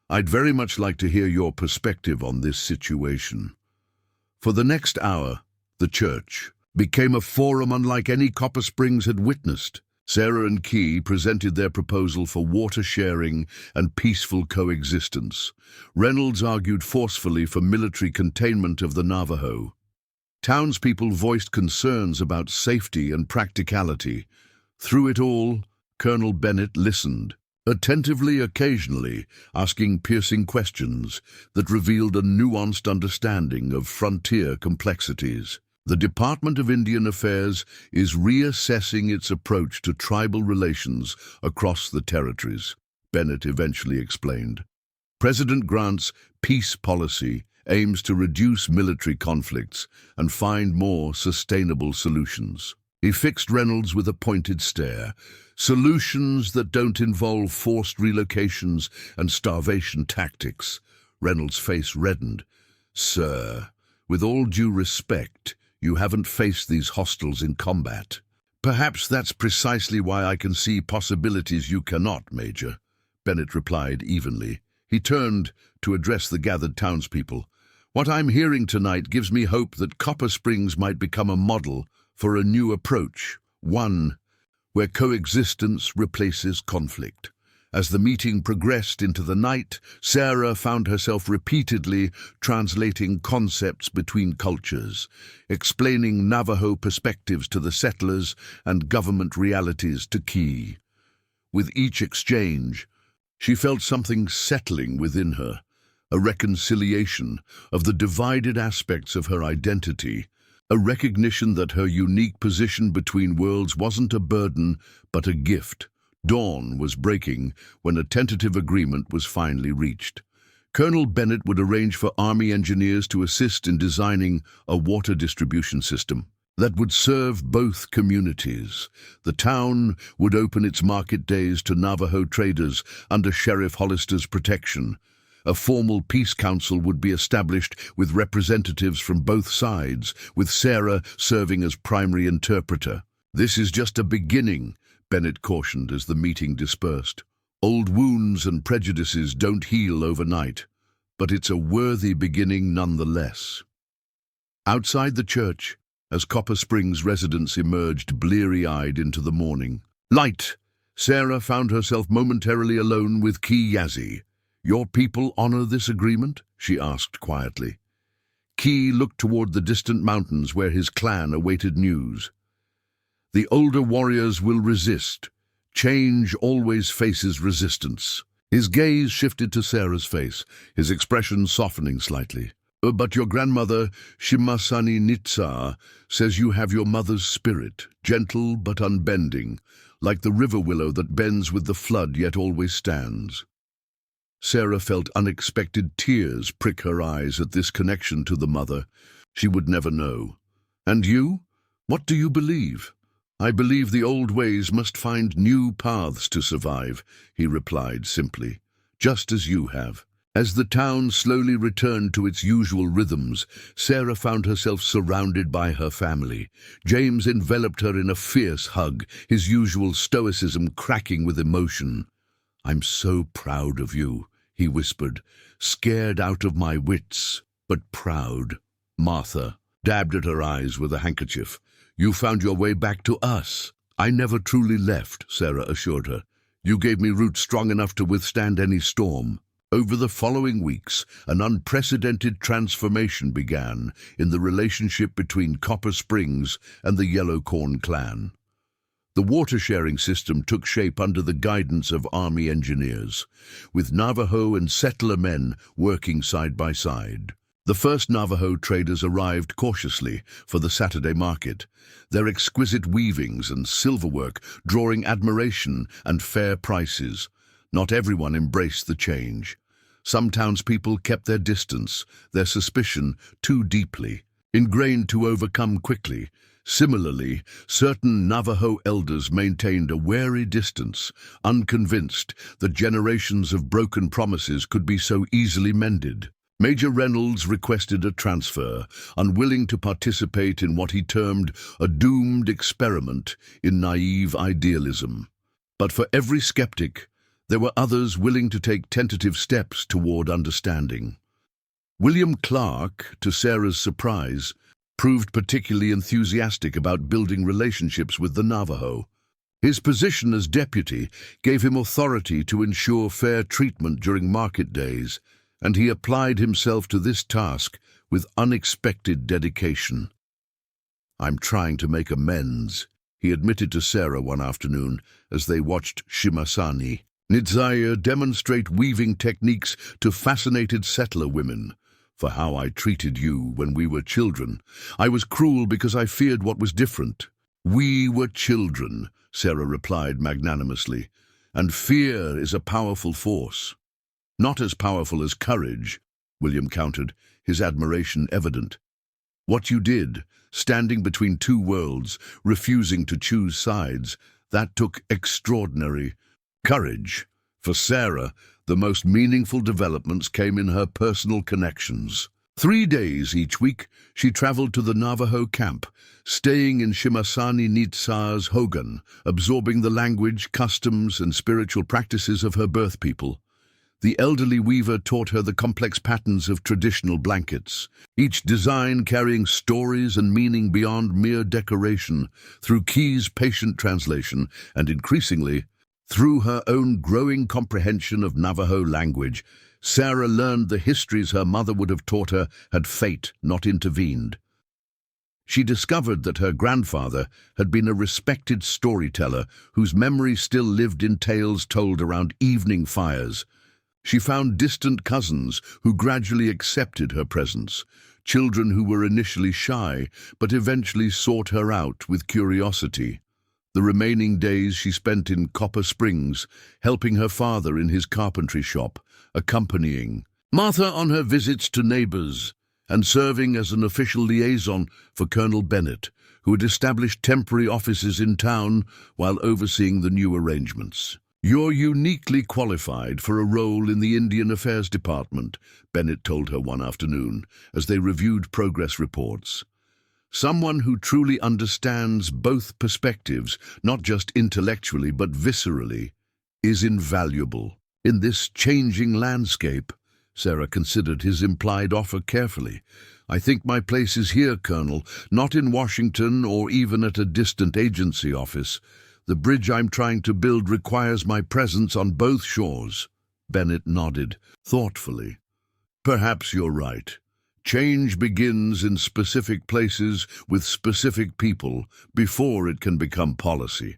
I'd very much like to hear your perspective on this situation. For the next hour, the church became a forum unlike any Copper Springs had witnessed. Sarah and Key presented their proposal for water sharing and peaceful coexistence. Reynolds argued forcefully for military containment of the Navajo. Townspeople voiced concerns about safety and practicality. Through it all, Colonel Bennett listened, attentively occasionally, asking piercing questions that revealed a nuanced understanding of frontier complexities. The Department of Indian Affairs is reassessing its approach to tribal relations across the territories, Bennett eventually explained. President Grant's peace policy aims to reduce military conflicts and find more sustainable solutions. He fixed Reynolds with a pointed stare. Solutions that don't involve forced relocations and starvation tactics. Reynolds' face reddened. Sir, with all due respect, you haven't faced these hostiles in combat. Perhaps that's precisely why I can see possibilities you cannot, Major, Bennett replied evenly. He turned to address the gathered townspeople. What I'm hearing tonight gives me hope that Copper Springs might become a model for a new approach, one where coexistence replaces conflict. As the meeting progressed into the night, Sarah found herself repeatedly translating concepts between cultures, explaining Navajo perspectives to the settlers and government realities to Key. With each exchange, she felt something settling within her, a reconciliation of the divided aspects of her identity, a recognition that her unique position between worlds wasn't a burden, but a gift. Dawn was breaking when a tentative agreement was finally reached. Colonel Bennett would arrange for Army engineers to assist in designing a water distribution system that would serve both communities. The town would open its market days to Navajo traders under Sheriff Hollister's protection. A formal peace council would be established with representatives from both sides, with Sarah serving as primary interpreter. This is just a beginning, Bennett cautioned as the meeting dispersed. Old wounds and prejudices don't heal overnight, but it's a worthy beginning nonetheless. Outside the church, as Copper Springs residents emerged bleary-eyed into the morning light. Sarah found herself momentarily alone with Key Yazzie. "Your people honor this agreement?" she asked quietly. Key looked toward the distant mountains where his clan awaited news. "The older warriors will resist. Change always faces resistance." His gaze shifted to Sarah's face, his expression softening slightly. "But your grandmother, Shimasani Nitsa, says you have your mother's spirit, gentle but unbending, like the river willow that bends with the flood yet always stands." Sarah felt unexpected tears prick her eyes at this connection to the mother. She would never know. "And you? What do you believe?" "I believe the old ways must find new paths to survive," he replied simply, "just as you have." As the town slowly returned to its usual rhythms, Sarah found herself surrounded by her family. James enveloped her in a fierce hug, his usual stoicism cracking with emotion. "I'm so proud of you," he whispered, "scared out of my wits, but proud." Martha dabbed at her eyes with a handkerchief. "You found your way back to us." "I never truly left," Sarah assured her. "You gave me roots strong enough to withstand any storm." Over the following weeks, an unprecedented transformation began in the relationship between Copper Springs and the Yellow Corn clan. The water-sharing system took shape under the guidance of Army engineers, with Navajo and settler men working side by side. The first Navajo traders arrived cautiously for the Saturday market, their exquisite weavings and silverwork drawing admiration and fair prices. Not everyone embraced the change. Some townspeople kept their distance, their suspicion too deeply ingrained to overcome quickly. Similarly, certain Navajo elders maintained a wary distance, unconvinced that generations of broken promises could be so easily mended. Major Reynolds requested a transfer, unwilling to participate in what he termed a doomed experiment in naive idealism. But for every skeptic, there were others willing to take tentative steps toward understanding. William Clark, to Sarah's surprise, proved particularly enthusiastic about building relationships with the Navajo. His position as deputy gave him authority to ensure fair treatment during market days, and he applied himself to this task with unexpected dedication. "I'm trying to make amends," he admitted to Sarah one afternoon as they watched Shimasani Nitsa demonstrate weaving techniques to fascinated settler women. "For how I treated you when we were children. I was cruel because I feared what was different." "We were children," Sarah replied magnanimously, "and fear is a powerful force." "Not as powerful as courage," William countered, his admiration evident. "What you did, standing between two worlds, refusing to choose sides, that took extraordinary courage." For Sarah, the most meaningful developments came in her personal connections. 3 days each week, she traveled to the Navajo camp, staying in Shimasani Nitsa's hogan, absorbing the language, customs, and spiritual practices of her birth people. The elderly weaver taught her the complex patterns of traditional blankets, each design carrying stories and meaning beyond mere decoration, through Key's patient translation, and increasingly, through her own growing comprehension of Navajo language. Sarah learned the histories her mother would have taught her had fate not intervened. She discovered that her grandfather had been a respected storyteller whose memory still lived in tales told around evening fires. She found distant cousins who gradually accepted her presence, children who were initially shy but eventually sought her out with curiosity. The remaining days she spent in Copper Springs, helping her father in his carpentry shop, accompanying Martha on her visits to neighbors, and serving as an official liaison for Colonel Bennett, who had established temporary offices in town while overseeing the new arrangements. "You're uniquely qualified for a role in the Indian Affairs Department," Bennett told her one afternoon, as they reviewed progress reports. "Someone who truly understands both perspectives, not just intellectually but viscerally, is invaluable. In this changing landscape, Sarah considered his implied offer carefully. "I think my place is here, Colonel, not in Washington or even at a distant agency office. The bridge I'm trying to build requires my presence on both shores." Bennett nodded, thoughtfully. "Perhaps you're right. Change begins in specific places with specific people before it can become policy."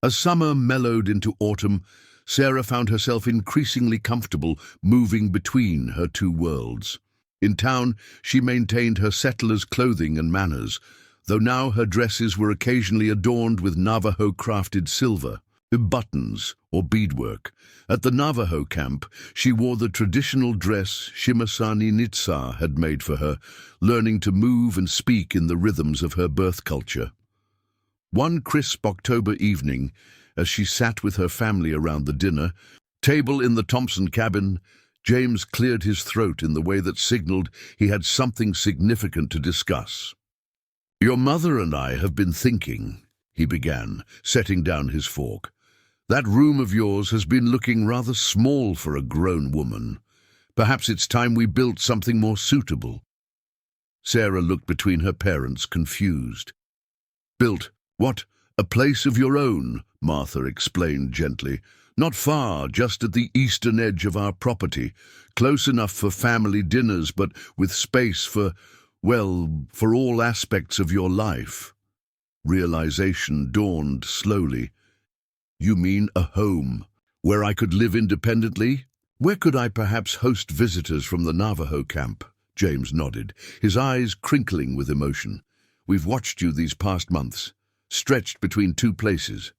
As summer mellowed into autumn, Sarah found herself increasingly comfortable moving between her two worlds. In town, she maintained her settler's clothing and manners, though now her dresses were occasionally adorned with Navajo-crafted silver, buttons, or beadwork. At the Navajo camp, she wore the traditional dress Shimasani Nitsa had made for her, learning to move and speak in the rhythms of her birth culture. One crisp October evening, as she sat with her family around the dinner table in the Thompson cabin, James cleared his throat in the way that signaled he had something significant to discuss. "Your mother and I have been thinking," he began, setting down his fork. "That room of yours has been looking rather small for a grown woman. Perhaps it's time we built something more suitable." Sarah looked between her parents, confused. "Built what? A place of your own," Martha explained gently. "Not far, just at the eastern edge of our property. Close enough for family dinners, but with space for, well, for all aspects of your life." Realization dawned slowly. "You mean a home, where I could live independently? Where could I perhaps host visitors from the Navajo camp?" James nodded, his eyes crinkling with emotion. "We've watched you these past months, stretched between two places,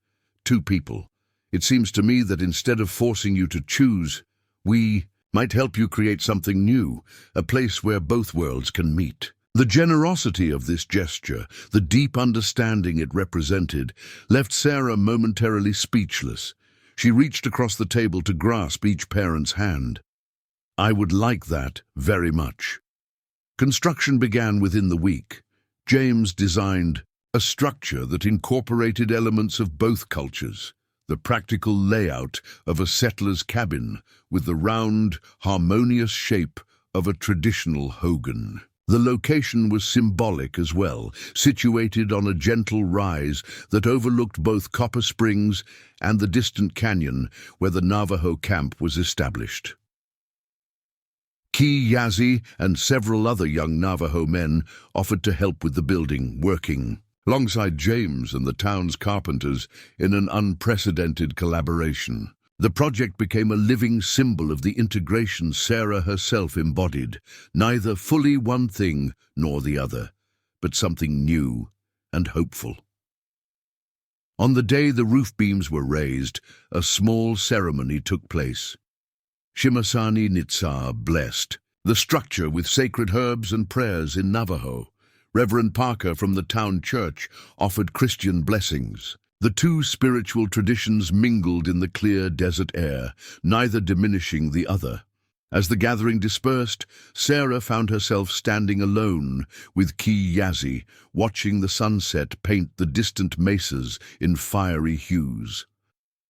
two people. It seems to me that instead of forcing you to choose, we might help you create something new, a place where both worlds can meet." The generosity of this gesture, the deep understanding it represented, left Sarah momentarily speechless. She reached across the table to grasp each parent's hand. "I would like that very much." Construction began within the week. James designed a structure that incorporated elements of both cultures, the practical layout of a settler's cabin with the round, harmonious shape of a traditional hogan. The location was symbolic as well, situated on a gentle rise that overlooked both Copper Springs and the distant canyon where the Navajo camp was established. Key Yazzie and several other young Navajo men offered to help with the building, working alongside James and the town's carpenters in an unprecedented collaboration. The project became a living symbol of the integration Sarah herself embodied, neither fully one thing nor the other, but something new and hopeful. On the day the roof beams were raised, a small ceremony took place. Shimasani Nitsa blessed the structure with sacred herbs and prayers in Navajo. Reverend Parker from the town church offered Christian blessings. The two spiritual traditions mingled in the clear desert air, neither diminishing the other. As the gathering dispersed, Sarah found herself standing alone with Key Yazzie, watching the sunset paint the distant mesas in fiery hues.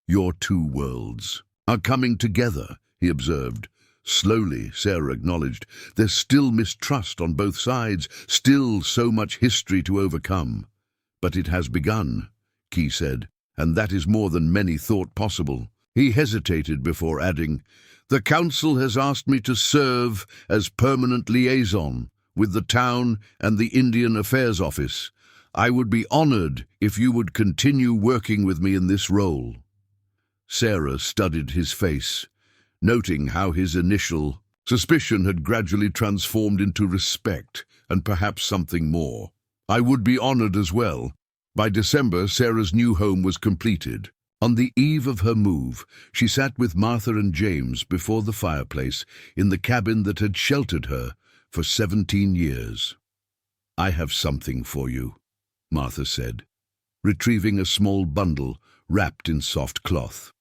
"Your two worlds are coming together," he observed. Slowly, Sarah acknowledged, "There's still mistrust on both sides, still so much history to overcome. But it has begun," Key said, "and that is more than many thought possible." He hesitated before adding, "The council has asked me to serve as permanent liaison with the town and the Indian Affairs Office. I would be honored if you would continue working with me in this role." Sarah studied his face, noting how his initial suspicion had gradually transformed into respect and perhaps something more. "I would be honored as well." By December, Sarah's new home was completed. On the eve of her move, she sat with Martha and James before the fireplace in the cabin that had sheltered her for 17 years. "I have something for you," Martha said, retrieving a small bundle wrapped in soft cloth.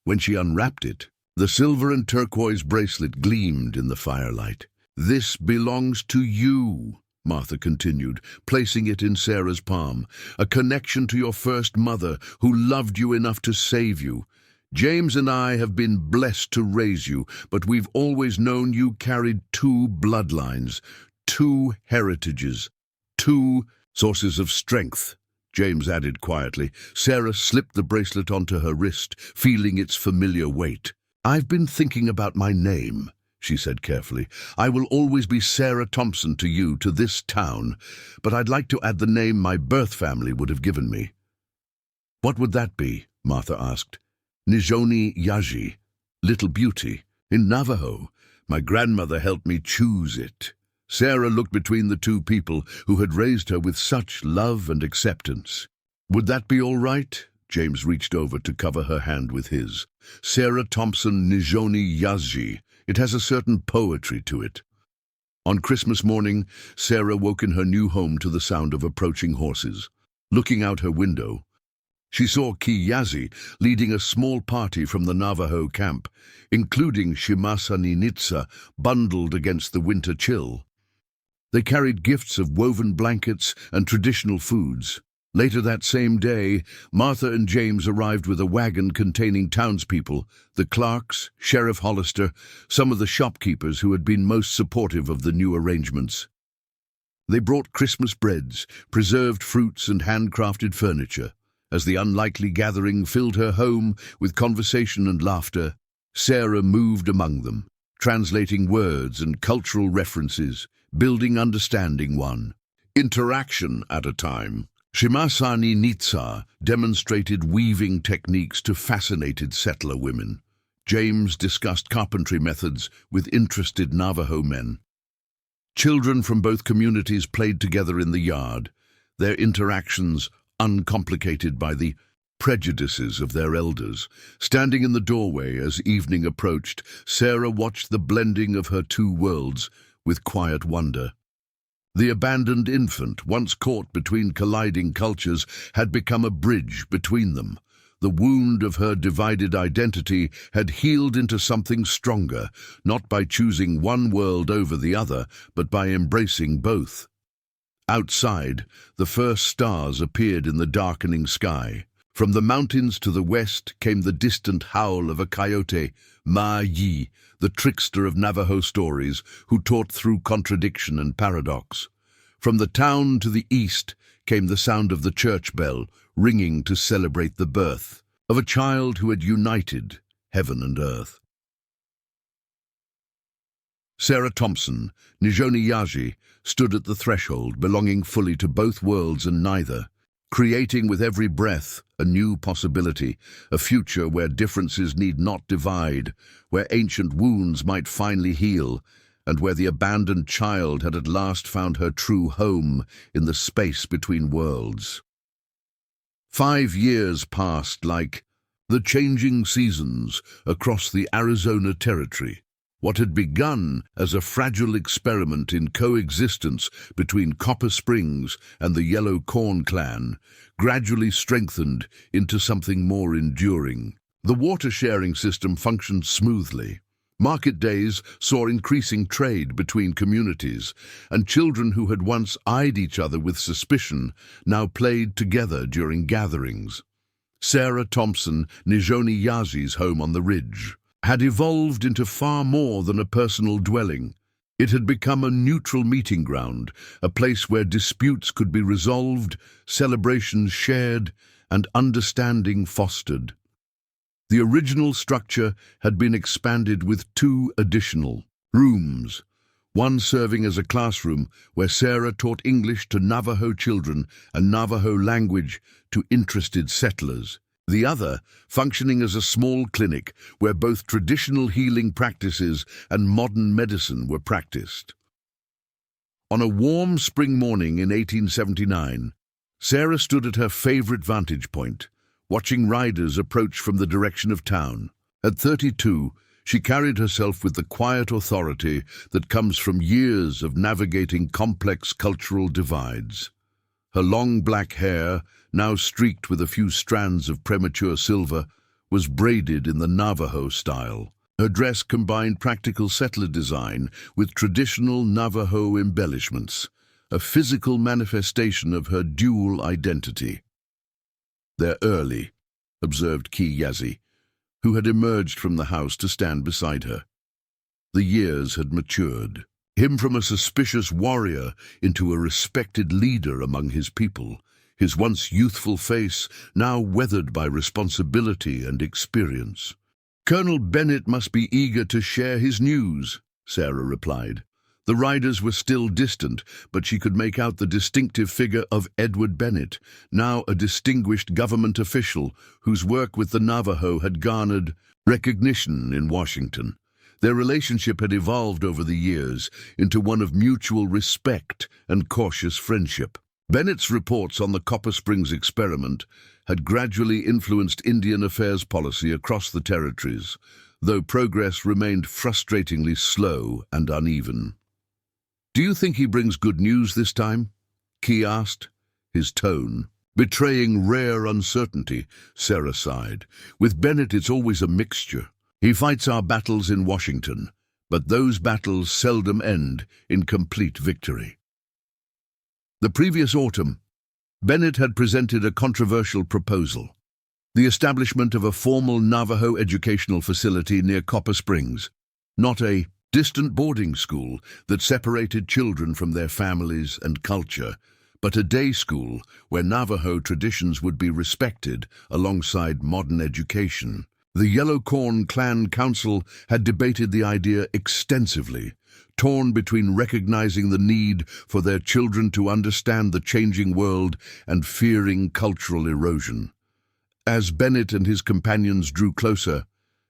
When she unwrapped it, the silver and turquoise bracelet gleamed in the firelight. "This belongs to you," Martha continued, placing it in Sarah's palm. "A connection to your first mother, who loved you enough to save you. James and I have been blessed to raise you, but we've always known you carried two bloodlines, two heritages, two sources of strength," James added quietly. Sarah slipped the bracelet onto her wrist, feeling its familiar weight. "I've been thinking about my name," she said carefully. "I will always be Sarah Thompson to you, to this town, but I'd like to add the name my birth family would have given me." "What would that be?" Martha asked. "Nijoni Yaji, Little Beauty. In Navajo, my grandmother helped me choose it." Sarah looked between the two people who had raised her with such love and acceptance. "Would that be all right?" James reached over to cover her hand with his. "Sarah Thompson Nijoni Yaji. It has a certain poetry to it." On Christmas morning, Sarah woke in her new home to the sound of approaching horses. Looking out her window, she saw Kiyazi leading a small party from the Navajo camp, including Shimasaninitsa, bundled against the winter chill. They carried gifts of woven blankets and traditional foods. Later that same day, Martha and James arrived with a wagon containing townspeople, the Clarks, Sheriff Hollister, some of the shopkeepers who had been most supportive of the new arrangements. They brought Christmas breads, preserved fruits, and handcrafted furniture. As the unlikely gathering filled her home with conversation and laughter, Sarah moved among them, translating words and cultural references, building understanding one interaction at a time. Shimasani Nitsa demonstrated weaving techniques to fascinated settler women. James discussed carpentry methods with interested Navajo men. Children from both communities played together in the yard, their interactions uncomplicated by the prejudices of their elders. Standing in the doorway as evening approached, Sarah watched the blending of her two worlds with quiet wonder. The abandoned infant, once caught between colliding cultures, had become a bridge between them. The wound of her divided identity had healed into something stronger, not by choosing one world over the other, but by embracing both. Outside, the first stars appeared in the darkening sky. From the mountains to the west came the distant howl of a coyote, Ma-Yi, the trickster of Navajo stories, who taught through contradiction and paradox. From the town to the east came the sound of the church bell, ringing to celebrate the birth of a child who had united heaven and earth. Sarah Thompson, Nijoni Yaji, stood at the threshold, belonging fully to both worlds and neither, creating with every breath a new possibility, a future where differences need not divide, where ancient wounds might finally heal, and where the abandoned child had at last found her true home in the space between worlds. 5 years passed like the changing seasons across the Arizona Territory. What had begun as a fragile experiment in coexistence between Copper Springs and the Yellow Corn clan gradually strengthened into something more enduring. The water-sharing system functioned smoothly. Market days saw increasing trade between communities, and children who had once eyed each other with suspicion now played together during gatherings. Sarah Thompson, Nijoni Yaji's home on the ridge, had evolved into far more than a personal dwelling. It had become a neutral meeting ground, a place where disputes could be resolved, celebrations shared, and understanding fostered. The original structure had been expanded with 2 additional rooms, one serving as a classroom where Sarah taught English to Navajo children and Navajo language to interested settlers. The other functioning as a small clinic where both traditional healing practices and modern medicine were practiced. On a warm spring morning in 1879, Sarah stood at her favorite vantage point, watching riders approach from the direction of town. At 32, she carried herself with the quiet authority that comes from years of navigating complex cultural divides. Her long black hair, now streaked with a few strands of premature silver, was braided in the Navajo style. Her dress combined practical settler design with traditional Navajo embellishments, a physical manifestation of her dual identity. "They're early," observed Kiyazi. who had emerged from the house to stand beside her. The years had matured him from a suspicious warrior into a respected leader among his people, his once youthful face now weathered by responsibility and experience. "Colonel Bennett must be eager to share his news," Sarah replied. The riders were still distant, but she could make out the distinctive figure of Edward Bennett, now a distinguished government official whose work with the Navajo had garnered recognition in Washington. Their relationship had evolved over the years into one of mutual respect and cautious friendship. Bennett's reports on the Copper Springs experiment had gradually influenced Indian affairs policy across the territories, though progress remained frustratingly slow and uneven. "Do you think he brings good news this time?" Key asked, his tone betraying rare uncertainty. Sarah sighed. "With Bennett it's always a mixture. He fights our battles in Washington, but those battles seldom end in complete victory." The previous autumn, Bennett had presented a controversial proposal: the establishment of a formal Navajo educational facility near Copper Springs, not a distant boarding school that separated children from their families and culture, but a day school where Navajo traditions would be respected alongside modern education. The Yellow Corn Clan Council had debated the idea extensively, torn between recognizing the need for their children to understand the changing world and fearing cultural erosion. As Bennett and his companions drew closer,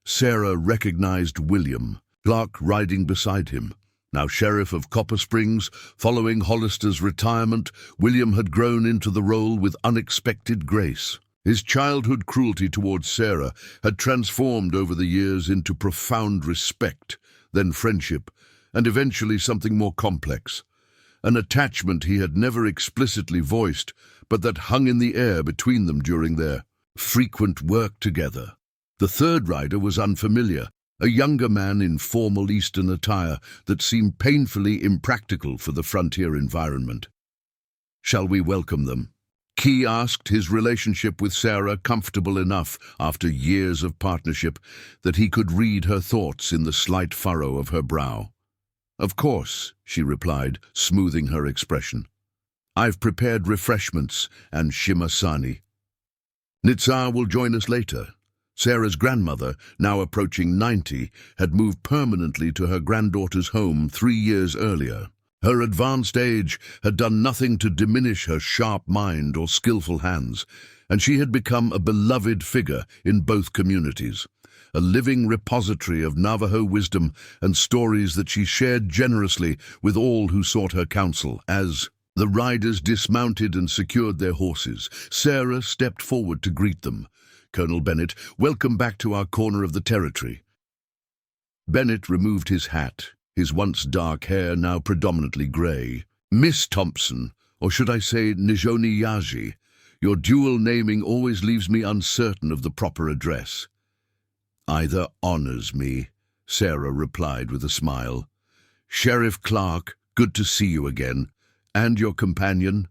Sarah recognized William, Clark riding beside him. Now sheriff of Copper Springs, following Hollister's retirement, William had grown into the role with unexpected grace. His childhood cruelty towards Sarah had transformed over the years into profound respect, then friendship, and eventually something more complex. An attachment he had never explicitly voiced, but that hung in the air between them during their frequent work together. The third rider was unfamiliar, a younger man in formal Eastern attire that seemed painfully impractical for the frontier environment. "Shall we welcome them?" Key asked, his relationship with Sarah comfortable enough after years of partnership that he could read her thoughts in the slight furrow of her brow. "Of course," she replied, smoothing her expression. "I've prepared refreshments and shimasani. Nitzar will join us later." Sarah's grandmother, now approaching 90, had moved permanently to her granddaughter's home 3 years earlier. Her advanced age had done nothing to diminish her sharp mind or skillful hands, and she had become a beloved figure in both communities, a living repository of Navajo wisdom and stories that she shared generously with all who sought her counsel. As the riders dismounted and secured their horses, Sarah stepped forward to greet them. "Colonel Bennett, welcome back to our corner of the territory." Bennett removed his hat, his once dark hair now predominantly grey. "Miss Thompson, or should I say Nijoni Yaji, your dual naming always leaves me uncertain of the proper address." "Either honors me," Sarah replied with a smile. "Sheriff Clark, good to see you again. And your companion?"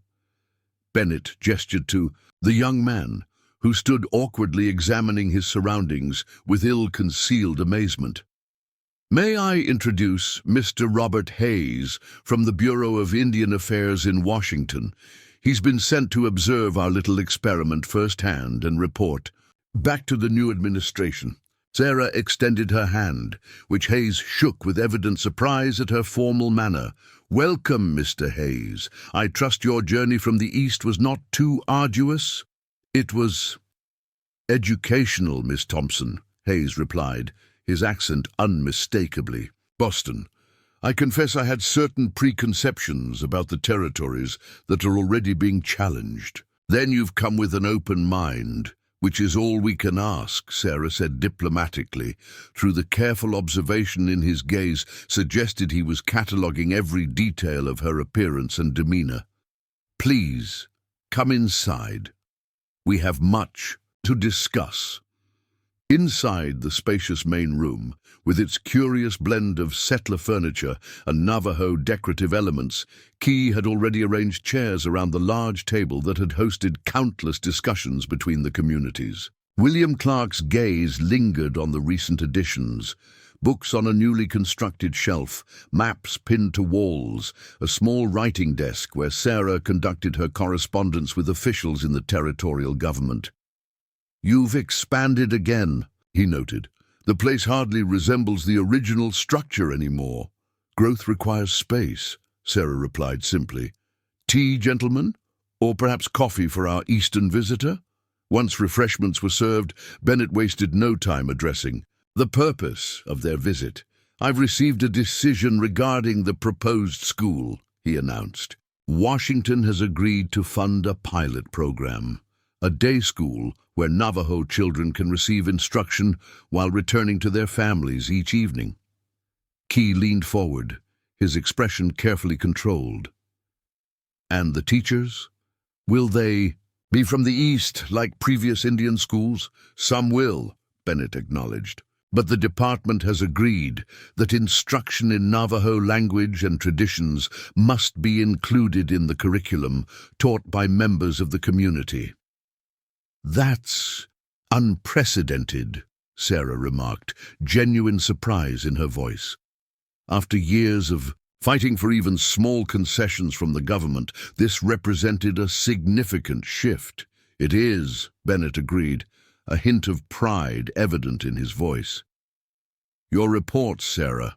Bennett gestured to the young man, who stood awkwardly examining his surroundings with ill-concealed amazement. "May I introduce Mr. Robert Hayes from the Bureau of Indian Affairs in Washington. He's been sent to observe our little experiment firsthand and report back to the new administration." Sarah extended her hand, which Hayes shook with evident surprise at her formal manner. "Welcome, Mr. Hayes. I trust your journey from the East was not too arduous?" "It was educational, Miss Thompson," Hayes replied, his accent unmistakably Boston. "I confess I had certain preconceptions about the territories that are already being challenged." "Then you've come with an open mind, which is all we can ask," Sarah said diplomatically, through the careful observation in his gaze suggested he was cataloguing every detail of her appearance and demeanor. "Please, come inside. We have much to discuss." Inside the spacious main room, with its curious blend of settler furniture and Navajo decorative elements, Key had already arranged chairs around the large table that had hosted countless discussions between the communities. William Clark's gaze lingered on the recent additions. Books on a newly constructed shelf, maps pinned to walls, a small writing desk where Sarah conducted her correspondence with officials in the territorial government. "You've expanded again," he noted. "The place hardly resembles the original structure anymore." "Growth requires space," Sarah replied simply. "Tea, gentlemen? Or perhaps coffee for our Eastern visitor?" Once refreshments were served, Bennett wasted no time addressing the purpose of their visit. "I've received a decision regarding the proposed school," he announced. "Washington has agreed to fund a pilot program, a day school where Navajo children can receive instruction while returning to their families each evening." Key leaned forward, his expression carefully controlled. "And the teachers? Will they be from the East, like previous Indian schools?" "Some will," Bennett acknowledged. "But the department has agreed that instruction in Navajo language and traditions must be included in the curriculum taught by members of the community." "That's unprecedented," Sarah remarked, genuine surprise in her voice. After years of fighting for even small concessions from the government, this represented a significant shift. "It is," Bennett agreed, a hint of pride evident in his voice. "Your reports, Sarah,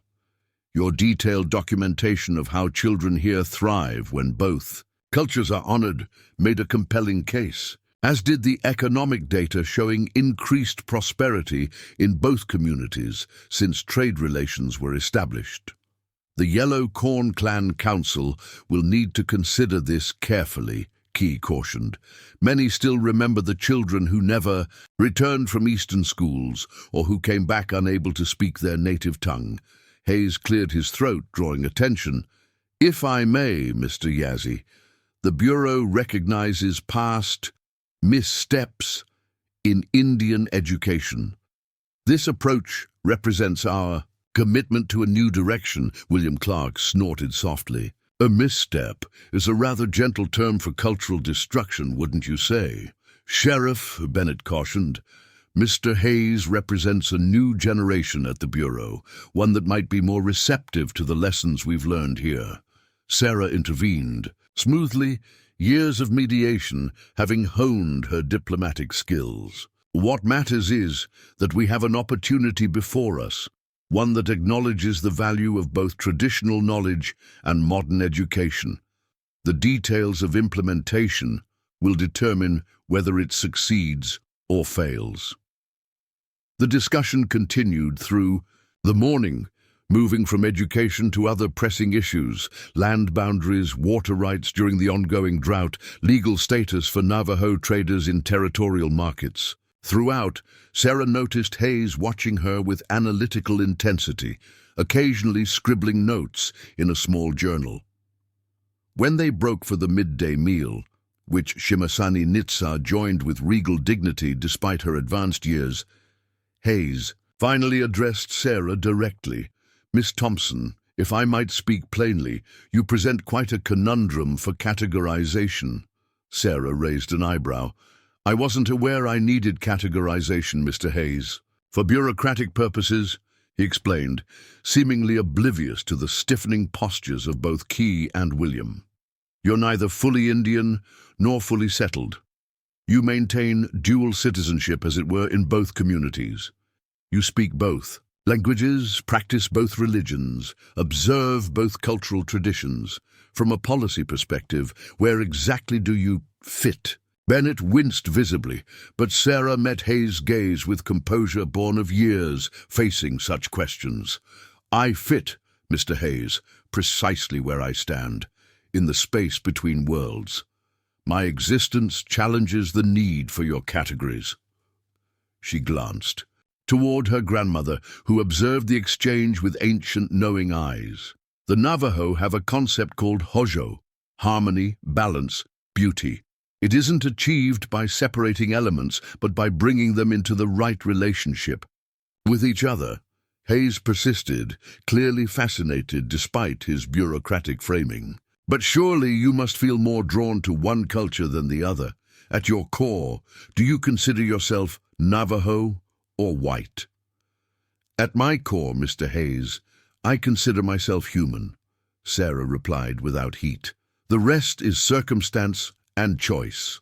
your detailed documentation of how children here thrive when both cultures are honored, made a compelling case, as did the economic data showing increased prosperity in both communities since trade relations were established. The Yellow Corn Clan Council will need to consider this carefully," Key cautioned. "Many still remember the children who never returned from Eastern schools or who came back unable to speak their native tongue." Hayes cleared his throat, drawing attention. "If I may, Mr. Yazzie, the Bureau recognizes past missteps in Indian education. This approach represents our commitment to a new direction." William Clark snorted softly. "A misstep is a rather gentle term for cultural destruction, wouldn't you say?" "Sheriff," Bennett cautioned, "Mr. Hayes represents a new generation at the Bureau, one that might be more receptive to the lessons we've learned here." Sarah intervened, smoothly, years of mediation having honed her diplomatic skills. "What matters is that we have an opportunity before us, one that acknowledges the value of both traditional knowledge and modern education. The details of implementation will determine whether it succeeds or fails." The discussion continued through the morning, moving from education to other pressing issues: land boundaries, water rights during the ongoing drought, legal status for Navajo traders in territorial markets. Throughout, Sarah noticed Hayes watching her with analytical intensity, occasionally scribbling notes in a small journal. When they broke for the midday meal, which Shimasani Nitsa joined with regal dignity despite her advanced years, Hayes finally addressed Sarah directly. "Miss Thompson, if I might speak plainly, you present quite a conundrum for categorization." Sarah raised an eyebrow. "I wasn't aware I needed categorization, Mr. Hayes. For bureaucratic purposes," he explained, seemingly oblivious to the stiffening postures of both Key and William. "You're neither fully Indian nor fully settled. You maintain dual citizenship, as it were, in both communities. You speak both languages, practice both religions, observe both cultural traditions. From a policy perspective, where exactly do you fit?" Bennett winced visibly, but Sarah met Hayes' gaze with composure born of years facing such questions. "I fit, Mr. Hayes, precisely where I stand, in the space between worlds. My existence challenges the need for your categories." She glanced toward her grandmother, who observed the exchange with ancient, knowing eyes. "The Navajo have a concept called hojo, harmony, balance, beauty. It isn't achieved by separating elements, but by bringing them into the right relationship with each other." Hayes persisted, clearly fascinated despite his bureaucratic framing. "But surely you must feel more drawn to one culture than the other. At your core, do you consider yourself Navajo or white? At my core, Mr. Hayes, I consider myself human, Sarah replied without heat. The rest is circumstance and choice.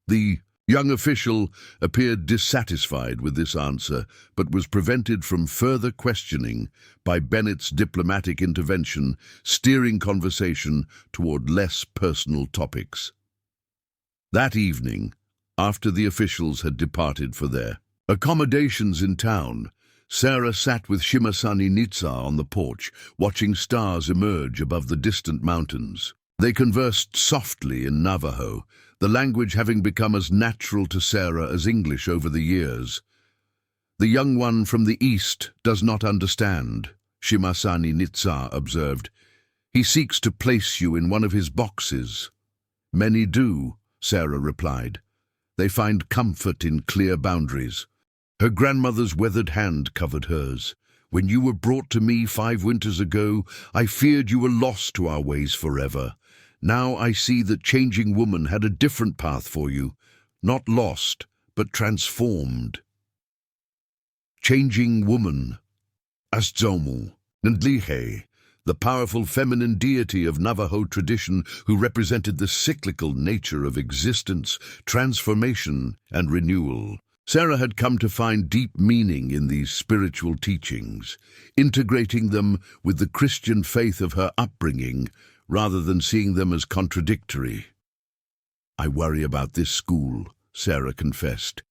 The young official appeared dissatisfied with this answer, but was prevented from further questioning by Bennett's diplomatic intervention, steering conversation toward less personal topics. That evening, after the officials had departed for their accommodations in town, Sarah sat with Shimasani Nitsa on the porch, watching stars emerge above the distant mountains. They conversed softly in Navajo, the language having become as natural to Sarah as English over the years. The young one from the east does not understand, Shimasani Nitsa observed. He seeks to place you in one of his boxes. Many do, Sarah replied. They find comfort in clear boundaries. Her grandmother's weathered hand covered hers. When you were brought to me 5 winters ago, I feared you were lost to our ways forever. Now I see that Changing Woman had a different path for you, not lost, but transformed. Changing Woman, Astzomu, Ndlihe, the powerful feminine deity of Navajo tradition who represented the cyclical nature of existence, transformation, and renewal. Sarah had come to find deep meaning in these spiritual teachings, integrating them with the Christian faith of her upbringing, rather than seeing them as contradictory. I worry about this school, Sarah confessed.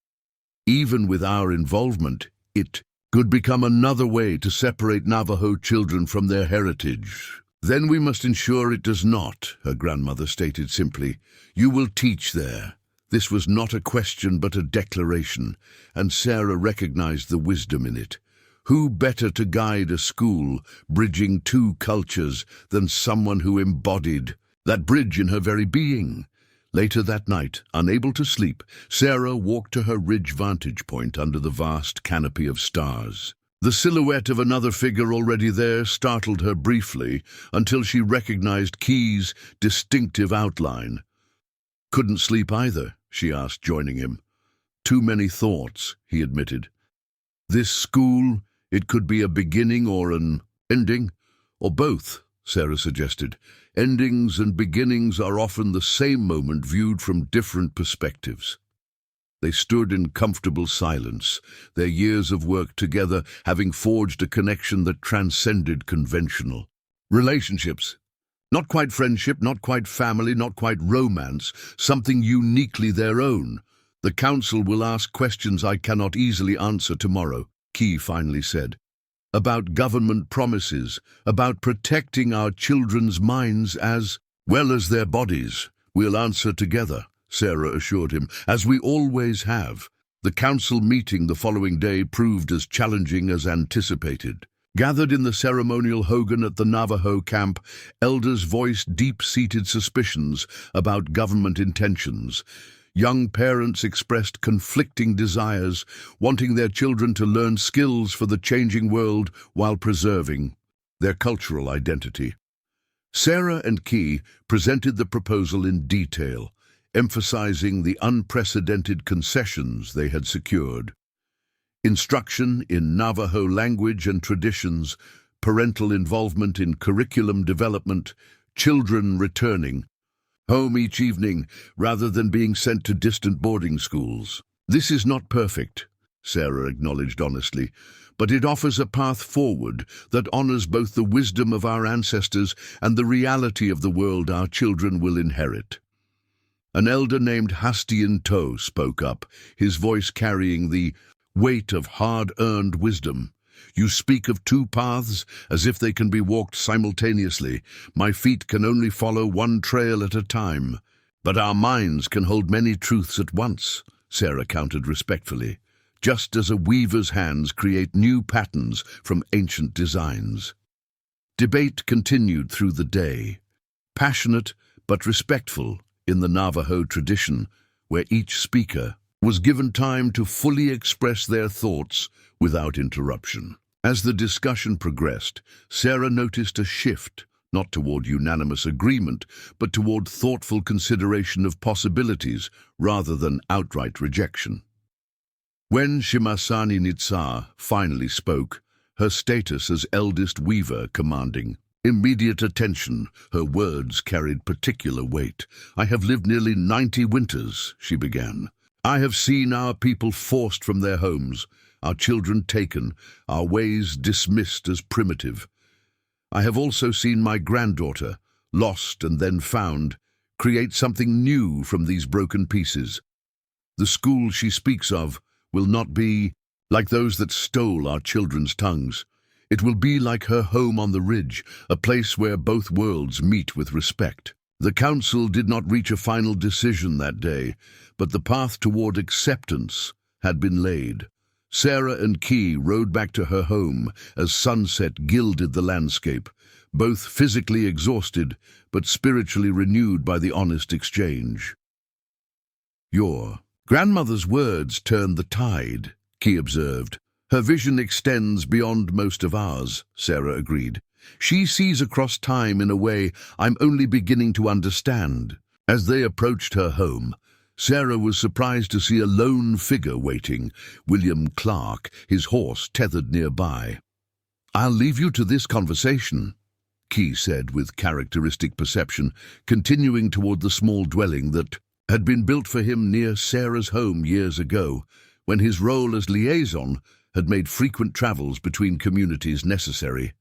Even with our involvement, it could become another way to separate Navajo children from their heritage. Then we must ensure it does not, her grandmother stated simply. You will teach there. This was not a question but a declaration, and Sarah recognized the wisdom in it. Who better to guide a school bridging 2 cultures than someone who embodied that bridge in her very being? Later that night, unable to sleep, Sarah walked to her ridge vantage point under the vast canopy of stars. The silhouette of another figure already there startled her briefly until she recognized Key's distinctive outline. Couldn't sleep either, she asked, joining him. Too many thoughts, he admitted. This school, it could be a beginning or an ending, or both, Sarah suggested. Endings and beginnings are often the same moment viewed from different perspectives. They stood in comfortable silence, their years of work together having forged a connection that transcended conventional relationships. Not quite friendship, not quite family, not quite romance, something uniquely their own. The council will ask questions I cannot easily answer tomorrow, Key finally said. About government promises, about protecting our children's minds as well as their bodies. We'll answer together, Sarah assured him, as we always have. The council meeting the following day proved as challenging as anticipated. Gathered in the ceremonial hogan at the Navajo camp, elders voiced deep-seated suspicions about government intentions. Young parents expressed conflicting desires, wanting their children to learn skills for the changing world while preserving their cultural identity. Sarah and Key presented the proposal in detail, emphasizing the unprecedented concessions they had secured. Instruction in Navajo language and traditions, parental involvement in curriculum development, children returning home each evening rather than being sent to distant boarding schools. This is not perfect, Sarah acknowledged honestly, but it offers a path forward that honors both the wisdom of our ancestors and the reality of the world our children will inherit. An elder named Hastian Toe spoke up, his voice carrying the weight of hard-earned wisdom. You speak of 2 paths as if they can be walked simultaneously. My feet can only follow one trail at a time. But our minds can hold many truths at once, Sarah countered respectfully, just as a weaver's hands create new patterns from ancient designs. Debate continued through the day, passionate but respectful in the Navajo tradition, where each speaker was given time to fully express their thoughts without interruption. As the discussion progressed, Sarah noticed a shift, not toward unanimous agreement, but toward thoughtful consideration of possibilities rather than outright rejection. When Shimasani Nitsa finally spoke, her status as eldest weaver commanding immediate attention, her words carried particular weight. "I have lived nearly 90 winters," she began. "I have seen our people forced from their homes, our children taken, our ways dismissed as primitive. I have also seen my granddaughter, lost and then found, create something new from these broken pieces. The school she speaks of will not be like those that stole our children's tongues. It will be like her home on the ridge, a place where both worlds meet with respect." The council did not reach a final decision that day, but the path toward acceptance had been laid. Sarah and Key rode back to her home as sunset gilded the landscape, both physically exhausted but spiritually renewed by the honest exchange. "Your grandmother's words turned the tide," Key observed. "Her vision extends beyond most of ours," Sarah agreed. "She sees across time in a way I'm only beginning to understand." As they approached her home, Sarah was surprised to see a lone figure waiting, William Clark, his horse tethered nearby. "I'll leave you to this conversation," Key said with characteristic perception, continuing toward the small dwelling that had been built for him near Sarah's home years ago, when his role as liaison had made frequent travels between communities necessary.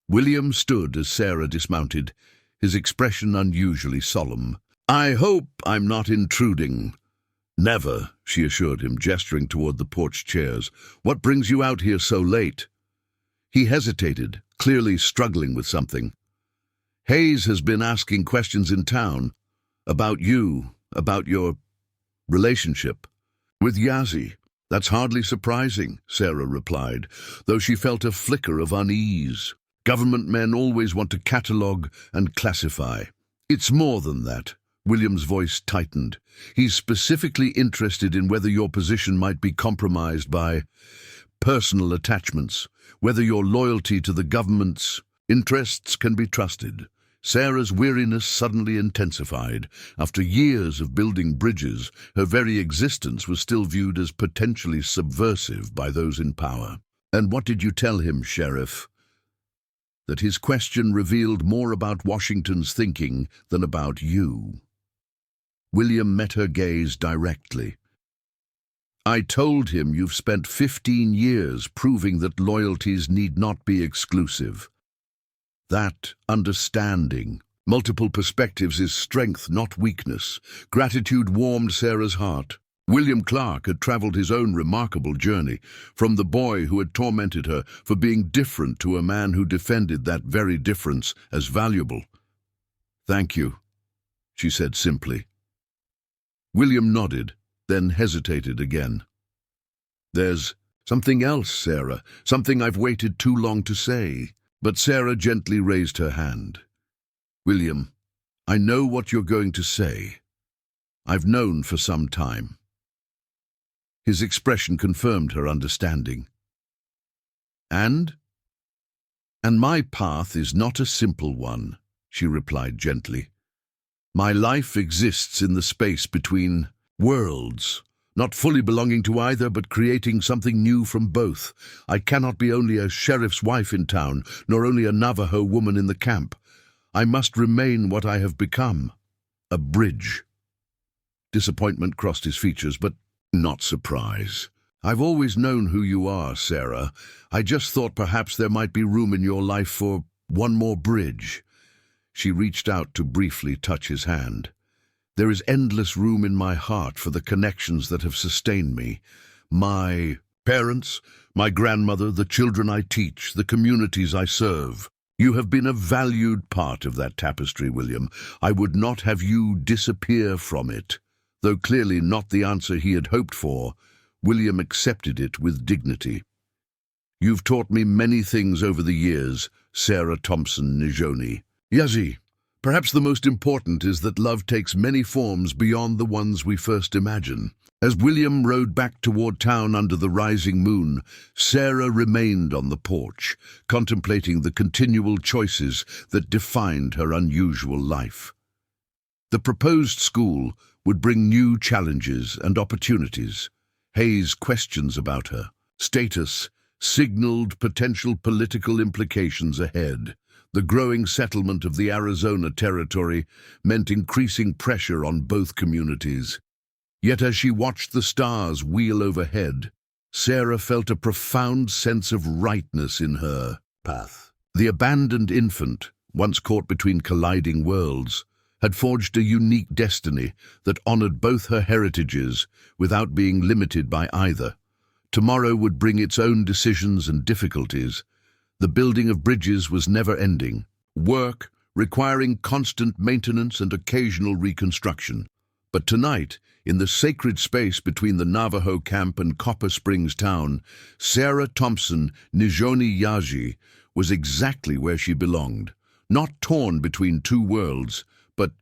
William stood as Sarah dismounted, his expression unusually solemn. "I hope I'm not intruding." "Never," she assured him, gesturing toward the porch chairs. "What brings you out here so late?" He hesitated, clearly struggling with something. "Hayes has been asking questions in town about you, about your relationship with Yazzie." "That's hardly surprising," Sarah replied, though she felt a flicker of unease. "Government men always want to catalogue and classify." "It's more than that." William's voice tightened. "He's specifically interested in whether your position might be compromised by personal attachments, whether your loyalty to the government's interests can be trusted." Sarah's weariness suddenly intensified. After years of building bridges, her very existence was still viewed as potentially subversive by those in power. "And what did you tell him, Sheriff?" That his question revealed more about Washington's thinking than about you. William met her gaze directly. "I told him you've spent 15 years proving that loyalties need not be exclusive. That understanding, multiple perspectives is strength, not weakness." Gratitude warmed Sarah's heart. William Clark had traveled his own remarkable journey, from the boy who had tormented her for being different to a man who defended that very difference as valuable. "Thank you," she said simply. William nodded, then hesitated again. "There's something else, Sarah, something I've waited too long to say." But Sarah gently raised her hand. "William, I know what you're going to say. I've known for some time." His expression confirmed her understanding. And my path is not a simple one," she replied gently. "My life exists in the space between worlds, not fully belonging to either, but creating something new from both. I cannot be only a sheriff's wife in town, nor only a Navajo woman in the camp. I must remain what I have become, a bridge." Disappointment crossed his features, but not surprise. "I've always known who you are, Sarah. I just thought perhaps there might be room in your life for one more bridge." She reached out to briefly touch his hand. "There is endless room in my heart for the connections that have sustained me. My parents, my grandmother, the children I teach, the communities I serve. You have been a valued part of that tapestry, William. I would not have you disappear from it." Though clearly not the answer he had hoped for, William accepted it with dignity. "You've taught me many things over the years, Sarah Thompson Nijoni. Yazzie, Perhaps the most important is that love takes many forms beyond the ones we first imagine. As William rode back toward town under the rising moon, Sarah remained on the porch, contemplating the continual choices that defined her unusual life. The proposed school would bring new challenges and opportunities. Hayes' questions about her status signaled potential political implications ahead. The growing settlement of the Arizona territory meant increasing pressure on both communities. Yet as she watched the stars wheel overhead, Sarah felt a profound sense of rightness in her path. The abandoned infant, once caught between colliding worlds, had forged a unique destiny that honored both her heritages without being limited by either. Tomorrow would bring its own decisions and difficulties. The building of bridges was never-ending, work requiring constant maintenance and occasional reconstruction. But tonight, in the sacred space between the Navajo camp and Copper Springs town, Sarah Thompson Nijoni Yaji was exactly where she belonged, not torn between two worlds, but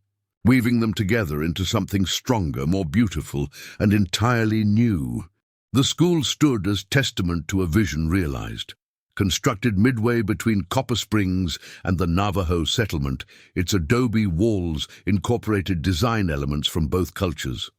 weaving them together into something stronger, more beautiful, and entirely new. The school stood as testament to a vision realized. Constructed midway between Copper Springs and the Navajo settlement, its adobe walls incorporated design elements from both cultures.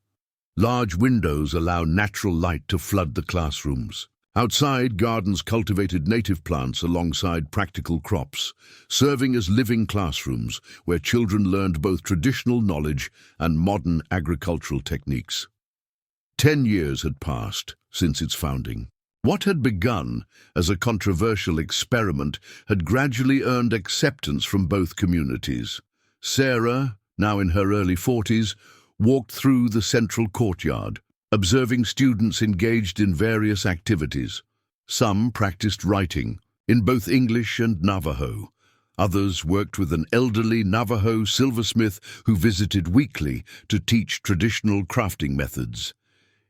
Large windows allow natural light to flood the classrooms. Outside, gardens cultivated native plants alongside practical crops, serving as living classrooms where children learned both traditional knowledge and modern agricultural techniques. 10 years had passed since its founding. What had begun as a controversial experiment had gradually earned acceptance from both communities. Sarah, now in her early 40s, walked through the central courtyard, observing students engaged in various activities. Some practiced writing, in both English and Navajo. Others worked with an elderly Navajo silversmith who visited weekly to teach traditional crafting methods.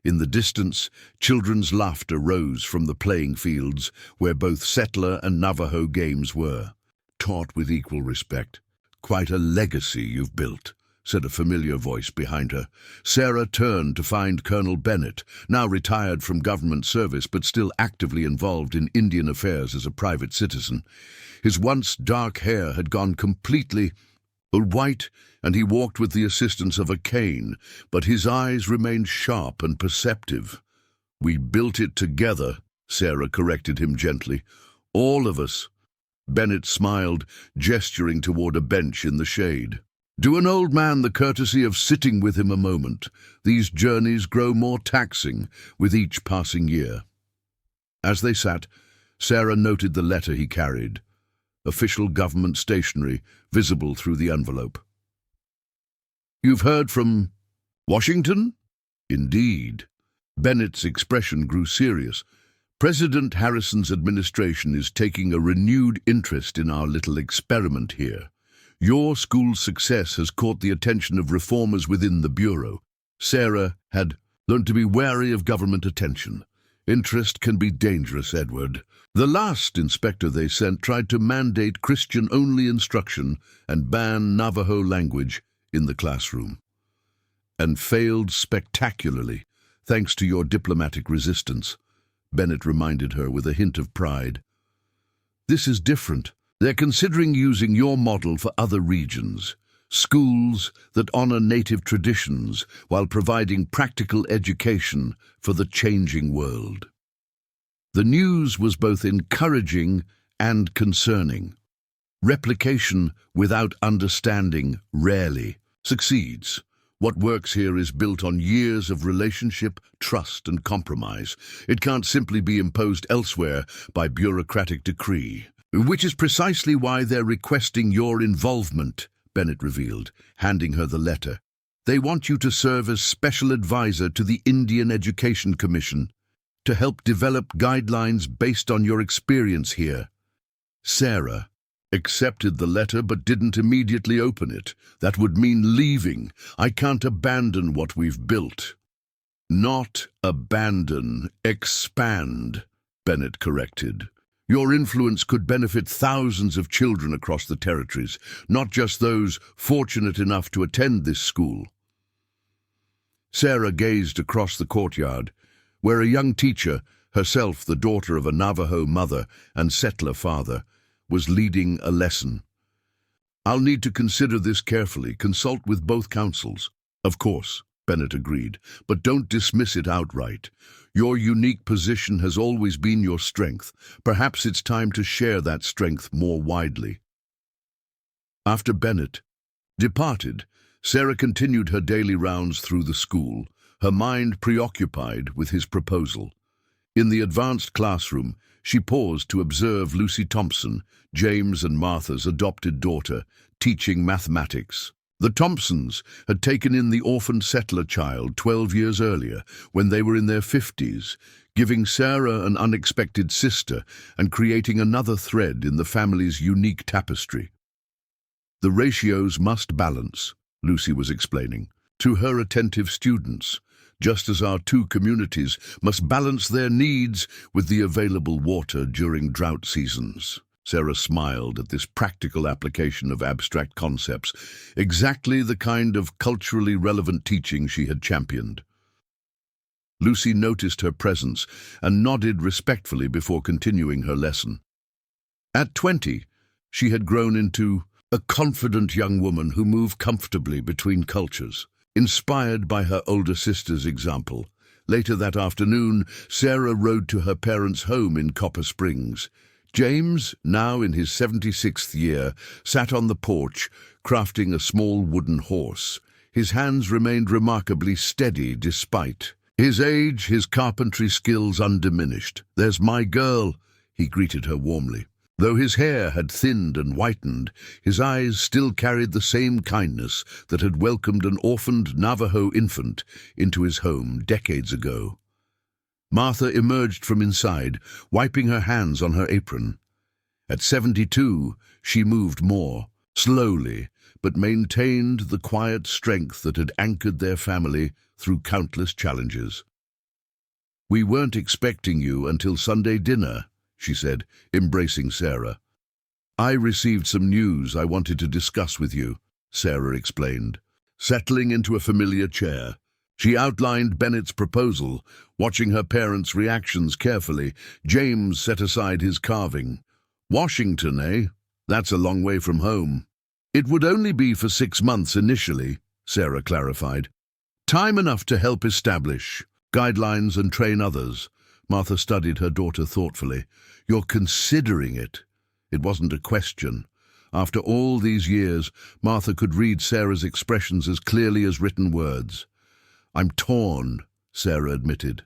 In the distance, children's laughter rose from the playing fields where both settler and Navajo games were. Taught with equal respect. "Quite a legacy you've built," said a familiar voice behind her. Sarah turned to find Colonel Bennett, now retired from government service but still actively involved in Indian affairs as a private citizen. His once dark hair had gone completely white, and he walked with the assistance of a cane, but his eyes remained sharp and perceptive. "We built it together," Sarah corrected him gently. "All of us." Bennett smiled, gesturing toward a bench in the shade. "Do an old man the courtesy of sitting with him a moment. These journeys grow more taxing with each passing year." As they sat, Sarah noted the letter he carried. Official government stationery, visible through the envelope. "You've heard from Washington?" "Indeed." Bennett's expression grew serious. "President Harrison's administration is taking a renewed interest in our little experiment here. Your school's success has caught the attention of reformers within the Bureau." Sarah had learned to be wary of government attention. "Interest can be dangerous, Edward. The last inspector they sent tried to mandate Christian-only instruction and ban Navajo language in the classroom, and failed spectacularly, thanks to your diplomatic resistance," Bennett reminded her with a hint of pride. "This is different. They're considering using your model for other regions, schools that honor native traditions while providing practical education for the changing world." The news was both encouraging and concerning. Replication without understanding rarely succeeds. What works here is built on years of relationship, trust, and compromise. It can't simply be imposed elsewhere by bureaucratic decree. "Which is precisely why they're requesting your involvement," Bennett revealed, handing her the letter. "They want you to serve as special advisor to the Indian Education Commission, to help develop guidelines based on your experience here." Sarah accepted the letter but didn't immediately open it. "That would mean leaving. I can't abandon what we've built." "Not abandon, expand," Bennett corrected. Your influence could benefit thousands of children across the territories, not just those fortunate enough to attend this school. Sarah gazed across the courtyard, where a young teacher, herself the daughter of a Navajo mother and settler father, was leading a lesson. I'll need to consider this carefully, consult with both councils. Of course, Bennett agreed, but don't dismiss it outright. Your unique position has always been your strength. Perhaps it's time to share that strength more widely. After Bennett departed, Sarah continued her daily rounds through the school, her mind preoccupied with his proposal. In the advanced classroom, she paused to observe Lucy Thompson, James and Martha's adopted daughter, teaching mathematics. The Thompsons had taken in the orphaned settler child 12 years earlier, when they were in their 50s, giving Sarah an unexpected sister and creating another thread in the family's unique tapestry. The ratios must balance, Lucy was explaining, to her attentive students, just as our two communities must balance their needs with the available water during drought seasons. Sarah smiled at this practical application of abstract concepts, exactly the kind of culturally relevant teaching she had championed. Lucy noticed her presence and nodded respectfully before continuing her lesson. At 20, she had grown into a confident young woman who moved comfortably between cultures. Inspired by her older sister's example, later that afternoon, Sarah rode to her parents' home in Copper Springs. James, now in his 76th year, sat on the porch, crafting a small wooden horse. His hands remained remarkably steady despite his age, his carpentry skills undiminished. "There's my girl," he greeted her warmly. Though his hair had thinned and whitened, his eyes still carried the same kindness that had welcomed an orphaned Navajo infant into his home decades ago. Martha emerged from inside, wiping her hands on her apron. At 72, she moved more, slowly, but maintained the quiet strength that had anchored their family through countless challenges. "We weren't expecting you until Sunday dinner," she said, embracing Sarah. "I received some news I wanted to discuss with you," Sarah explained. Settling into a familiar chair, she outlined Bennett's proposal. Watching her parents' reactions carefully, James set aside his carving. "Washington, eh? That's a long way from home." "It would only be for 6 months initially," Sarah clarified. "Time enough to help establish guidelines and train others." Martha studied her daughter thoughtfully. "You're considering it." It wasn't a question. After all these years, Martha could read Sarah's expressions as clearly as written words. "I'm torn," Sarah admitted.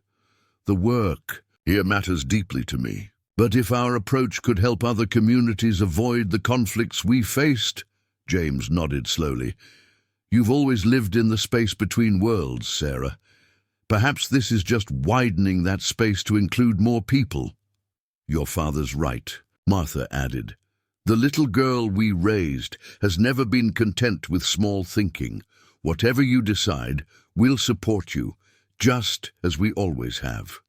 "The work here matters deeply to me. But if our approach could help other communities avoid the conflicts we faced," James nodded slowly. "You've always lived in the space between worlds, Sarah. Perhaps this is just widening that space to include more people." "Your father's right," Martha added. "The little girl we raised has never been content with small thinking. Whatever you decide, we'll support you, just as we always have."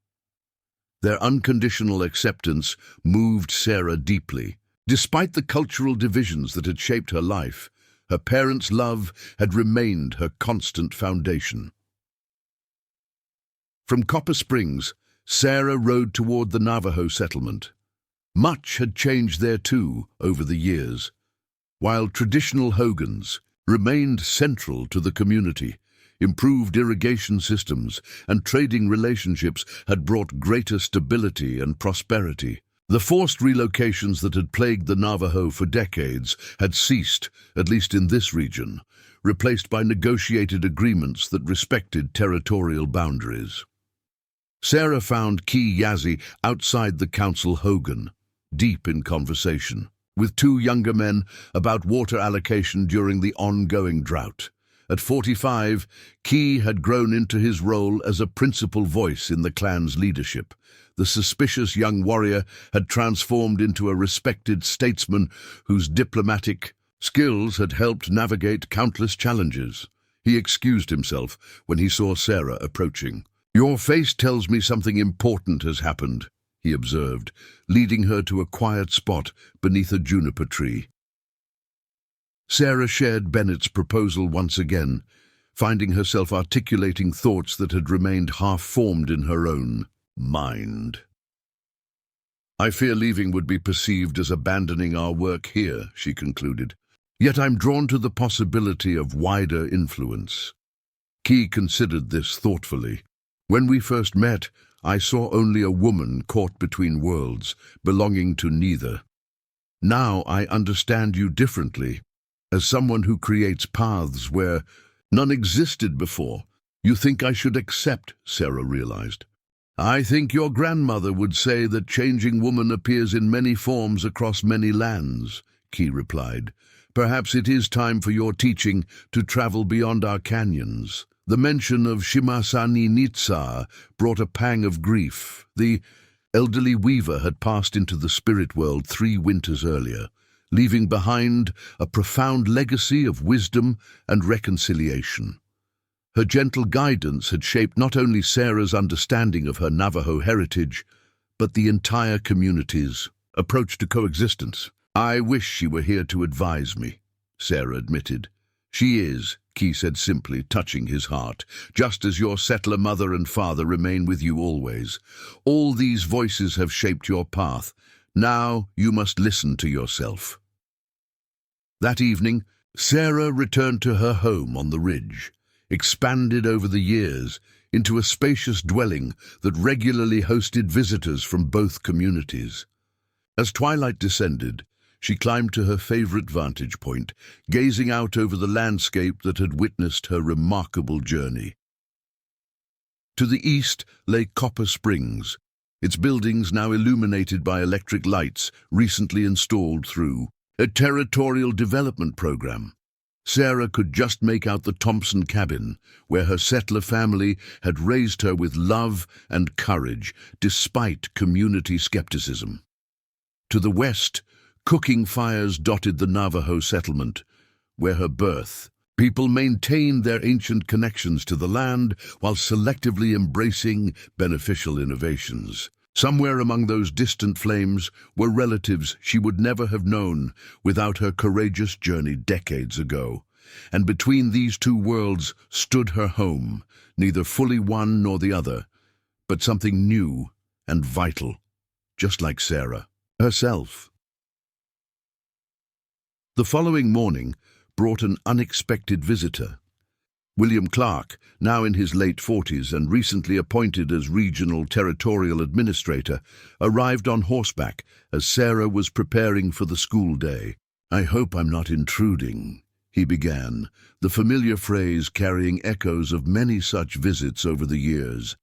Their unconditional acceptance moved Sarah deeply. Despite the cultural divisions that had shaped her life, her parents' love had remained her constant foundation. From Copper Springs, Sarah rode toward the Navajo settlement. Much had changed there too over the years. While traditional hogans remained central to the community, improved irrigation systems and trading relationships had brought greater stability and prosperity. The forced relocations that had plagued the Navajo for decades had ceased, at least in this region, replaced by negotiated agreements that respected territorial boundaries. Sarah found Key Yazzie outside the council hogan, deep in conversation with 2 younger men about water allocation during the ongoing drought. At 45, Key had grown into his role as a principal voice in the clan's leadership. The suspicious young warrior had transformed into a respected statesman whose diplomatic skills had helped navigate countless challenges. He excused himself when he saw Sarah approaching. "Your face tells me something important has happened," he observed, leading her to a quiet spot beneath a juniper tree. Sarah shared Bennett's proposal once again, finding herself articulating thoughts that had remained half-formed in her own mind. "I fear leaving would be perceived as abandoning our work here," she concluded. "Yet I'm drawn to the possibility of wider influence." Key considered this thoughtfully. "When we first met, I saw only a woman caught between worlds, belonging to neither. Now I understand you differently, as someone who creates paths where none existed before." "You think I should accept," Sarah realized. "I think your grandmother would say that changing woman appears in many forms across many lands," Key replied. "Perhaps it is time for your teaching to travel beyond our canyons." The mention of Shimasani Nitsa brought a pang of grief. The elderly weaver had passed into the spirit world 3 winters earlier, leaving behind a profound legacy of wisdom and reconciliation. Her gentle guidance had shaped not only Sarah's understanding of her Navajo heritage, but the entire community's approach to coexistence. "I wish she were here to advise me," Sarah admitted. "She is," Key said simply, touching his heart, "just as your settler mother and father remain with you always. All these voices have shaped your path. Now you must listen to yourself." That evening, Sarah returned to her home on the ridge, expanded over the years into a spacious dwelling that regularly hosted visitors from both communities. As twilight descended, she climbed to her favorite vantage point, gazing out over the landscape that had witnessed her remarkable journey. To the east lay Copper Springs, its buildings now illuminated by electric lights recently installed through a territorial development program. Sarah could just make out the Thompson cabin, where her settler family had raised her with love and courage, despite community skepticism. To the west, cooking fires dotted the Navajo settlement, where her birth. People maintained their ancient connections to the land while selectively embracing beneficial innovations. Somewhere among those distant flames were relatives she would never have known without her courageous journey decades ago. And between these two worlds stood her home, neither fully one nor the other, but something new and vital, just like Sarah herself. The following morning brought an unexpected visitor. William Clark, now in his late 40s and recently appointed as Regional Territorial Administrator, arrived on horseback as Sarah was preparing for the school day. "I hope I'm not intruding," he began, the familiar phrase carrying echoes of many such visits over the years.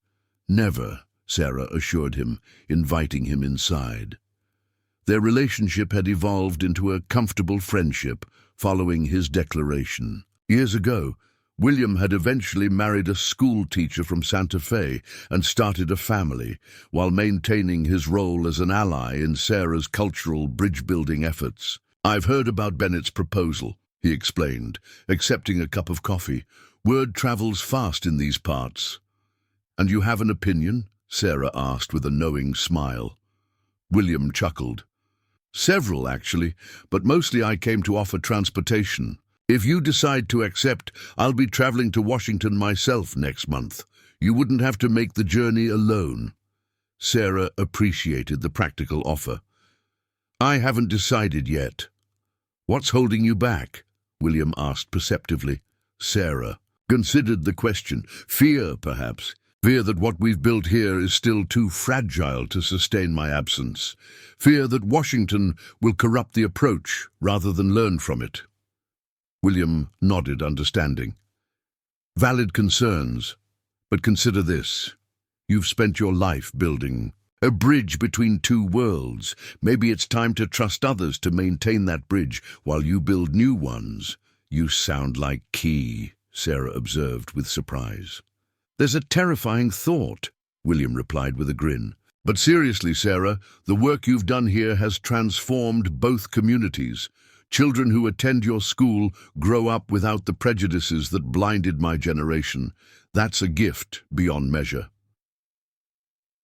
"Never," Sarah assured him, inviting him inside. Their relationship had evolved into a comfortable friendship following his declaration. Years ago, William had eventually married a school teacher from Santa Fe and started a family, while maintaining his role as an ally in Sarah's cultural bridge-building efforts. "I've heard about Bennett's proposal," he explained, accepting a cup of coffee. "Word travels fast in these parts." "And you have an opinion?" Sarah asked with a knowing smile. William chuckled. "Several, actually, but mostly I came to offer transportation. If you decide to accept, I'll be traveling to Washington myself next month. You wouldn't have to make the journey alone." Sarah appreciated the practical offer. "I haven't decided yet." "What's holding you back?" William asked perceptively. Sarah considered the question. "Fear, perhaps. Fear that what we've built here is still too fragile to sustain my absence. Fear that Washington will corrupt the approach rather than learn from it." William nodded, understanding. "Valid concerns, but consider this. You've spent your life building a bridge between two worlds. Maybe it's time to trust others to maintain that bridge while you build new ones." "You sound like Key," Sarah observed with surprise. "There's a terrifying thought," William replied with a grin. "But seriously, Sarah, the work you've done here has transformed both communities. Children who attend your school grow up without the prejudices that blinded my generation. That's a gift beyond measure."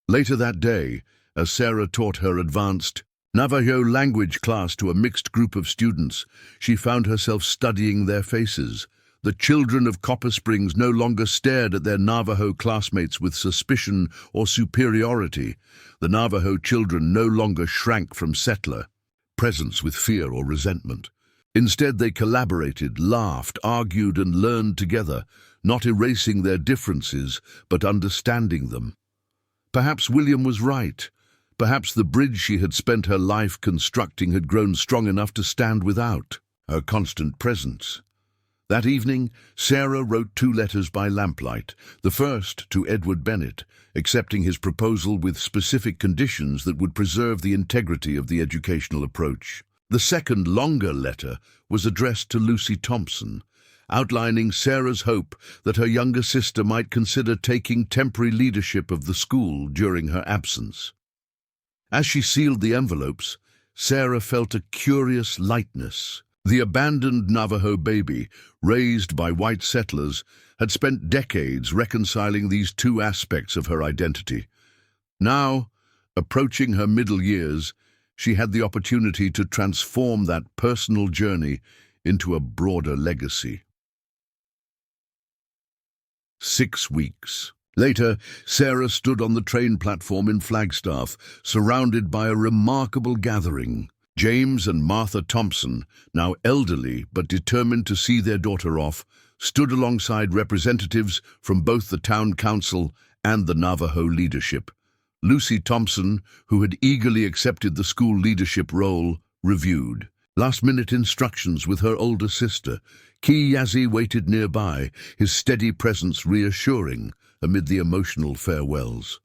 Later that day, as Sarah taught her advanced Navajo language class to a mixed group of students. She found herself studying their faces. The children of Copper Springs no longer stared at their Navajo classmates with suspicion or superiority. The Navajo children no longer shrank from settler presence with fear or resentment. Instead, they collaborated, laughed, argued, and learned together, not erasing their differences, but understanding them. Perhaps William was right. Perhaps the bridge she had spent her life constructing had grown strong enough to stand without her constant presence. That evening, Sarah wrote 2 letters by lamplight, the first to Edward Bennett, accepting his proposal with specific conditions that would preserve the integrity of the educational approach. The second, longer letter was addressed to Lucy Thompson, outlining Sarah's hope that her younger sister might consider taking temporary leadership of the school during her absence. As she sealed the envelopes, Sarah felt a curious lightness. The abandoned Navajo baby, raised by white settlers, had spent decades reconciling these 2 aspects of her identity. Now, approaching her middle years, she had the opportunity to transform that personal journey into a broader legacy. 6 weeks. Later, Sarah stood on the train platform in Flagstaff, surrounded by a remarkable gathering. James and Martha Thompson, now elderly but determined to see their daughter off, stood alongside representatives from both the town council and the Navajo leadership. Lucy Thompson, who had eagerly accepted the school leadership role, reviewed last-minute instructions with her older sister. Yazzie waited nearby, his steady presence reassuring amid the emotional farewells.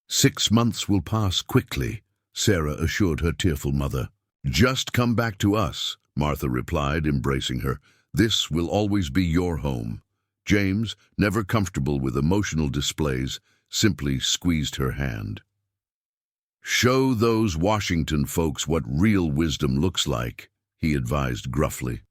6 months will pass quickly, Sarah assured her tearful mother. Just come back to us, Martha replied, embracing her. This will always be your home. James, never comfortable with emotional displays, simply squeezed her hand. Show those Washington folks what real wisdom looks like, he advised gruffly.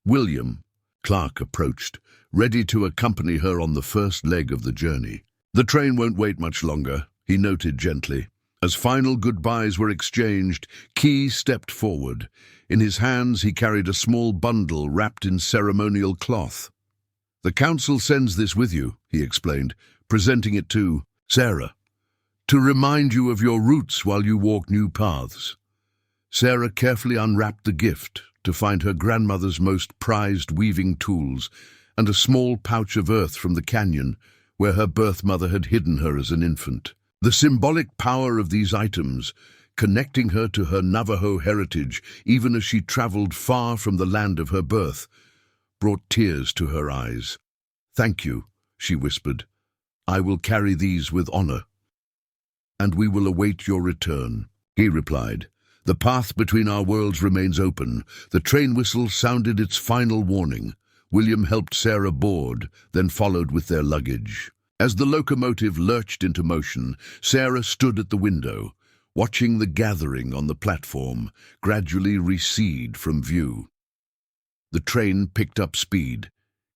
William, Clark approached, ready to accompany her on the first leg of the journey. The train won't wait much longer, he noted gently. As final goodbyes were exchanged, Key stepped forward. In his hands he carried a small bundle wrapped in ceremonial cloth. The council sends this with you, he explained, presenting it to Sarah, to remind you of your roots while you walk new paths. Sarah carefully unwrapped the gift to find her grandmother's most prized weaving tools and a small pouch of earth from the canyon where her birth mother had hidden her as an infant. The symbolic power of these items, connecting her to her Navajo heritage even as she traveled far from the land of her birth, brought tears to her eyes. "Thank you," she whispered. "I will carry these with honor." "And we will await your return," he replied. "The path between our worlds remains open." The train whistle sounded its final warning. William helped Sarah board, then followed with their luggage. As the locomotive lurched into motion, Sarah stood at the window, watching the gathering on the platform gradually recede from view. The train picked up speed,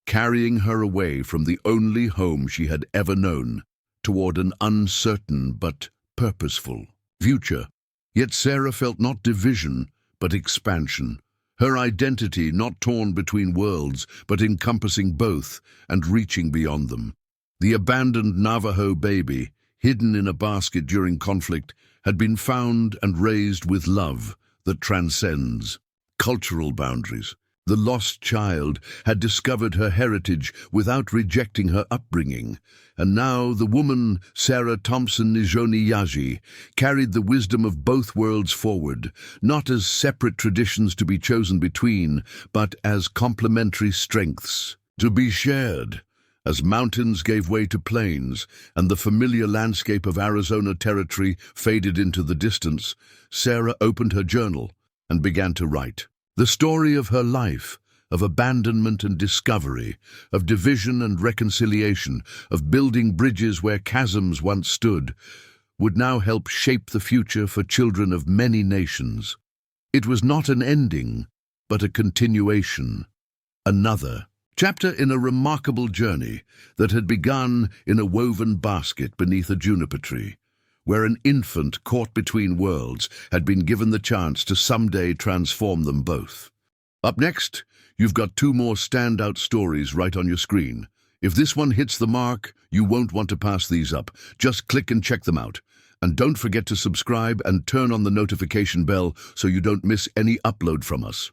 carrying her away from the only home she had ever known, toward an uncertain but purposeful future. Yet Sarah felt not division, but expansion. Her identity not torn between worlds, but encompassing both and reaching beyond them. The abandoned Navajo baby, hidden in a basket during conflict, had been found and raised with love that transcends cultural boundaries. The lost child had discovered her heritage without rejecting her upbringing, and now the woman, Sarah Thompson Nijoni, carried the wisdom of both worlds forward, not as separate traditions to be chosen between, but as complementary strengths to be shared. As mountains gave way to plains, and the familiar landscape of Arizona territory faded into the distance, Sarah opened her journal and began to write. The story of her life, of abandonment and discovery, of division and reconciliation, of building bridges where chasms once stood, would now help shape the future for children of many nations. It was not an ending, but a continuation, another chapter in a remarkable journey that had begun in a woven basket beneath a juniper tree. where an infant caught between worlds had been given the chance to someday transform them both. Up next, you've got two more standout stories right on your screen. If this one hits the mark, you won't want to pass these up. Just click and check them out. And don't forget to subscribe and turn on the notification bell so you don't miss any upload from us.